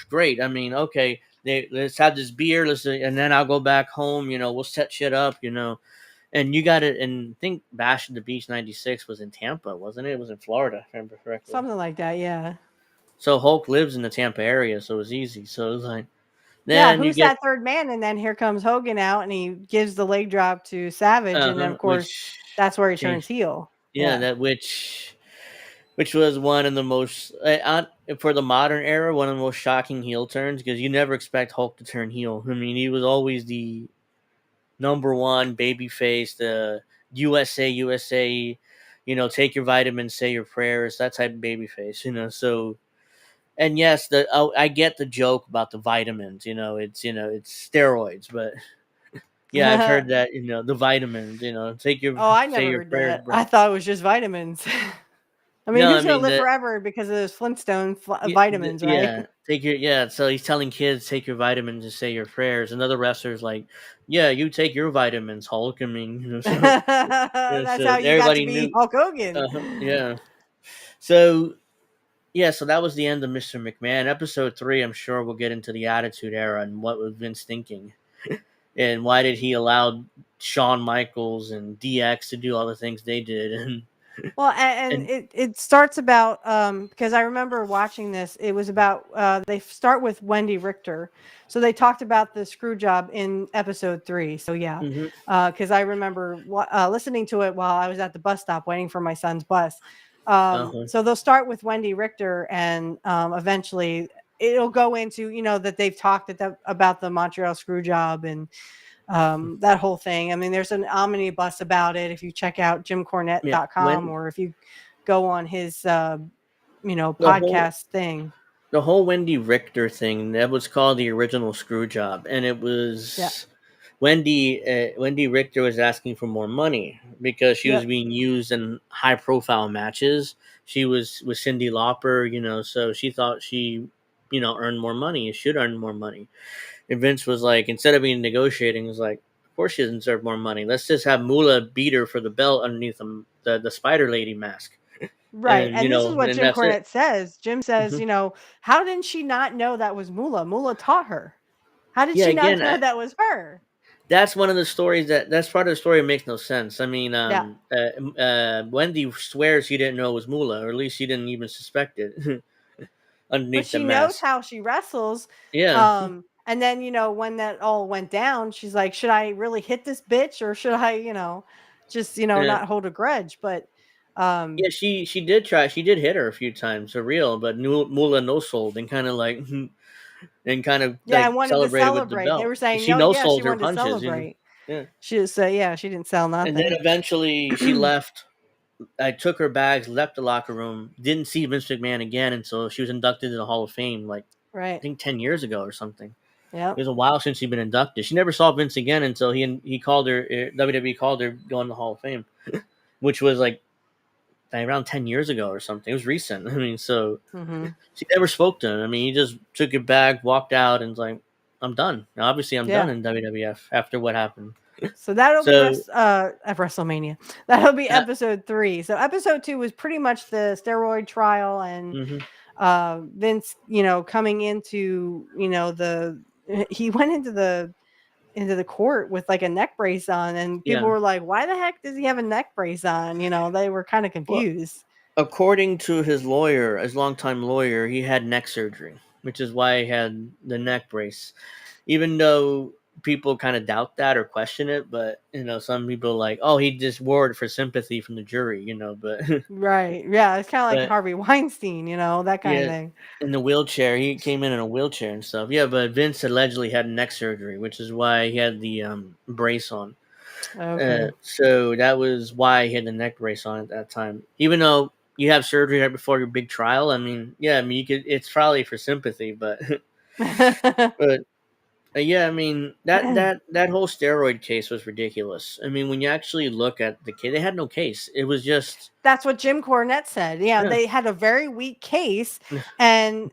[SPEAKER 4] Great. I mean, okay, let's have this beer, and then I'll go back home. We'll set shit up. And you got it. And I think Bash at the Beach '96 was in Tampa, wasn't it? It was in Florida, if I remember correctly.
[SPEAKER 6] Something like that, yeah.
[SPEAKER 4] So Hulk lives in the Tampa area, so it was easy. So it was like,
[SPEAKER 6] Yeah,
[SPEAKER 4] then you
[SPEAKER 6] who's
[SPEAKER 4] get
[SPEAKER 6] that third man? And then here comes Hogan out and he gives the leg drop to Savage. And then, of course,
[SPEAKER 4] which
[SPEAKER 6] that's where he turns
[SPEAKER 4] changed.
[SPEAKER 6] heel.
[SPEAKER 4] Yeah,
[SPEAKER 6] Yeah.
[SPEAKER 4] that which was one of the most for the modern era, one of the most shocking heel turns because you never expect Hulk to turn heel. I mean, he was always the number one babyface, the USA, take your vitamins, say your prayers, that type of babyface. So, and yes, I get the joke about the vitamins. It's steroids, but yeah, I've heard that. The vitamins.
[SPEAKER 6] Oh, I
[SPEAKER 4] Say
[SPEAKER 6] never
[SPEAKER 4] your
[SPEAKER 6] heard
[SPEAKER 4] prayers,
[SPEAKER 6] that.
[SPEAKER 4] bro.
[SPEAKER 6] I thought it was just vitamins. I mean,
[SPEAKER 4] No, I
[SPEAKER 6] who's going to
[SPEAKER 4] mean
[SPEAKER 6] live
[SPEAKER 4] the
[SPEAKER 6] forever because of those Flintstone
[SPEAKER 4] Yeah,
[SPEAKER 6] vitamins, right?
[SPEAKER 4] yeah. So he's telling kids take your vitamins and say your prayers. Another wrestler's like, yeah, you take your vitamins, Hulk. I mean, so
[SPEAKER 6] That's
[SPEAKER 4] so
[SPEAKER 6] how you got to
[SPEAKER 4] everybody
[SPEAKER 6] be
[SPEAKER 4] knew.
[SPEAKER 6] Hulk Hogan.
[SPEAKER 4] Yeah. So yeah, so that was the end of Mr. McMahon. Episode 3, I'm sure we'll get into the Attitude Era and what was Vince thinking, and why did he allow Shawn Michaels and DX to do all the things they did, and
[SPEAKER 6] Well, and
[SPEAKER 4] and
[SPEAKER 6] it starts about because I remember watching this. It was about they start with Wendy Richter, so they talked about the screw job in episode 3. So yeah,
[SPEAKER 4] Mhm.
[SPEAKER 6] because I remember listening to it while I was at the bus stop waiting for my son's bus.
[SPEAKER 4] Uh-huh.
[SPEAKER 6] So they'll start with Wendy Richter, and eventually it'll go into that they've talked about the Montreal screw job and that whole thing. I mean, there's an omnibus about it. If you check out
[SPEAKER 4] Yeah,
[SPEAKER 6] jimcornette.com
[SPEAKER 4] when
[SPEAKER 6] or if you go on his,
[SPEAKER 4] the whole
[SPEAKER 6] podcast thing.
[SPEAKER 4] the whole Wendy Richter thing, that was called the original screw job, and it
[SPEAKER 6] Yeah.
[SPEAKER 4] was Wendy Richter was asking for more money because she was
[SPEAKER 6] Yep.
[SPEAKER 4] being used in high profile matches. She was with Cyndi Lauper, so she thought she earned more money, should earn more money. And Vince was like, instead of being negotiating, was like, of course she doesn't deserve more money. Let's just have Moolah beat her for the belt underneath the Spider Lady mask,
[SPEAKER 6] Right.
[SPEAKER 4] and
[SPEAKER 6] And this is what
[SPEAKER 4] and
[SPEAKER 6] Jim
[SPEAKER 4] that's it.
[SPEAKER 6] Cornette says. Jim says,
[SPEAKER 4] Mhm.
[SPEAKER 6] how did she not know that was Moolah? Moolah taught her. How did
[SPEAKER 4] Yeah,
[SPEAKER 6] she not
[SPEAKER 4] again,
[SPEAKER 6] know that was her?
[SPEAKER 4] that's one of the stories that's part of the story that makes no sense. I mean,
[SPEAKER 6] Yeah.
[SPEAKER 4] Wendy swears she didn't know it was Moolah, or at least she didn't even suspect it
[SPEAKER 6] But
[SPEAKER 4] underneath the
[SPEAKER 6] she knows
[SPEAKER 4] mask.
[SPEAKER 6] how she wrestles.
[SPEAKER 4] Yeah,
[SPEAKER 6] And then, when that all went down, she's like, should I really hit this bitch or should I, just,
[SPEAKER 4] yeah,
[SPEAKER 6] not hold a grudge? But
[SPEAKER 4] yeah. She did try. She did hit her a few times for real, but Moolah no sold and kind of like and kind of
[SPEAKER 6] yeah, I
[SPEAKER 4] like
[SPEAKER 6] wanted to
[SPEAKER 4] celebrated with the
[SPEAKER 6] celebrate. They
[SPEAKER 4] belt.
[SPEAKER 6] were saying,
[SPEAKER 4] She
[SPEAKER 6] no,
[SPEAKER 4] no
[SPEAKER 6] yeah, she
[SPEAKER 4] sold her
[SPEAKER 6] wanted to
[SPEAKER 4] punches.
[SPEAKER 6] celebrate.
[SPEAKER 4] Yeah.
[SPEAKER 6] She just said, yeah, she didn't sell
[SPEAKER 4] And then
[SPEAKER 6] nothing.
[SPEAKER 4] eventually she left. I took her bags, left the locker room, didn't see Vince McMahon again until she was inducted to the Hall of Fame, like I
[SPEAKER 6] Right.
[SPEAKER 4] think 10 years ago or something.
[SPEAKER 6] Yep.
[SPEAKER 4] It was a while since she'd been inducted. She never saw Vince again until he called her. WWE called her going to the Hall of Fame, which was like around 10 years ago or something. It was recent. I mean, so
[SPEAKER 6] Hmm.
[SPEAKER 4] she never spoke to him. I mean, he just took it back, walked out, and was like, "I'm done. Now, obviously, I'm done
[SPEAKER 6] Yeah.
[SPEAKER 4] in WWF after what happened."
[SPEAKER 6] So that'll be
[SPEAKER 4] So
[SPEAKER 6] at WrestleMania. That'll be
[SPEAKER 4] that,
[SPEAKER 6] episode 3. So episode 2 was pretty much the steroid trial and
[SPEAKER 4] mhm.
[SPEAKER 6] Vince, coming into, he went into the court with like a neck brace on, and people
[SPEAKER 4] Yeah.
[SPEAKER 6] were like, why the heck does he have a neck brace on? They were kind of
[SPEAKER 4] Well,
[SPEAKER 6] confused.
[SPEAKER 4] according to his lawyer, his longtime lawyer, he had neck surgery, which is why he had the neck brace. Even though people kind of doubt that or question it, but some people are like, oh, he just wore it for sympathy from the jury, but
[SPEAKER 6] Right. Yeah. It's kind of like
[SPEAKER 4] but
[SPEAKER 6] Harvey Weinstein, that kind of
[SPEAKER 4] yeah,
[SPEAKER 6] thing.
[SPEAKER 4] in the wheelchair, he came in a wheelchair and stuff. Yeah, but Vince allegedly had neck surgery, which is why he had the brace on.
[SPEAKER 6] Okay.
[SPEAKER 4] So that was why he had the neck brace on at that time. Even though you have surgery right before your big trial, I mean, yeah, I mean, you could. It's probably for sympathy, but but yeah, I mean that whole steroid case was ridiculous. I mean, when you actually look at the case, they had no case. It was just
[SPEAKER 6] That's what Jim Cornette said. Yeah,
[SPEAKER 4] yeah,
[SPEAKER 6] they had a very weak case, and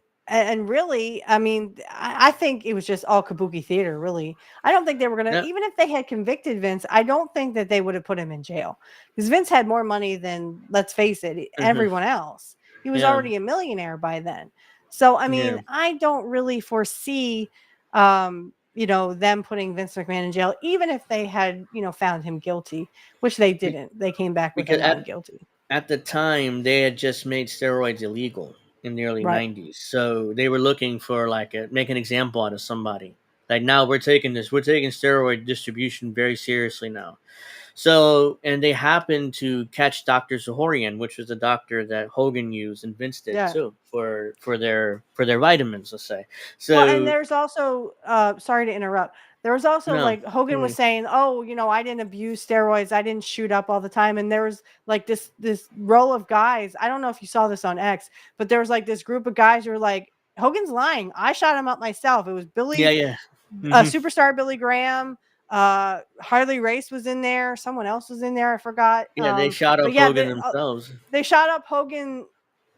[SPEAKER 6] really, I mean, I think it was just all kabuki theater. Really, I don't think they were gonna.
[SPEAKER 4] yeah,
[SPEAKER 6] Even if they had convicted Vince, I don't think that they would have put him in jail because Vince had more money than, let's face it,
[SPEAKER 4] mhm,
[SPEAKER 6] everyone else. He was
[SPEAKER 4] yeah,
[SPEAKER 6] already a millionaire by then. So, I
[SPEAKER 4] yeah.
[SPEAKER 6] mean, I don't really foresee, them putting Vince McMahon in jail, even if they had, found him guilty, which they
[SPEAKER 4] Be-
[SPEAKER 6] didn't. They came back with a
[SPEAKER 4] Because
[SPEAKER 6] not guilty.
[SPEAKER 4] at the time they had just made steroids illegal in the early
[SPEAKER 6] Right.
[SPEAKER 4] 90s, so they were looking for like make an example out of somebody. Like now we're taking steroid distribution very seriously now. So, and they happened to catch Dr. Zahorian, which was the doctor that Hogan used and Vince did
[SPEAKER 6] Yeah.
[SPEAKER 4] too for their vitamins, let's say.
[SPEAKER 6] Well, and
[SPEAKER 4] So
[SPEAKER 6] there's also, sorry to interrupt. There was also
[SPEAKER 4] no,
[SPEAKER 6] like Hogan was
[SPEAKER 4] mm,
[SPEAKER 6] saying, "Oh, I didn't abuse steroids. I didn't shoot up all the time." And there was like this row of guys. I don't know if you saw this on X, but there was like this group of guys who were like, "Hogan's lying. I shot him up myself." It was
[SPEAKER 4] yeah, yeah, hmm,
[SPEAKER 6] Superstar Billy Graham, Harley Race was in there. Someone else was in there. I forgot.
[SPEAKER 4] yeah, they shot
[SPEAKER 6] But
[SPEAKER 4] up
[SPEAKER 6] yeah,
[SPEAKER 4] Hogan themselves.
[SPEAKER 6] they shot up Hogan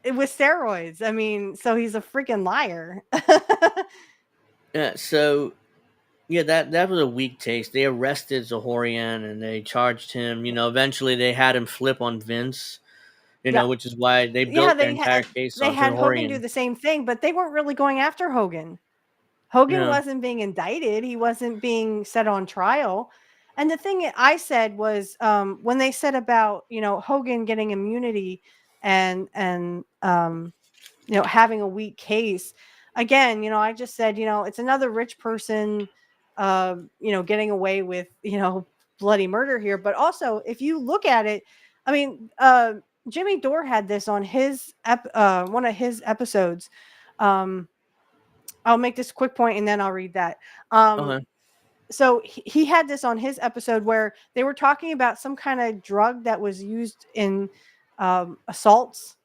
[SPEAKER 6] with steroids. I mean, so he's a freaking liar.
[SPEAKER 4] Yeah, so yeah, that was a weak taste. They arrested Zahorian and they charged him. Eventually they had him flip on Vince.
[SPEAKER 6] Yeah.
[SPEAKER 4] Which is why they
[SPEAKER 6] Yeah,
[SPEAKER 4] built their entire case
[SPEAKER 6] they
[SPEAKER 4] on
[SPEAKER 6] had Hogan do
[SPEAKER 4] Zahorian.
[SPEAKER 6] the same thing, but they weren't really going after Hogan. Hogan
[SPEAKER 4] Yeah,
[SPEAKER 6] wasn't being indicted. He wasn't being set on trial. And the thing I said was, when they said about, Hogan getting immunity and having a weak case, again, I just said, it's another rich person, getting away with, bloody murder here. But also, if you look at it, I mean, Jimmy Dore had this on his one of his episodes. Um, I'll make this quick point and then I'll read that.
[SPEAKER 4] okay,
[SPEAKER 6] So he had this on his episode where they were talking about some kind of drug that was used in assaults,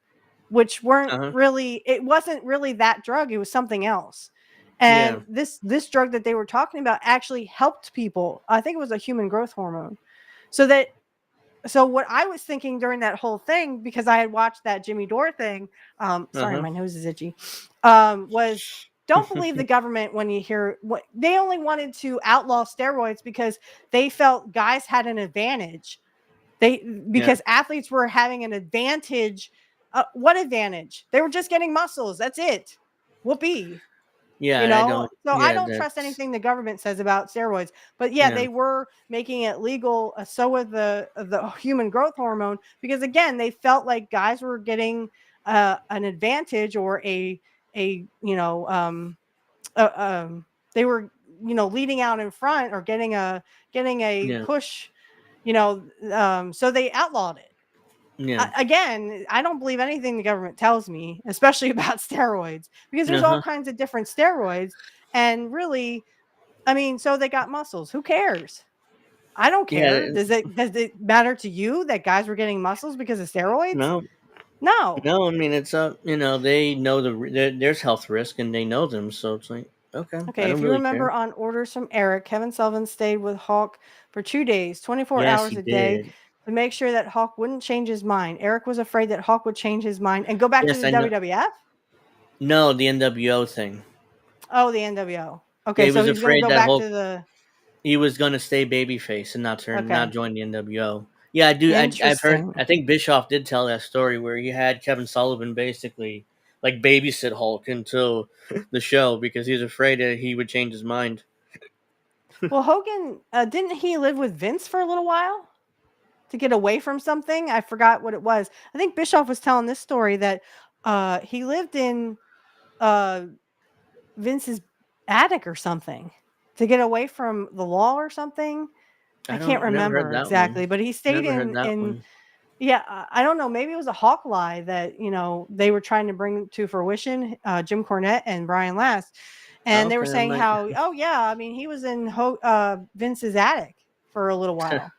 [SPEAKER 6] which
[SPEAKER 4] uh-huh,
[SPEAKER 6] it wasn't really that drug. It was something else.
[SPEAKER 4] yeah,
[SPEAKER 6] And this drug that they were talking about actually helped people. I think it was a human growth hormone. So so what I was thinking during that whole thing, because I had watched that Jimmy Dore thing, sorry,
[SPEAKER 4] uh-huh,
[SPEAKER 6] my nose is itchy, was don't believe the government when you hear what they only wanted to outlaw steroids because they felt guys had an advantage.
[SPEAKER 4] yeah,
[SPEAKER 6] Because athletes were having an advantage. What advantage? They were just getting muscles. That's it. Whoopee.
[SPEAKER 4] yeah. I don't.
[SPEAKER 6] So I
[SPEAKER 4] Yeah,
[SPEAKER 6] don't trust
[SPEAKER 4] that's
[SPEAKER 6] anything the government says about steroids. But yeah,
[SPEAKER 4] yeah,
[SPEAKER 6] they were making it legal. So with the human growth hormone, because again, they felt like guys were getting an advantage or a they were leading out in front or getting a
[SPEAKER 4] yeah,
[SPEAKER 6] push. So they outlawed it.
[SPEAKER 4] yeah,
[SPEAKER 6] Again, I don't believe anything the government tells me, especially about steroids, because there's all
[SPEAKER 4] uh-huh,
[SPEAKER 6] kinds of different steroids. And really, I mean, so they got muscles. Who cares? I don't care.
[SPEAKER 4] yeah.
[SPEAKER 6] Does it matter to you that guys were getting muscles because of steroids?
[SPEAKER 4] No,
[SPEAKER 6] No.
[SPEAKER 4] no. I mean, it's they know there's health risk and they know them, so it's like Okay, I
[SPEAKER 6] Okay, if
[SPEAKER 4] don't
[SPEAKER 6] you
[SPEAKER 4] really care.
[SPEAKER 6] remember on orders from Eric, Kevin Sullivan stayed with Hawk for 2 days, 24
[SPEAKER 4] Yes,
[SPEAKER 6] hours
[SPEAKER 4] he
[SPEAKER 6] a day
[SPEAKER 4] did.
[SPEAKER 6] to make sure that Hawk wouldn't change his mind. Eric was afraid that Hawk would change his mind and go back to
[SPEAKER 4] Yes,
[SPEAKER 6] the
[SPEAKER 4] I know.
[SPEAKER 6] WWF?
[SPEAKER 4] No, the NWO thing.
[SPEAKER 6] Oh, the NWO.
[SPEAKER 4] Yeah,
[SPEAKER 6] Okay,
[SPEAKER 4] he
[SPEAKER 6] so
[SPEAKER 4] was
[SPEAKER 6] he's going to
[SPEAKER 4] afraid
[SPEAKER 6] go
[SPEAKER 4] that
[SPEAKER 6] back
[SPEAKER 4] Hulk.
[SPEAKER 6] to the.
[SPEAKER 4] He was gonna stay babyface and not
[SPEAKER 6] Okay,
[SPEAKER 4] join the NWO. Yeah, I do. I've heard.
[SPEAKER 6] interesting.
[SPEAKER 4] I think Bischoff did tell that story where he had Kevin Sullivan basically like babysit Hulk until the show because he was afraid that he would change his mind.
[SPEAKER 6] Well, Hogan, didn't he live with Vince for a little while to get away from something? I forgot what it was. I think Bischoff was telling this story that he lived in uh, Vince's attic or something to get away from the law or something. I can't
[SPEAKER 4] I never heard
[SPEAKER 6] remember
[SPEAKER 4] that one.
[SPEAKER 6] exactly, but he stayed
[SPEAKER 4] Never heard that
[SPEAKER 6] in
[SPEAKER 4] one.
[SPEAKER 6] yeah, I don't know, maybe it was a hawk lie that, they were trying to bring to fruition, Jim Cornette and Brian Last. And they were
[SPEAKER 4] Okay, I
[SPEAKER 6] saying
[SPEAKER 4] might.
[SPEAKER 6] how, oh yeah, I mean, he was in Vince's attic for a little while.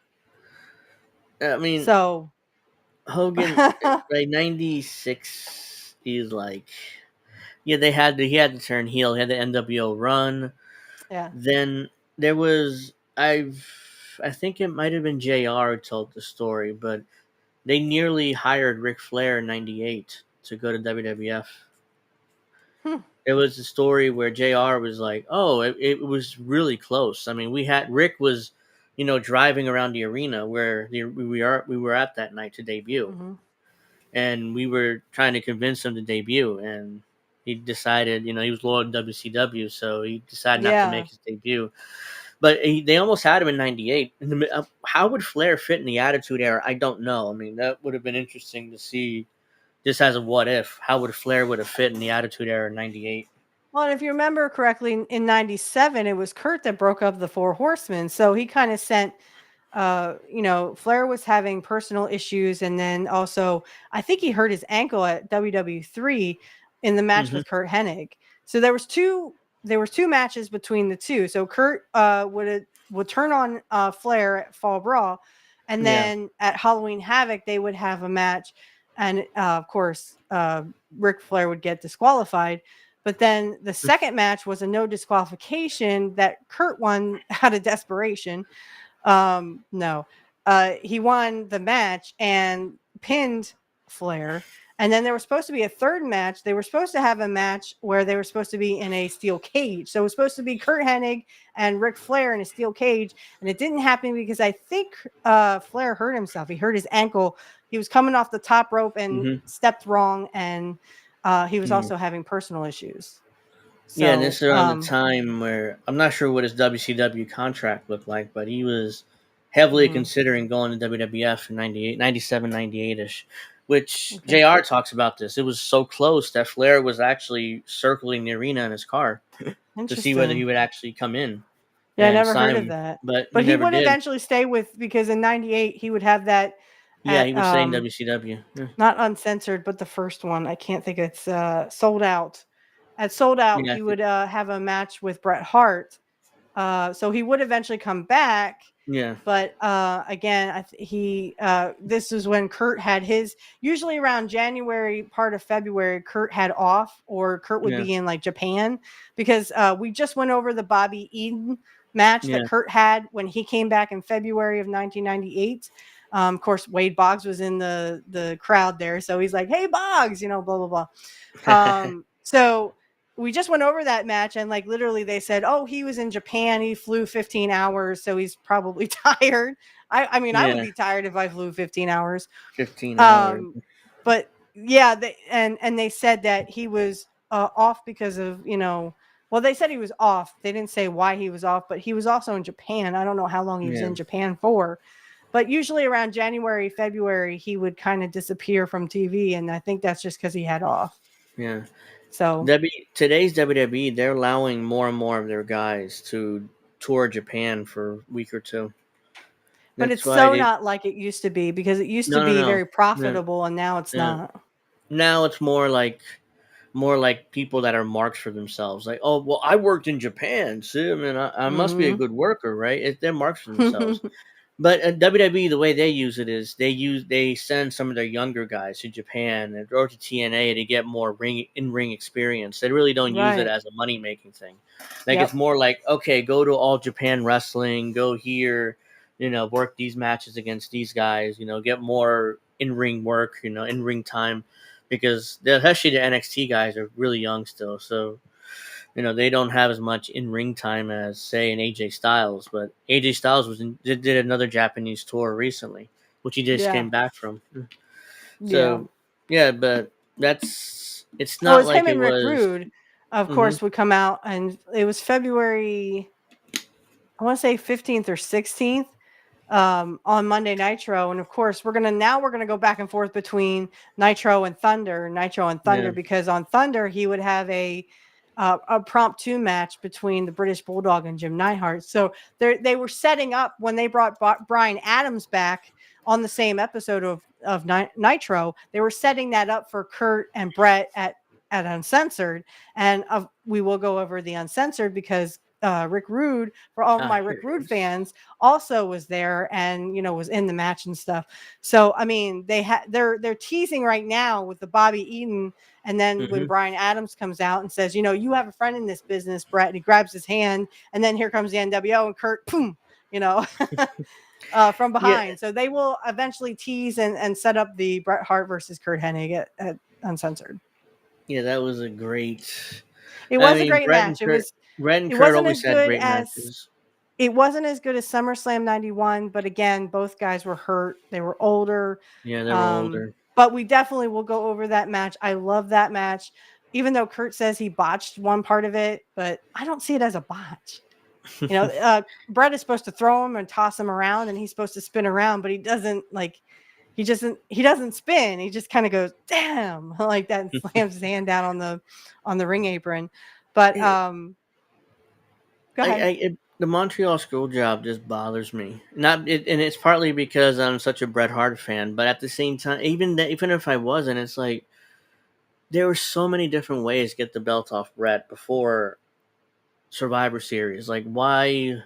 [SPEAKER 4] I mean,
[SPEAKER 6] So
[SPEAKER 4] Hogan like 96. He's like, yeah, he had to turn heel. He had the NWO run.
[SPEAKER 6] yeah.
[SPEAKER 4] Then there was I think it might have been JR who told the story, but they nearly hired Ric Flair in '98 to go to WWF.
[SPEAKER 6] Hmm.
[SPEAKER 4] There was a story where JR was like, "Oh, it was really close. I mean, Rick was, driving around the arena where we were at that night to debut,
[SPEAKER 6] Mm-hmm.
[SPEAKER 4] and we were trying to convince him to debut, and he decided, he was loyal to WCW, so he decided not to
[SPEAKER 6] Yeah.
[SPEAKER 4] make his debut. But they almost had him in '98. How would Flair fit in the Attitude Era? I don't know. I mean, that would have been interesting to see. Just as a what if, how would Flair would have fit in the Attitude Era in '98?
[SPEAKER 6] Well, if you remember correctly, in '97, it was Kurt that broke up the Four Horsemen. So he kind of sent, Flair was having personal issues. And then also, I think he hurt his ankle at WW3 in the match
[SPEAKER 4] Hmm.
[SPEAKER 6] with Kurt Hennig. So there was two matches between the two. So Kurt would turn on Flair at Fall Brawl. And
[SPEAKER 4] Yeah.
[SPEAKER 6] then at Halloween Havoc, they would have a match. And of course, Ric Flair would get disqualified. But then the second match was a no disqualification that Kurt won out of desperation. No, he won the match and pinned Flair. And then there was supposed to be a third match. They were supposed to have a match where they were supposed to be in a steel cage. So it was supposed to be Kurt Hennig and Ric Flair in a steel cage. And it didn't happen because I think Flair hurt himself. He hurt his ankle. He was coming off the top rope and
[SPEAKER 4] Hmm.
[SPEAKER 6] stepped wrong. And he was
[SPEAKER 4] Hmm.
[SPEAKER 6] also having personal issues.
[SPEAKER 4] Yeah, and
[SPEAKER 6] So,
[SPEAKER 4] this is around the time where I'm not sure what his WCW contract looked like, but he was heavily
[SPEAKER 6] mhm,
[SPEAKER 4] considering going to WWF in '98, '97, '98 ish. Which
[SPEAKER 6] okay.
[SPEAKER 4] JR talks about this. It was so close that Flair was actually circling the arena in his car to see whether he
[SPEAKER 6] Interesting.
[SPEAKER 4] would actually come in
[SPEAKER 6] Yeah, I
[SPEAKER 4] and
[SPEAKER 6] never
[SPEAKER 4] sign
[SPEAKER 6] heard of
[SPEAKER 4] him,
[SPEAKER 6] that.
[SPEAKER 4] but he
[SPEAKER 6] But he
[SPEAKER 4] never
[SPEAKER 6] would
[SPEAKER 4] did.
[SPEAKER 6] eventually stay with because in '98 he would have that
[SPEAKER 4] Yeah, he
[SPEAKER 6] at
[SPEAKER 4] would stay in WCW. Yeah,
[SPEAKER 6] not uncensored, but the first one. I can't think it's sold out. At sold out,
[SPEAKER 4] yeah,
[SPEAKER 6] he would have a match with Bret Hart. So he would eventually come back.
[SPEAKER 4] yeah,
[SPEAKER 6] But again, this is when Kurt had his usually around January, part of February, Kurt had off, or Kurt would
[SPEAKER 4] yeah,
[SPEAKER 6] be in like Japan because we just went over the Bobby Eaton match that
[SPEAKER 4] yeah.
[SPEAKER 6] Kurt had when he came back in February of 1998. Of course, Wade Boggs was in the crowd there, so he's like, "Hey, Boggs," blah blah blah. So we just went over that match and like literally they said, oh, he was in Japan. He flew 15 hours. So he's probably tired. I mean, I would
[SPEAKER 4] Yeah,
[SPEAKER 6] be tired if I flew 15 hours.
[SPEAKER 4] 15 hours.
[SPEAKER 6] But yeah, and they said that he was off because of, well, they said he was off. They didn't say why he was off, but he was also in Japan. I don't know how long he was
[SPEAKER 4] Yeah,
[SPEAKER 6] in Japan for, but usually around January, February, he would kind of disappear from TV. And I think that's just because he had off.
[SPEAKER 4] yeah.
[SPEAKER 6] So
[SPEAKER 4] Today's WWE, they're allowing more and more of their guys to tour Japan for a week or two.
[SPEAKER 6] but it's
[SPEAKER 4] That's why
[SPEAKER 6] so
[SPEAKER 4] they
[SPEAKER 6] not like it used to be because it used to
[SPEAKER 4] no no
[SPEAKER 6] be
[SPEAKER 4] no
[SPEAKER 6] very
[SPEAKER 4] no
[SPEAKER 6] profitable and now it's
[SPEAKER 4] no.
[SPEAKER 6] not.
[SPEAKER 4] Now it's more like people that are marks for themselves. Like, oh well, I worked in Japan. See, I mean, I must be a
[SPEAKER 6] Mhm.
[SPEAKER 4] good worker, right? They're marks for themselves. But WWE, the way they use it is they send some of their younger guys to Japan or to TNA to get more in ring experience. They really don't use it
[SPEAKER 6] Right.
[SPEAKER 4] as a money making thing. Like it's
[SPEAKER 6] Yep.
[SPEAKER 4] more like, okay, go to All Japan Wrestling, go here, work these matches against these guys, get more in ring work, in ring time, because especially the NXT guys are really young still, so they don't have as much in ring time as say an AJ Styles, but AJ Styles did another Japanese tour recently, which he just
[SPEAKER 6] Yeah.
[SPEAKER 4] came back from.
[SPEAKER 6] Yeah.
[SPEAKER 4] So yeah, but it's
[SPEAKER 6] Well, it
[SPEAKER 4] not
[SPEAKER 6] was him
[SPEAKER 4] like it
[SPEAKER 6] and Rick
[SPEAKER 4] was.
[SPEAKER 6] Rude, of
[SPEAKER 4] Hmm.
[SPEAKER 6] course, would come out, and it was February, I want to say 15th or 16th, on Monday Nitro. And of course, we're gonna go back and forth between Nitro and Thunder,
[SPEAKER 4] Yeah.
[SPEAKER 6] because on Thunder he would have a promptu match between the British Bulldog and Jim Neidhart. So they were setting up when they brought Brian Adams back on the same episode of Nitro. They were setting that up for Kurt and Brett at Uncensored, and we will go over the Uncensored because Rick Rude, for all of my
[SPEAKER 4] Here
[SPEAKER 6] Rick
[SPEAKER 4] it
[SPEAKER 6] Rude
[SPEAKER 4] is.
[SPEAKER 6] fans, also was there and was in the match and stuff. So I mean, they're teasing right now with the Bobby Eaton, and then when
[SPEAKER 4] Hmm.
[SPEAKER 6] Brian Adams comes out and says, you have a friend in this business, Brett, and he grabs his hand, and then here comes the NWO and Kurt, boom, from
[SPEAKER 4] Yeah,
[SPEAKER 6] behind. So they will eventually tease and set up the Bret Hart versus Kurt Hennig at Uncensored.
[SPEAKER 4] yeah, that was a great.
[SPEAKER 6] It
[SPEAKER 4] I
[SPEAKER 6] was a
[SPEAKER 4] mean,
[SPEAKER 6] great match.
[SPEAKER 4] Brett and
[SPEAKER 6] It
[SPEAKER 4] Kurt
[SPEAKER 6] wasn't
[SPEAKER 4] always
[SPEAKER 6] as
[SPEAKER 4] had
[SPEAKER 6] good
[SPEAKER 4] great
[SPEAKER 6] as
[SPEAKER 4] matches.
[SPEAKER 6] It wasn't as good as SummerSlam 91, but again, both guys were hurt. They were older.
[SPEAKER 4] Yeah, they were older.
[SPEAKER 6] But we definitely will go over that match. I love that match, even though Kurt says he botched one part of it, but I don't see it as a botch. Brett is supposed to throw him and toss him around, and he's supposed to spin around, but he doesn't he doesn't spin. He just kind of goes, damn, like that, and slams his hand down on the ring apron. But go ahead.
[SPEAKER 4] The Montreal Screw Job just bothers me. Not it, and it's partly because I'm such a Bret Hart fan, but at the same time, even if I wasn't, it's like there were so many different ways to get the belt off Bret before Survivor Series. Like why?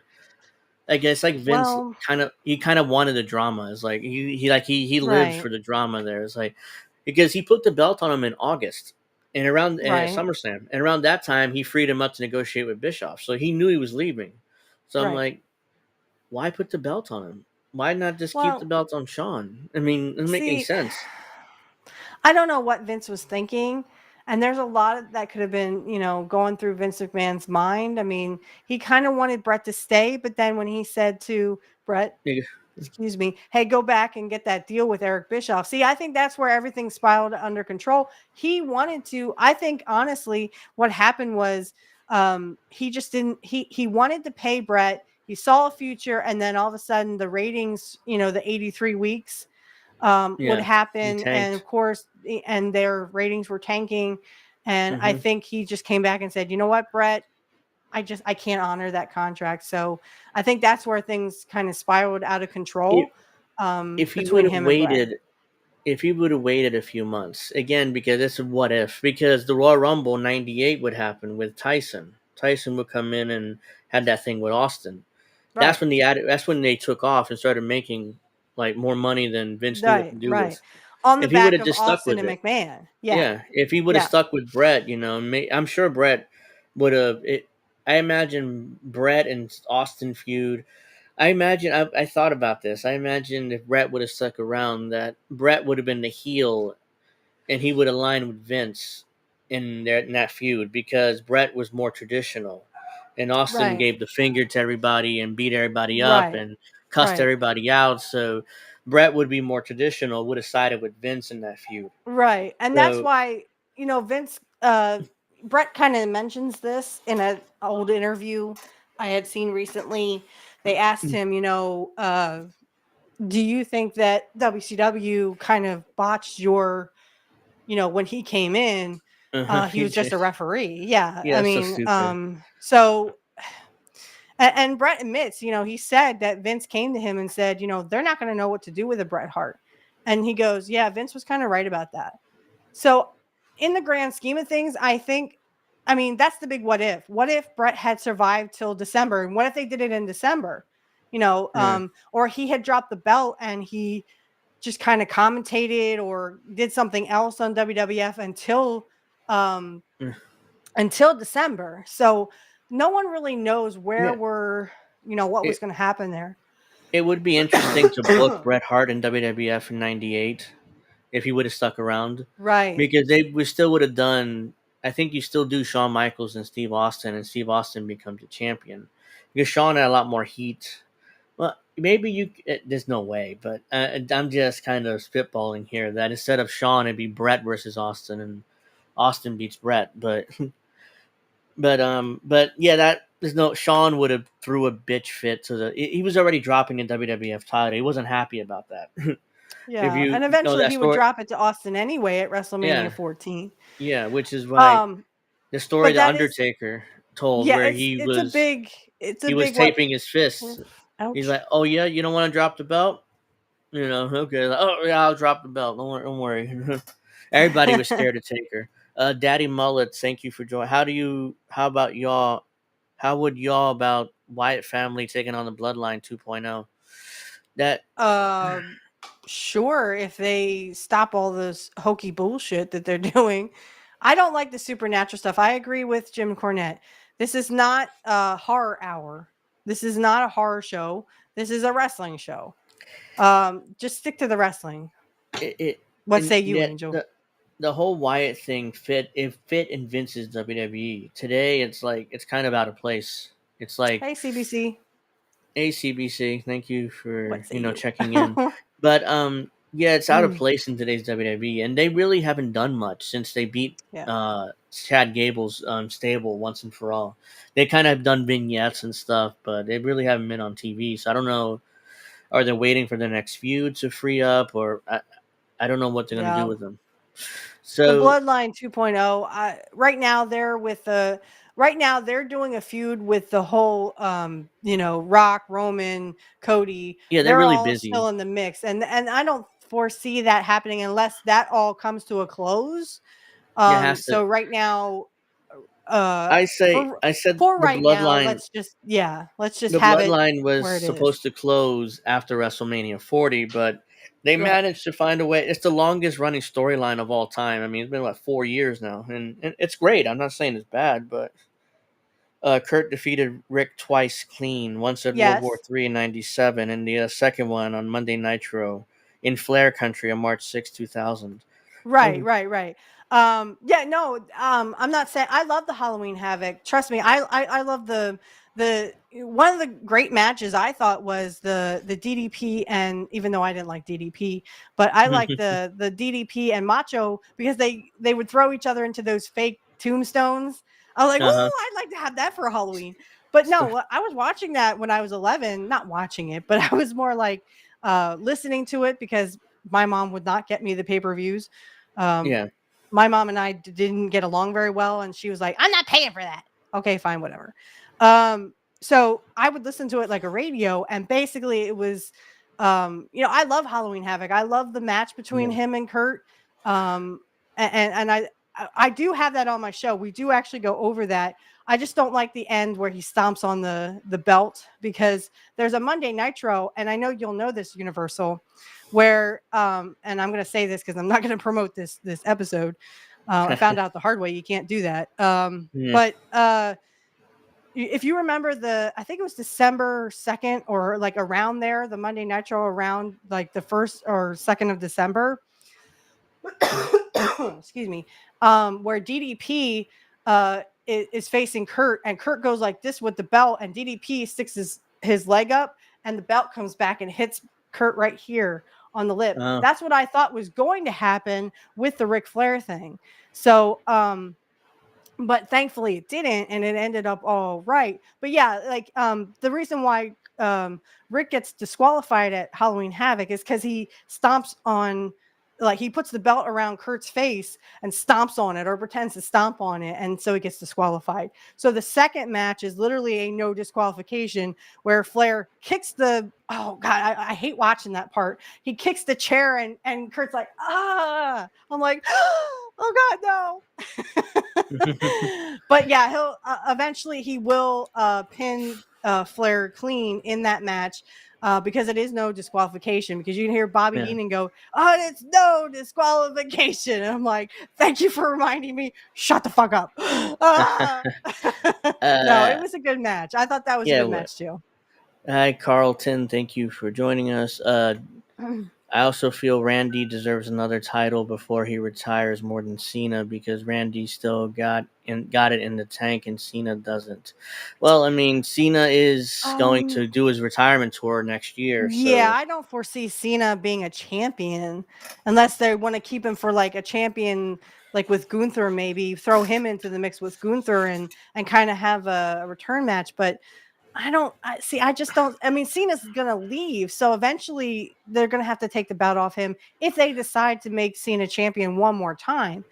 [SPEAKER 4] I guess like Vince
[SPEAKER 6] Well,
[SPEAKER 4] kind of wanted the drama. It's like he lived
[SPEAKER 6] right,
[SPEAKER 4] for the drama there. It's like because he put the belt on him in August and around
[SPEAKER 6] right,
[SPEAKER 4] SummerSlam, and around that time he freed him up to negotiate with Bischoff, so he knew he was leaving. So I'm
[SPEAKER 6] right.
[SPEAKER 4] like, why put the belt on him? Why not just keep the
[SPEAKER 6] Well,
[SPEAKER 4] belt on Shawn? I mean, it doesn't make any
[SPEAKER 6] see,
[SPEAKER 4] sense.
[SPEAKER 6] I don't know what Vince was thinking. And there's a lot that could have been, going through Vince McMahon's mind. I mean, he kind of wanted Brett to stay, but then when he said to Brett,
[SPEAKER 4] Yeah.
[SPEAKER 6] excuse me, hey, go back and get that deal with Eric Bischoff. See, I think that's where everything spiraled under control. He wanted to, I think, honestly, what happened was he just didn't, he wanted to pay Brett. He saw a future, and then all of a sudden the ratings, the 83 weeks would
[SPEAKER 4] Yeah, he
[SPEAKER 6] happen, and of
[SPEAKER 4] tanked.
[SPEAKER 6] course, and their ratings were tanking. And I
[SPEAKER 4] Hmm.
[SPEAKER 6] think he just came back and said, you know what, Brett, I can't honor that contract. So I think that's where things kind of spiraled out of
[SPEAKER 4] If
[SPEAKER 6] control
[SPEAKER 4] if he would
[SPEAKER 6] between
[SPEAKER 4] have
[SPEAKER 6] him and Brett.
[SPEAKER 4] waited, if he would have waited a few months again, because it's a what if, because the Royal Rumble '98 would happen with Tyson. Tyson would come in and had that thing with Austin.
[SPEAKER 6] Right.
[SPEAKER 4] That's when they took off and started making like more money than Vince knew what
[SPEAKER 6] Right.
[SPEAKER 4] to do
[SPEAKER 6] Right.
[SPEAKER 4] with.
[SPEAKER 6] On the
[SPEAKER 4] If he would
[SPEAKER 6] back
[SPEAKER 4] have
[SPEAKER 6] of
[SPEAKER 4] just stuck
[SPEAKER 6] Austin
[SPEAKER 4] with
[SPEAKER 6] and
[SPEAKER 4] it,
[SPEAKER 6] McMahon. Yeah.
[SPEAKER 4] yeah. If he would have
[SPEAKER 6] Yeah.
[SPEAKER 4] stuck with Brett, I'm sure Brett would have. I imagine Brett and Austin feud. I thought about this. I imagine if Brett would have stuck around, that Brett would have been the heel, and he would align with Vince in that feud because Brett was more traditional, and Austin
[SPEAKER 6] Right.
[SPEAKER 4] gave the finger to everybody and beat everybody up
[SPEAKER 6] Right.
[SPEAKER 4] and cussed
[SPEAKER 6] Right.
[SPEAKER 4] everybody out. So Brett would be more traditional, would have sided with Vince in that feud.
[SPEAKER 6] Right. And that's
[SPEAKER 4] So
[SPEAKER 6] why, Vince, Brett kind of mentions this in an old interview I had seen recently. They asked him, do you think that WCW kind of botched your, when he came in, he
[SPEAKER 4] he
[SPEAKER 6] was just a
[SPEAKER 4] just
[SPEAKER 6] referee. Yeah.
[SPEAKER 4] yeah,
[SPEAKER 6] I
[SPEAKER 4] it's so
[SPEAKER 6] mean,
[SPEAKER 4] stupid.
[SPEAKER 6] so, and Brett admits, he said that Vince came to him and said, they're not going to know what to do with a Bret Hart. And he goes, yeah, Vince was kind of right about that. So, in the grand scheme of things, I mean, that's the big what if. What if Brett had survived till December? And what if they did it in December? or he had dropped the belt and he just kind of commentated or did something else on WWF until December. So no one really knows where what was going to happen there.
[SPEAKER 4] It would be interesting to book Bret Hart in WWF in '98 if he would have stuck around,
[SPEAKER 6] right?
[SPEAKER 4] Because we still would have done. I think you still do Shawn Michaels and Steve Austin, and Steve Austin becomes a champion because Shawn had a lot more heat. Well, maybe you. There's no way, but I'm just kind of spitballing here that instead of Shawn, it'd be Bret versus Austin, and Austin beats Bret. But yeah, that there's no. Shawn would have threw a bitch fit to the. He was already dropping the WWF title. He wasn't happy about that. If
[SPEAKER 6] Yeah,
[SPEAKER 4] you
[SPEAKER 6] and
[SPEAKER 4] know
[SPEAKER 6] eventually
[SPEAKER 4] that
[SPEAKER 6] he would
[SPEAKER 4] story,
[SPEAKER 6] drop it to Austin anyway at WrestleMania 14.
[SPEAKER 4] yeah, which is why the story
[SPEAKER 6] But
[SPEAKER 4] the
[SPEAKER 6] that is,
[SPEAKER 4] Undertaker told,
[SPEAKER 6] yeah,
[SPEAKER 4] where
[SPEAKER 6] it's a big,
[SPEAKER 4] he was
[SPEAKER 6] what?
[SPEAKER 4] taping his fists. He's
[SPEAKER 6] Ouch.
[SPEAKER 4] like, "Oh yeah, you don't want to drop the belt? Okay. Like, oh yeah, I'll drop the belt. Don't worry." Everybody was scared of Taker. Daddy Mullet, thank you for joining. How about y'all? How would y'all about Wyatt family taking on the Bloodline 2.0? That
[SPEAKER 6] Sure, if they stop all this hokey bullshit that they're doing. I don't like the supernatural stuff. I agree with Jim Cornette. This is not a horror hour. This is not a horror show. This is a wrestling show. Just stick to the wrestling. What say you, Angel?
[SPEAKER 4] The whole Wyatt thing fit in Vince's WWE. Today it's like it's kind of out of place. It's like,
[SPEAKER 6] hey, CBC.
[SPEAKER 4] Hey CBC, thank you for
[SPEAKER 6] you?
[SPEAKER 4] checking in. But yeah, it's out of place in today's WWE, and they really haven't done much since they beat Chad Gable's stable once and for all. They kind of have done vignettes and stuff, but they really haven't been on TV. So I don't know. Are they waiting for the next feud to free up, or I don't know what they're gonna do with them.
[SPEAKER 6] The
[SPEAKER 4] So
[SPEAKER 6] Bloodline 2.0. Right now they're doing a feud with the whole Rock, Roman, Cody.
[SPEAKER 4] yeah, they're
[SPEAKER 6] They're
[SPEAKER 4] really
[SPEAKER 6] all
[SPEAKER 4] busy.
[SPEAKER 6] still in the mix, and I don't foresee that happening unless that all comes to a close. So right now,
[SPEAKER 4] I said
[SPEAKER 6] for
[SPEAKER 4] the
[SPEAKER 6] right now,
[SPEAKER 4] Bloodline.
[SPEAKER 6] let's just
[SPEAKER 4] The
[SPEAKER 6] have it
[SPEAKER 4] Bloodline was
[SPEAKER 6] where it
[SPEAKER 4] supposed
[SPEAKER 6] is.
[SPEAKER 4] to close after WrestleMania 40, but they managed to find a way. It's the longest running storyline of all time. I mean, it's been like 4 years now, and it's great. I'm not saying it's bad, but Kurt defeated Rick twice clean. Once at World War III in '97, and the second one on Monday Nitro in Flair Country on March 6, 2000.
[SPEAKER 6] Right. I'm not saying I love the Halloween Havoc. Trust me, I love the one of the great matches I thought was the DDP, and even though I didn't like DDP, but I like the DDP and Macho because they would throw each other into those fake tombstones. I was like, oh, I'd like to have that for Halloween. But no, I was watching that when I was 11, not watching it, but I was more like listening to it because my mom would not get me the pay-per-views. My mom and I didn't get along very well, and she was like, I'm not paying for that. Okay, fine, whatever. So I would listen to it like a radio, and basically it was I love Halloween Havoc. I love the match between him and Kurt. And I do have that on my show. We do actually go over that. I just don't like the end where he stomps on the belt, because there's a Monday Nitro, and I know you'll know this, Universal, where and I'm going to say this because I'm not going to promote this episode. I found out the hard way you can't do that. But if you remember I think it was December 2nd or like around there, the Monday Nitro around like the 1st or 2nd of December. Excuse me. Where DDP is facing Kurt, and Kurt goes like this with the belt, and DDP sticks his leg up, and the belt comes back and hits Kurt right here on the lip. That's what I thought was going to happen with the Ric Flair thing. So but thankfully it didn't, and it ended up all right. But yeah, like the reason why Rick gets disqualified at Halloween Havoc is because he stomps on, like, he puts the belt around Kurt's face and stomps on it, or pretends to stomp on it, and so he gets disqualified. So the second match is literally a no disqualification, where Flair kicks oh god, I hate watching that part. He kicks the chair, and Kurt's like, ah. I'm like, oh god, no. But yeah, he'll eventually he will pin Flair clean in that match. Because it is no disqualification, because you can hear Bobby Heenan go, "Oh, it's no disqualification." And I'm like, thank you for reminding me. Shut the fuck up. No, it was a good match. I thought that was a good match too.
[SPEAKER 4] Hi, Carlton. Thank you for joining us. I also feel Randy deserves another title before he retires more than Cena, because Randy still got it in the tank and Cena doesn't. Well, I mean, Cena is going to do his retirement tour next year.
[SPEAKER 6] Yeah,
[SPEAKER 4] So.
[SPEAKER 6] I don't foresee Cena being a champion unless they want to keep him for like a champion, like with Gunther, maybe throw him into the mix with Gunther and kind of have a return match. But I just don't. I mean, Cena's gonna leave, so eventually they're gonna have to take the belt off him if they decide to make Cena champion one more time.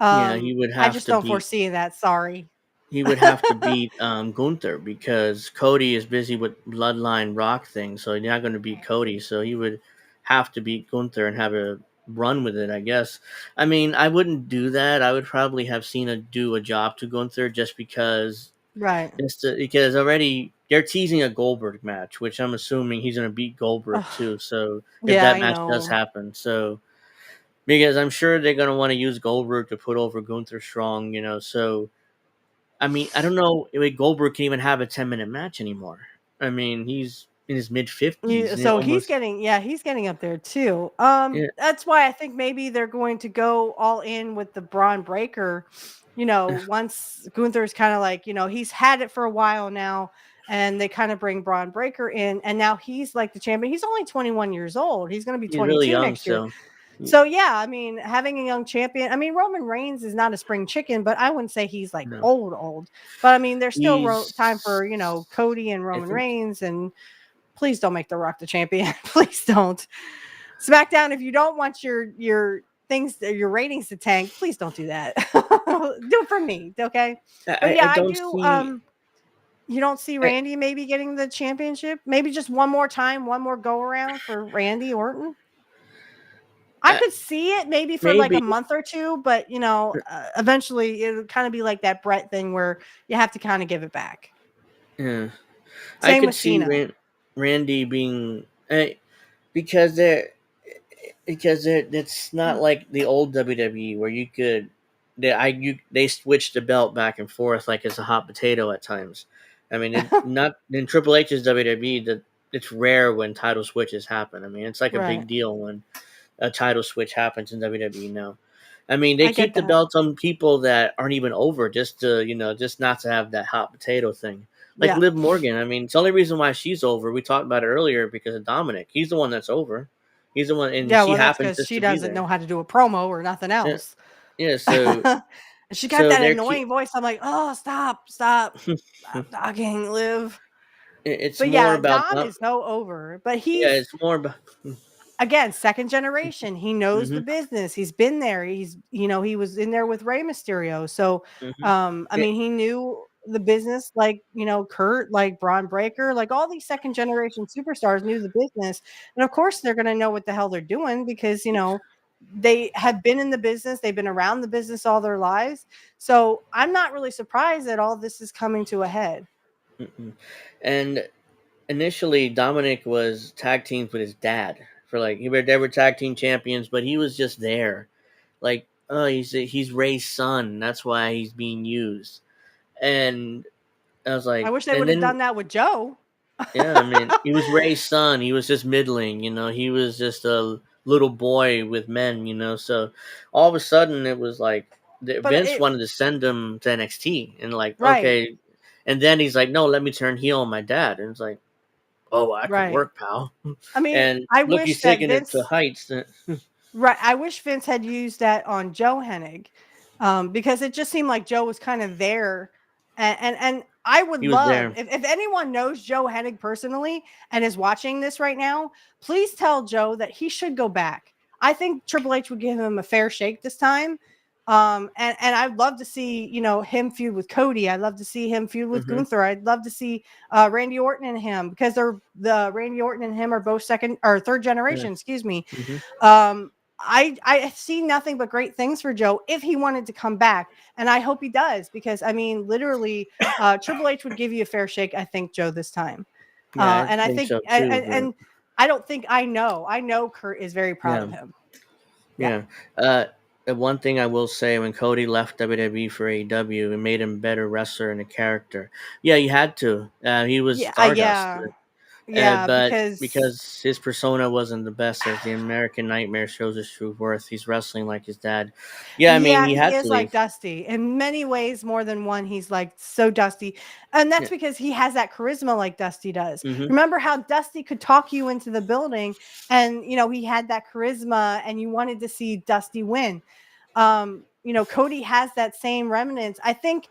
[SPEAKER 4] Yeah, he would
[SPEAKER 6] I
[SPEAKER 4] have
[SPEAKER 6] just
[SPEAKER 4] to
[SPEAKER 6] don't
[SPEAKER 4] beat.
[SPEAKER 6] foresee that. Sorry.
[SPEAKER 4] He would have to beat Gunther, because Cody is busy with Bloodline Rock thing, so you're not going to beat Cody. So he would have to beat Gunther and have a run with it, I guess. I mean, I wouldn't do that. I would probably have Cena do a job to Gunther, just because.
[SPEAKER 6] Right.
[SPEAKER 4] Because already they're teasing a Goldberg match, which I'm assuming he's going to beat Goldberg too. So if
[SPEAKER 6] Yeah,
[SPEAKER 4] that
[SPEAKER 6] I
[SPEAKER 4] match does
[SPEAKER 6] know.
[SPEAKER 4] happen, so because I'm sure they're going to want to use Goldberg to put over Gunther Strong, so. I mean, I don't know if Goldberg can even have a 10-minute match anymore. I mean, he's in his mid-50s.
[SPEAKER 6] So he's
[SPEAKER 4] Almost.
[SPEAKER 6] getting up there too.
[SPEAKER 4] Yeah.
[SPEAKER 6] That's why I think maybe they're going to go all in with the Braun Breaker. Once Gunther's kind of like, he's had it for a while now, and they kind of bring Braun Breaker in, and now he's like the champion. He's only 21 years old. He's going to be
[SPEAKER 4] He's really
[SPEAKER 6] 22
[SPEAKER 4] young,
[SPEAKER 6] next year.
[SPEAKER 4] so.
[SPEAKER 6] So yeah, I mean, having a young champion. I mean, Roman Reigns is not a spring chicken, but I wouldn't say he's like
[SPEAKER 4] No.
[SPEAKER 6] old. But I mean, there's still
[SPEAKER 4] He's.
[SPEAKER 6] time for Cody and Roman Reigns, and please don't make The Rock the champion. Please don't. SmackDown, if you don't want your ratings to tank, please don't do that. Do it for me, okay? But yeah,
[SPEAKER 4] I
[SPEAKER 6] I
[SPEAKER 4] don't
[SPEAKER 6] do.
[SPEAKER 4] see.
[SPEAKER 6] You don't see Randy maybe getting the championship? Maybe just one more time, one more go around for Randy Orton? I could see it maybe for like
[SPEAKER 4] Maybe.
[SPEAKER 6] a month or two, but eventually it'll kind of be like that Brett thing where you have to kind of give it back.
[SPEAKER 4] Yeah. I
[SPEAKER 6] Same
[SPEAKER 4] could
[SPEAKER 6] with
[SPEAKER 4] see
[SPEAKER 6] Cena.
[SPEAKER 4] Randy being. Because they're. It's not like the old WWE where you could. They switched the belt back and forth like it's a hot potato at times. I mean, not in Triple H's WWE that it's rare when title switches happen. I mean, it's like a
[SPEAKER 6] Right.
[SPEAKER 4] big deal when a title switch happens in WWE now. I mean, they
[SPEAKER 6] I get
[SPEAKER 4] keep the
[SPEAKER 6] that.
[SPEAKER 4] belts on people that aren't even over, just to just not to have that hot potato thing. Like
[SPEAKER 6] Yeah.
[SPEAKER 4] Liv Morgan. I mean, it's the only reason why she's over. We talked about it earlier because of Dominic. He's the one that's over. He's the one, and
[SPEAKER 6] Yeah,
[SPEAKER 4] she
[SPEAKER 6] well, that's
[SPEAKER 4] happens
[SPEAKER 6] because
[SPEAKER 4] just
[SPEAKER 6] she
[SPEAKER 4] to be
[SPEAKER 6] doesn't
[SPEAKER 4] there.
[SPEAKER 6] know how to do a promo or nothing
[SPEAKER 4] Yeah,
[SPEAKER 6] else.
[SPEAKER 4] yeah. So,
[SPEAKER 6] She got
[SPEAKER 4] so
[SPEAKER 6] that
[SPEAKER 4] they're
[SPEAKER 6] annoying voice. I'm like, oh, stop, stop talking, Liv.
[SPEAKER 4] it's
[SPEAKER 6] But
[SPEAKER 4] more
[SPEAKER 6] yeah,
[SPEAKER 4] about
[SPEAKER 6] Dom is so over. But
[SPEAKER 4] yeah.
[SPEAKER 6] he's
[SPEAKER 4] It's more about.
[SPEAKER 6] again second generation. He knows
[SPEAKER 4] Hmm.
[SPEAKER 6] the business. He's been there. He was in there with Rey Mysterio. So
[SPEAKER 4] Hmm.
[SPEAKER 6] I mean, he knew the business like Kurt, like Braun Breaker, like all these second generation superstars knew the business. And of course they're gonna know what the hell they're doing because they have been in the business, they've been around the business all their lives. So I'm not really surprised that all this is coming to a head.
[SPEAKER 4] And initially, Dominic was tag teamed with his dad for like they were tag team champions, but he was just there, like he's Ray's son. That's why he's being used. And I was
[SPEAKER 6] I
[SPEAKER 4] like,
[SPEAKER 6] wish they
[SPEAKER 4] and
[SPEAKER 6] would have
[SPEAKER 4] then
[SPEAKER 6] done that with Joe.
[SPEAKER 4] yeah, I mean, he was Ray's son. He was just middling, he was just a little boy with men, So all of a sudden, it was like
[SPEAKER 6] But
[SPEAKER 4] Vince wanted to send him to NXT, and like,
[SPEAKER 6] right,
[SPEAKER 4] okay, and then he's like, no, let me turn heel on my dad, and it's like, oh, I could
[SPEAKER 6] right.
[SPEAKER 4] work, pal.
[SPEAKER 6] I mean,
[SPEAKER 4] And
[SPEAKER 6] I
[SPEAKER 4] look,
[SPEAKER 6] wish
[SPEAKER 4] he's
[SPEAKER 6] that
[SPEAKER 4] taking it to
[SPEAKER 6] Vince
[SPEAKER 4] heights.
[SPEAKER 6] Right. I wish Vince had used that on Joe Hennig, because it just seemed like Joe was kind of there. And I would
[SPEAKER 4] He was
[SPEAKER 6] love,
[SPEAKER 4] there.
[SPEAKER 6] if anyone knows Joe Hennig personally and is watching this right now, please tell Joe that he should go back. I think Triple H would give him a fair shake this time. And I'd love to see, him feud with Cody. I'd love to see him feud with
[SPEAKER 4] Hmm.
[SPEAKER 6] Gunther. I'd love to see Randy Orton and him, because the Randy Orton and him are both second or third
[SPEAKER 4] Yeah.
[SPEAKER 6] generation, excuse me.
[SPEAKER 4] Hmm.
[SPEAKER 6] I see nothing but great things for Joe if he wanted to come back, and I hope he does, because I mean, literally, Triple H would give you a fair shake, I think, Joe, this time.
[SPEAKER 4] Yeah,
[SPEAKER 6] And
[SPEAKER 4] I
[SPEAKER 6] I
[SPEAKER 4] think
[SPEAKER 6] think,
[SPEAKER 4] so too. But
[SPEAKER 6] and I don't think I know Kurt is very proud of
[SPEAKER 4] yeah,
[SPEAKER 6] him.
[SPEAKER 4] yeah. The one thing I will say, when Cody left WWE for AEW, it made him a better wrestler and a character. Yeah, he had to. He was
[SPEAKER 6] Yeah,
[SPEAKER 4] Stardust. But
[SPEAKER 6] because
[SPEAKER 4] because his persona wasn't the best, as the American Nightmare shows his true worth, he's wrestling like his dad. Yeah, I mean,
[SPEAKER 6] yeah,
[SPEAKER 4] he
[SPEAKER 6] he
[SPEAKER 4] had to
[SPEAKER 6] is like
[SPEAKER 4] leave.
[SPEAKER 6] Dusty in many ways, more than one. He's like so Dusty, and that's
[SPEAKER 4] Yeah.
[SPEAKER 6] because he has that charisma like Dusty does.
[SPEAKER 4] Hmm.
[SPEAKER 6] Remember how Dusty could talk you into the building, and he had that charisma, and you wanted to see Dusty win. Cody has that same remnants, I think,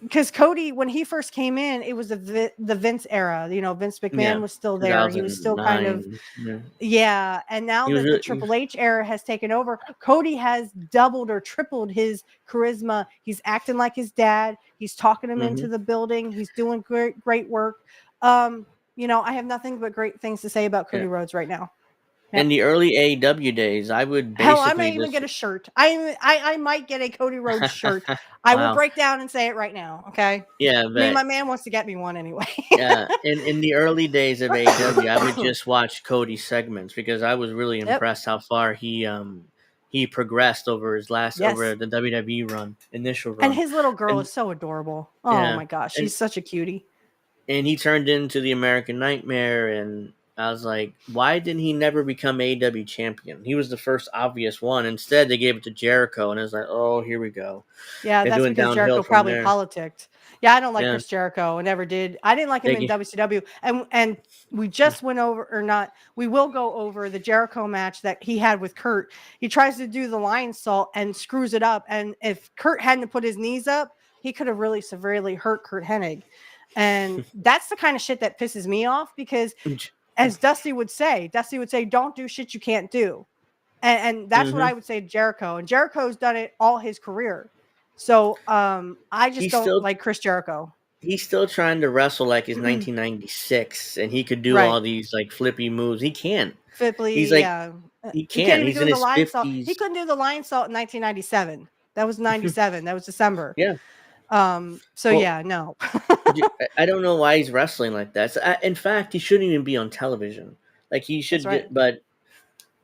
[SPEAKER 6] because Cody, when he first came in, it was the Vince era. Vince
[SPEAKER 4] Yeah,
[SPEAKER 6] McMahon was still there. He was still kind of,
[SPEAKER 4] 2009. Yeah.
[SPEAKER 6] yeah. And now
[SPEAKER 4] He was
[SPEAKER 6] that the
[SPEAKER 4] really.
[SPEAKER 6] Triple H era has taken over, Cody has doubled or tripled his charisma. He's acting like his dad. He's talking him
[SPEAKER 4] Hmm.
[SPEAKER 6] into the building. He's doing great work. I have nothing but great things to say about
[SPEAKER 4] Yeah.
[SPEAKER 6] Cody Rhodes right now.
[SPEAKER 4] In
[SPEAKER 6] Yep.
[SPEAKER 4] the early AEW days, I would
[SPEAKER 6] Hell, I
[SPEAKER 4] basically
[SPEAKER 6] might even
[SPEAKER 4] just.
[SPEAKER 6] get a shirt. I might get a Cody Rhodes shirt. I will
[SPEAKER 4] Wow.
[SPEAKER 6] break down and say it right now. Okay.
[SPEAKER 4] Yeah,
[SPEAKER 6] I mean,
[SPEAKER 4] but
[SPEAKER 6] my man wants to get me one anyway.
[SPEAKER 4] in the early days of AEW, I would just watch Cody's segments because I was really
[SPEAKER 6] Yep.
[SPEAKER 4] impressed how far he progressed over
[SPEAKER 6] Yes.
[SPEAKER 4] the WWE initial
[SPEAKER 6] And
[SPEAKER 4] run.
[SPEAKER 6] his little girl
[SPEAKER 4] And
[SPEAKER 6] is so adorable. Oh
[SPEAKER 4] yeah,
[SPEAKER 6] my gosh,
[SPEAKER 4] and
[SPEAKER 6] she's such a cutie.
[SPEAKER 4] and he turned into the American Nightmare, and I was like, why didn't he never become AEW champion? He was the first obvious one. Instead, they gave it to Jericho, and I was like, oh, here we go.
[SPEAKER 6] Yeah,
[SPEAKER 4] They're
[SPEAKER 6] that's
[SPEAKER 4] doing
[SPEAKER 6] because
[SPEAKER 4] downhill
[SPEAKER 6] Jericho
[SPEAKER 4] from
[SPEAKER 6] probably
[SPEAKER 4] there.
[SPEAKER 6] politicked. Yeah, I don't like
[SPEAKER 4] Yeah,
[SPEAKER 6] Chris Jericho. I never did. I didn't like him in
[SPEAKER 4] they,
[SPEAKER 6] WCW. And we just went over, or not, we will go over the Jericho match that he had with Kurt. He tries to do the lion salt and screws it up. And if Kurt hadn't put his knees up, he could have really severely hurt Kurt Hennig. And that's the kind of shit that pisses me off, because as Dusty would say, don't do shit you can't do. And that's what
[SPEAKER 4] hmm
[SPEAKER 6] I would say to Jericho. And Jericho's done it all his career. So I just
[SPEAKER 4] he's
[SPEAKER 6] don't
[SPEAKER 4] still
[SPEAKER 6] like Chris Jericho.
[SPEAKER 4] he's still trying to wrestle like it's 1996, and he could do all
[SPEAKER 6] Right.
[SPEAKER 4] these like flippy moves. He can't. He's
[SPEAKER 6] Fipley,
[SPEAKER 4] like
[SPEAKER 6] yeah.
[SPEAKER 4] he
[SPEAKER 6] He can't
[SPEAKER 4] can't.
[SPEAKER 6] even
[SPEAKER 4] He's in
[SPEAKER 6] do the
[SPEAKER 4] his
[SPEAKER 6] lion salt. He
[SPEAKER 4] 50s.
[SPEAKER 6] couldn't do the lion salt in 1997. That was 97. That was December.
[SPEAKER 4] Yeah.
[SPEAKER 6] So
[SPEAKER 4] Well,
[SPEAKER 6] yeah, no.
[SPEAKER 4] I don't know why he's wrestling like that. In fact, he shouldn't even be on television. Like he
[SPEAKER 6] That's
[SPEAKER 4] should
[SPEAKER 6] right.
[SPEAKER 4] get,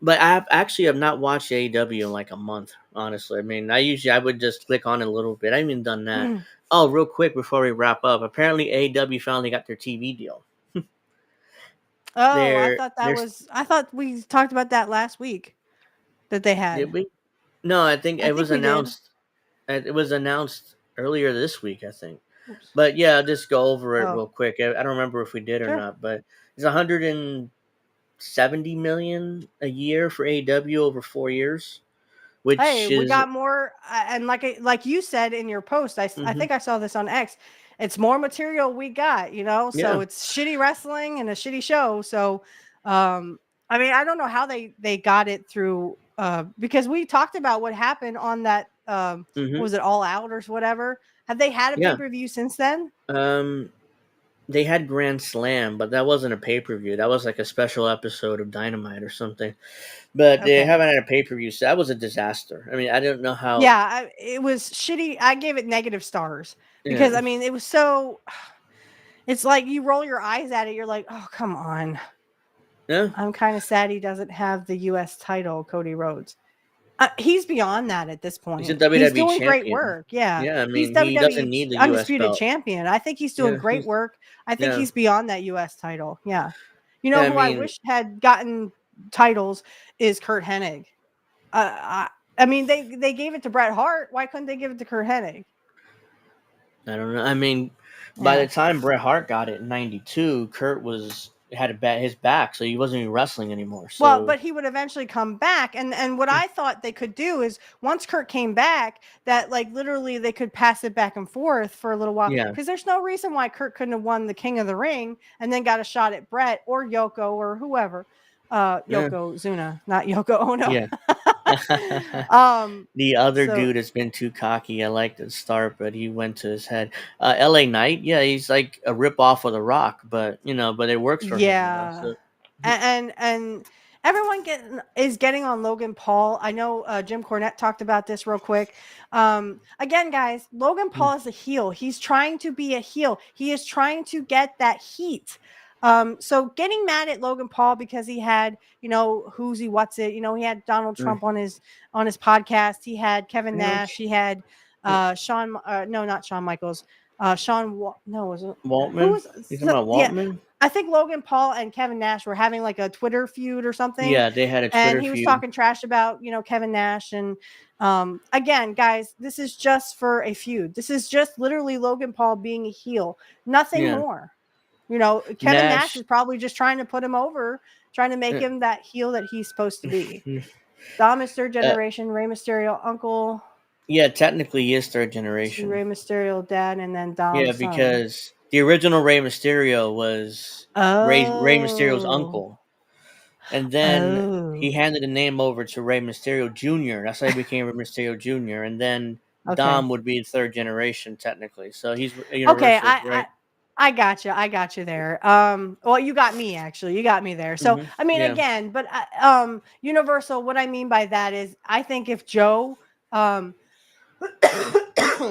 [SPEAKER 4] but I've not watched AEW in like a month. Honestly, I mean, I would just click on it a little bit. I haven't even done that. Oh, real quick before we wrap up, apparently AEW finally got their TV deal.
[SPEAKER 6] Oh,
[SPEAKER 4] They're
[SPEAKER 6] I thought we talked about that last week that they had.
[SPEAKER 4] did we? No, I think
[SPEAKER 6] I
[SPEAKER 4] it
[SPEAKER 6] think
[SPEAKER 4] was
[SPEAKER 6] we did.
[SPEAKER 4] announced. It was announced earlier this week, I think.
[SPEAKER 6] Oops.
[SPEAKER 4] But yeah, I'll just go over it
[SPEAKER 6] Oh,
[SPEAKER 4] real quick. I don't remember if we did or
[SPEAKER 6] sure.
[SPEAKER 4] not, but it's 170 million a year for AEW over 4 years,
[SPEAKER 6] Hey,
[SPEAKER 4] which
[SPEAKER 6] we
[SPEAKER 4] is
[SPEAKER 6] got more, and like you said in your post, I
[SPEAKER 4] mhm,
[SPEAKER 6] think I saw this on X. It's more material we got, so
[SPEAKER 4] yeah.
[SPEAKER 6] it's shitty wrestling and a shitty show. So, I mean, I don't know how they got it through, because we talked about what happened on that, what
[SPEAKER 4] Hmm.
[SPEAKER 6] was it, All Out or whatever? Have they had a pay
[SPEAKER 4] Yeah.
[SPEAKER 6] per view since then?
[SPEAKER 4] Um, they had Grand Slam, but that wasn't a pay per view. That was like a special episode of Dynamite or something. But they
[SPEAKER 6] Okay,
[SPEAKER 4] haven't had a pay per view, so that was a disaster. I mean, I don't know how.
[SPEAKER 6] yeah, it was shitty. I gave it negative stars because
[SPEAKER 4] Yeah.
[SPEAKER 6] I mean it was so. It's like you roll your eyes at it. You're like, oh, come on.
[SPEAKER 4] Yeah.
[SPEAKER 6] I'm kind of sad he doesn't have the U.S. title, Cody Rhodes. He's beyond that at this
[SPEAKER 4] He's a
[SPEAKER 6] point. He's
[SPEAKER 4] WWE
[SPEAKER 6] doing great
[SPEAKER 4] champion.
[SPEAKER 6] work. Yeah,
[SPEAKER 4] Yeah, I
[SPEAKER 6] he's
[SPEAKER 4] mean, he doesn't
[SPEAKER 6] WWE
[SPEAKER 4] need the US
[SPEAKER 6] undisputed
[SPEAKER 4] belt.
[SPEAKER 6] champion. I think he's doing
[SPEAKER 4] Yeah,
[SPEAKER 6] great
[SPEAKER 4] he's
[SPEAKER 6] work. I think
[SPEAKER 4] yeah.
[SPEAKER 6] he's beyond that U.S. title. Yeah,
[SPEAKER 4] Yeah, I
[SPEAKER 6] who I
[SPEAKER 4] mean,
[SPEAKER 6] wish had gotten titles is Kurt Hennig. I mean, they gave it to Bret Hart. Why couldn't they give it to Kurt Hennig?
[SPEAKER 4] I don't know. I mean, by
[SPEAKER 6] Yeah.
[SPEAKER 4] the time Bret Hart got it in '92, Kurt had his back, so he wasn't even wrestling anymore.
[SPEAKER 6] Well,
[SPEAKER 4] So
[SPEAKER 6] but he would eventually come back, and what I thought they could do is once Kurt came back, that like literally they could pass it back and forth for a little while,
[SPEAKER 4] yeah,
[SPEAKER 6] because there's no reason why Kurt couldn't have won the King of the Ring and then got a shot at Brett or Yoko or whoever,
[SPEAKER 4] yeah,
[SPEAKER 6] Yokozuna, not Yoko Ono.
[SPEAKER 4] yeah. The other
[SPEAKER 6] So
[SPEAKER 4] dude has been too cocky. I liked the start, but he went to his head. LA Knight, yeah, he's like a rip off of The Rock, but but it works for him.
[SPEAKER 6] yeah,
[SPEAKER 4] So
[SPEAKER 6] and everyone is getting on Logan Paul. I know Jim Cornette talked about this real quick. Again, guys, Logan Paul is a heel. He's trying to be a heel. He is trying to get that heat. So getting mad at Logan Paul because he had, who's he, what's it, he had Donald Trump on his podcast. He had Kevin Nash. He had Shawn, no, not Shawn Michaels. Was it
[SPEAKER 4] Waltman?
[SPEAKER 6] Who was?
[SPEAKER 4] You talking about Waltman?
[SPEAKER 6] Yeah, I think Logan Paul and Kevin Nash were having like a Twitter feud or something.
[SPEAKER 4] Yeah, they had a Twitter
[SPEAKER 6] and he was
[SPEAKER 4] feud.
[SPEAKER 6] talking trash about Kevin Nash. And again, guys, this is just for a feud. This is just literally Logan Paul being a heel, nothing more. Kevin Nash is probably just trying to put him over, trying to make him that heel that he's supposed to be. Dom is third generation, Rey Mysterio uncle.
[SPEAKER 4] Yeah, technically he is third generation.
[SPEAKER 6] Rey Mysterio dad, and then Dom.
[SPEAKER 4] Yeah, because the original Rey Mysterio was Rey Mysterio's uncle, and then he handed the name over to Rey Mysterio Jr. That's how he became Rey Mysterio Jr. And then Dom would be third generation technically. So he's universal, right?
[SPEAKER 6] I got you there. Well, you got me actually. You got me there. So I mean, again, but Universal. What I mean by that is, I think if Joe,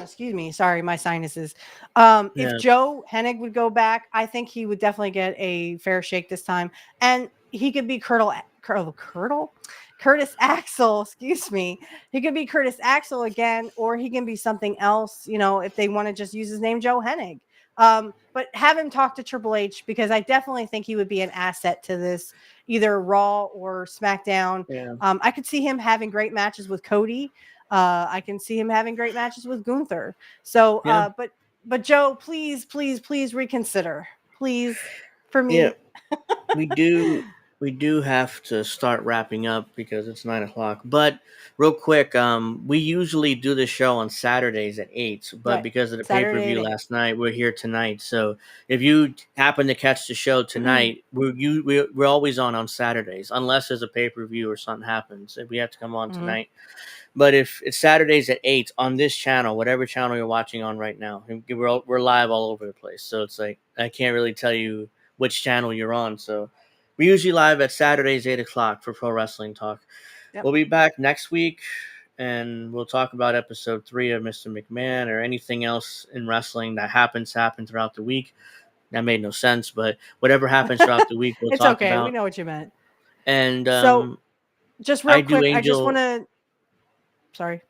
[SPEAKER 6] excuse me, sorry, my sinuses. If Joe Hennig would go back, I think he would definitely get a fair shake this time, and he could be Curtis Axel, excuse me. He could be Curtis Axel again, or he can be something else, if they want to just use his name, Joe Hennig. But have him talk to Triple H, because I definitely think he would be an asset to this, either Raw or SmackDown.
[SPEAKER 4] Yeah.
[SPEAKER 6] I could see him having great matches with Cody. I can see him having great matches with Gunther. So, but Joe, please reconsider, please, for me.
[SPEAKER 4] Yeah, we do have to start wrapping up because it's 9:00. But real quick, we usually do the show on Saturdays at 8, but because of the pay-per-view last night, we're here tonight. So if you happen to catch the show tonight, we're always on Saturdays, unless there's a pay-per-view or something happens. If we have to come on tonight. But if it's Saturdays at 8 on this channel, whatever channel you're watching on right now, we're live all over the place. So it's like, I can't really tell you which channel you're on. So we're usually live at Saturdays, 8:00 for Pro Wrestling Talk. Yep. We'll be back next week, and we'll talk about episode 3 of Mr. McMahon, or anything else in wrestling that happens throughout the week. That made no sense, but whatever happens throughout the week, we'll talk about.
[SPEAKER 6] We know what you meant.
[SPEAKER 4] And
[SPEAKER 6] so, just real quick, I just want to. Sorry.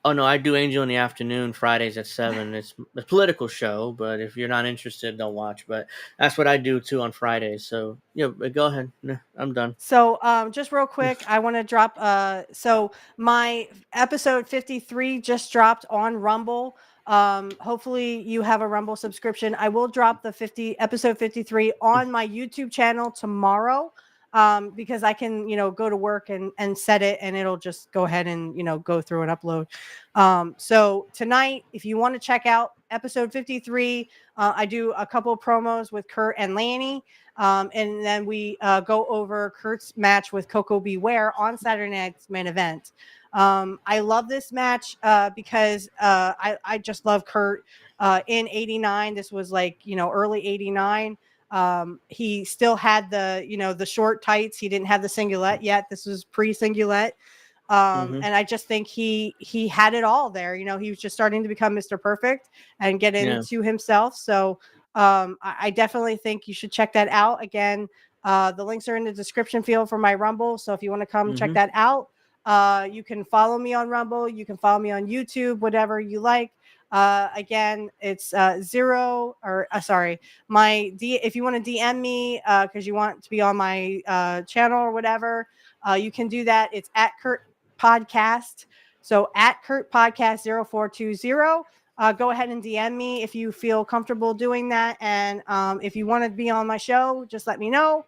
[SPEAKER 4] Oh no, I do Angel in the Afternoon Fridays at 7. It's a political show, but if you're not interested, don't watch. But that's what I do too on Fridays. So go ahead. I'm done.
[SPEAKER 6] So just real quick, I want to drop. So my episode 53 just dropped on Rumble. Hopefully you have a Rumble subscription. I will drop the episode 53 on my YouTube channel tomorrow. Because I can, go to work and set it, and it'll just go ahead and, go through and upload. So tonight, if you want to check out episode 53, I do a couple of promos with Kurt and Lanny. And then we go over Kurt's match with Coco Beware on Saturday night's main event. I love this match because I just love Kurt. In 89, this was like, early 89. He still had the short tights. He didn't have the singlet yet. This was pre-singlet. And I just think he had it all there. He was just starting to become Mr. Perfect and get into himself. So I definitely think you should check that out. Again, the links are in the description field for my Rumble. So if you want to come check that out, you can follow me on Rumble. You can follow me on YouTube, whatever you like. Again, it's if you want to DM me because you want to be on my channel or whatever, you can do that. It's at Kurt Podcast. So at Kurt Podcast 0420. Go ahead and DM me if you feel comfortable doing that. And if you want to be on my show, just let me know.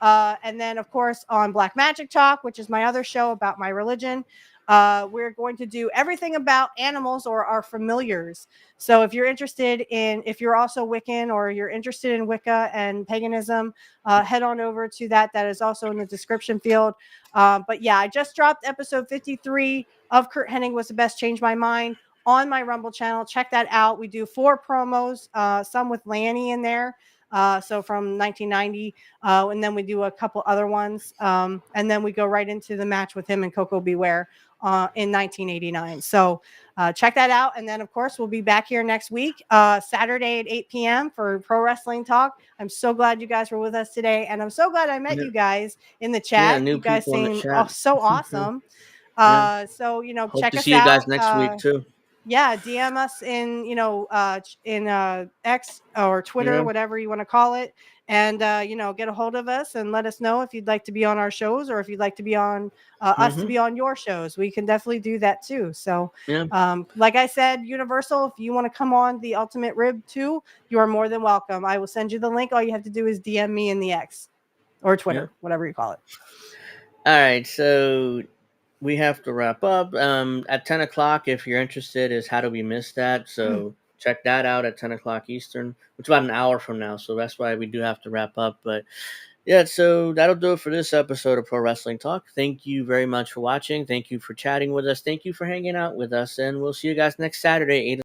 [SPEAKER 6] And then, of course, on Black Magic Talk, which is my other show about my religion, we're going to do everything about animals or our familiars. So if you're if you're also Wiccan or you're interested in Wicca and paganism, head on over to that. That is also in the description field. But yeah, I just dropped episode 53 of Kurt Hennig Was the Best, Changed My Mind on my Rumble channel. Check that out. We do 4 promos, some with Lanny in there. So from 1990, and then we do a couple other ones, and then we go right into the match with him and Coco Beware in 1989. So check that out. And then, of course, we'll be back here next week, Saturday at 8 p.m. for Pro Wrestling Talk. I'm so glad you guys were with us today. And I'm so glad I met you guys in the chat.
[SPEAKER 4] New
[SPEAKER 6] You guys
[SPEAKER 4] people in the
[SPEAKER 6] seem
[SPEAKER 4] chat.
[SPEAKER 6] so awesome. So,
[SPEAKER 4] Hope
[SPEAKER 6] check
[SPEAKER 4] to
[SPEAKER 6] us
[SPEAKER 4] see you
[SPEAKER 6] out.
[SPEAKER 4] guys next week too.
[SPEAKER 6] Yeah, DM us in, X or Twitter, whatever you want to call it. And, get a hold of us and let us know if you'd like to be on our shows or if you'd like to be on us to be on your shows. We can definitely do that too. So, like I said, Universal, if you want to come on the Ultimate Rib too, you are more than welcome. I will send you the link. All you have to do is DM me in the X or Twitter, whatever you call it.
[SPEAKER 4] All right. So we have to wrap up. At 10 o'clock, if you're interested, is How Do We Miss That? So check that out at 10 o'clock Eastern, which is about an hour from now. So that's why we do have to wrap up. But yeah, so that'll do it for this episode of Pro Wrestling Talk. Thank you very much for watching. Thank you for chatting with us. Thank you for hanging out with us. And we'll see you guys next Saturday, 8